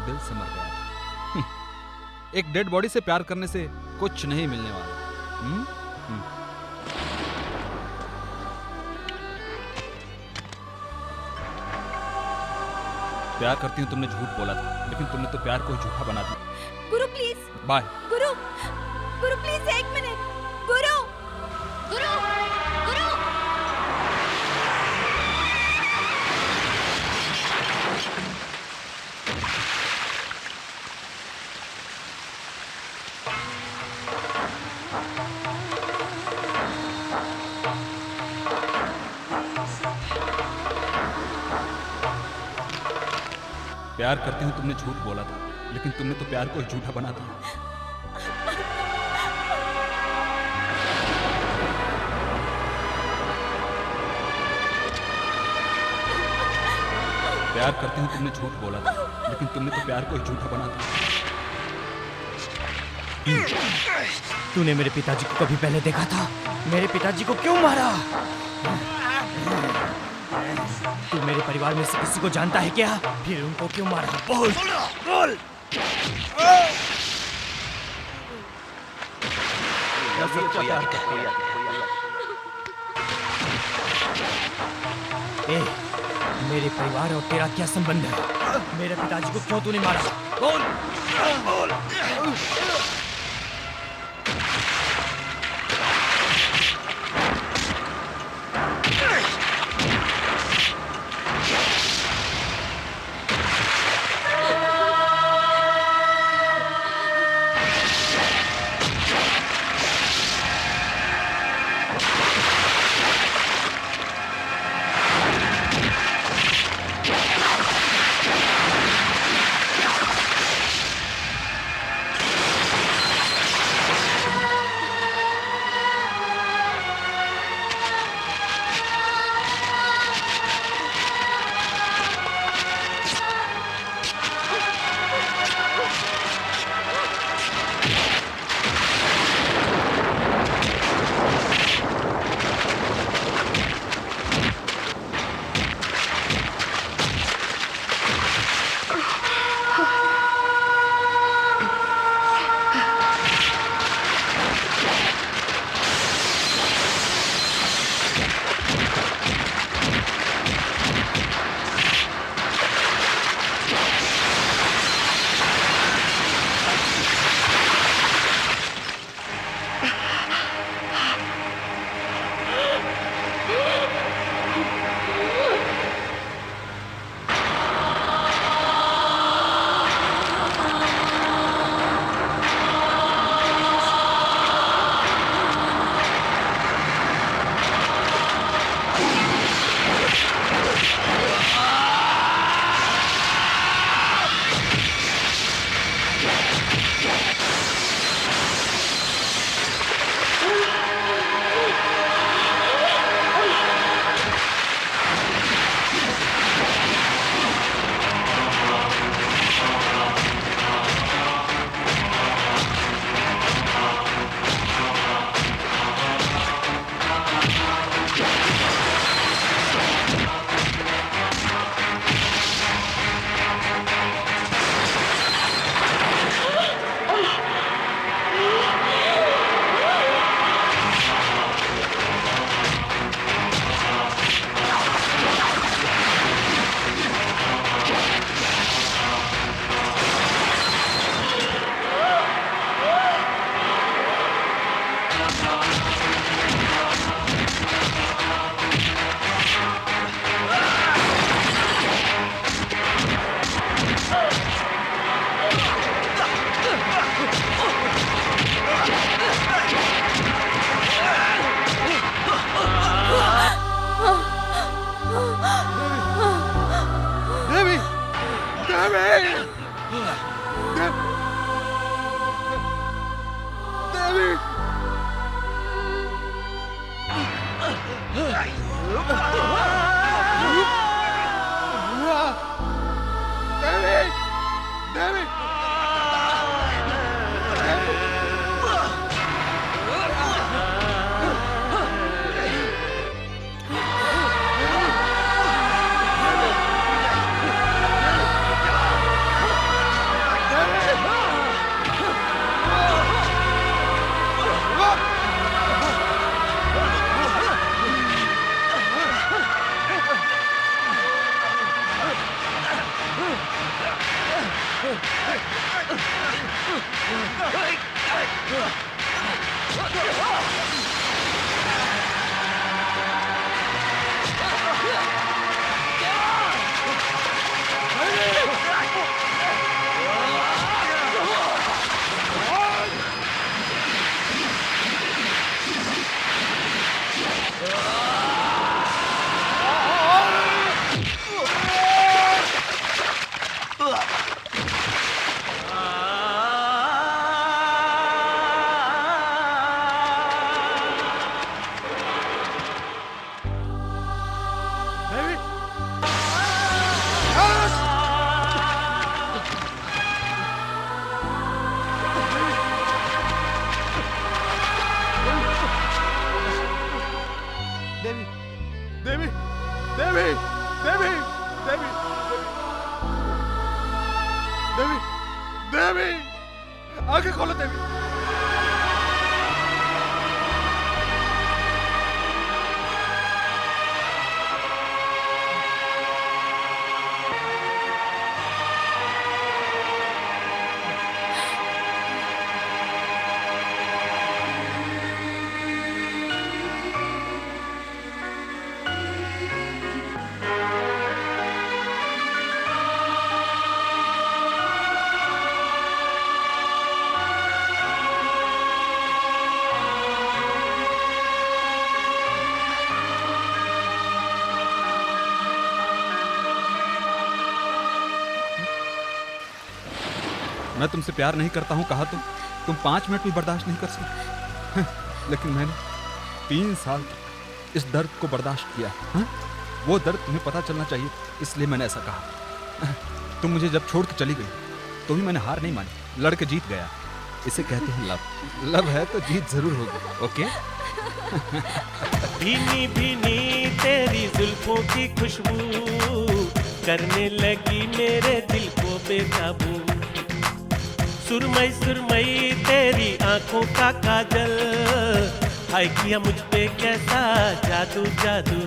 दिल से मर गया था। एक डेड बॉडी से प्यार करने से कुछ नहीं मिलने वाला। प्यार करती हूँ तुमने झूठ बोला था, लेकिन तुमने तो प्यार को ही झूठा बना दिया। गुरु please. Bye. Guru Guru please एक मिनट। गुरु गुरु गुरु प्यार करती हूँ तुमने झूठ बोला था, लेकिन तुमने तो प्यार को ही झूठा बना दिया। प्यार करती हूँ तुमने झूठ बोला था, लेकिन तुमने तो प्यार को ही झूठा बना दिया। तूने मेरे पिताजी को कभी पहले देखा था? मेरे पिताजी को क्यों मारा? तू मेरे परिवार में से किसी को जानता है क्या? फिर उनको क्यों मारा? बोल बोल। ए, मेरे परिवार और तेरा क्या संबंध है? मेरे पिताजी को क्यों तूने मारा? बोल बोल। देवी देवी देवी देवी देवी देवी आंखें खोलो देवी। मैं तुमसे प्यार नहीं करता हूँ कहा तो तुम 5 मिनट भी बर्दाश्त नहीं कर सकते। लेकिन मैंने 3 साल तक इस दर्द को बर्दाश्त किया। वो दर्द तुम्हें पता चलना चाहिए, इसलिए मैंने ऐसा कहा। तुम मुझे जब छोड़ के चली गई तो भी मैंने हार नहीं मानी, लड़के जीत गया। इसे कहते हैं लव। लव है तो जीत जरूर होगी। ओके। भीनी भीनी तेरी जुल्फों की खुशबू करने लगी मेरे दिल को बेकाबू। सुरमई सुरमई तेरी आंखों का काजल, हाय किया मुझ पे कैसा जादू जादू।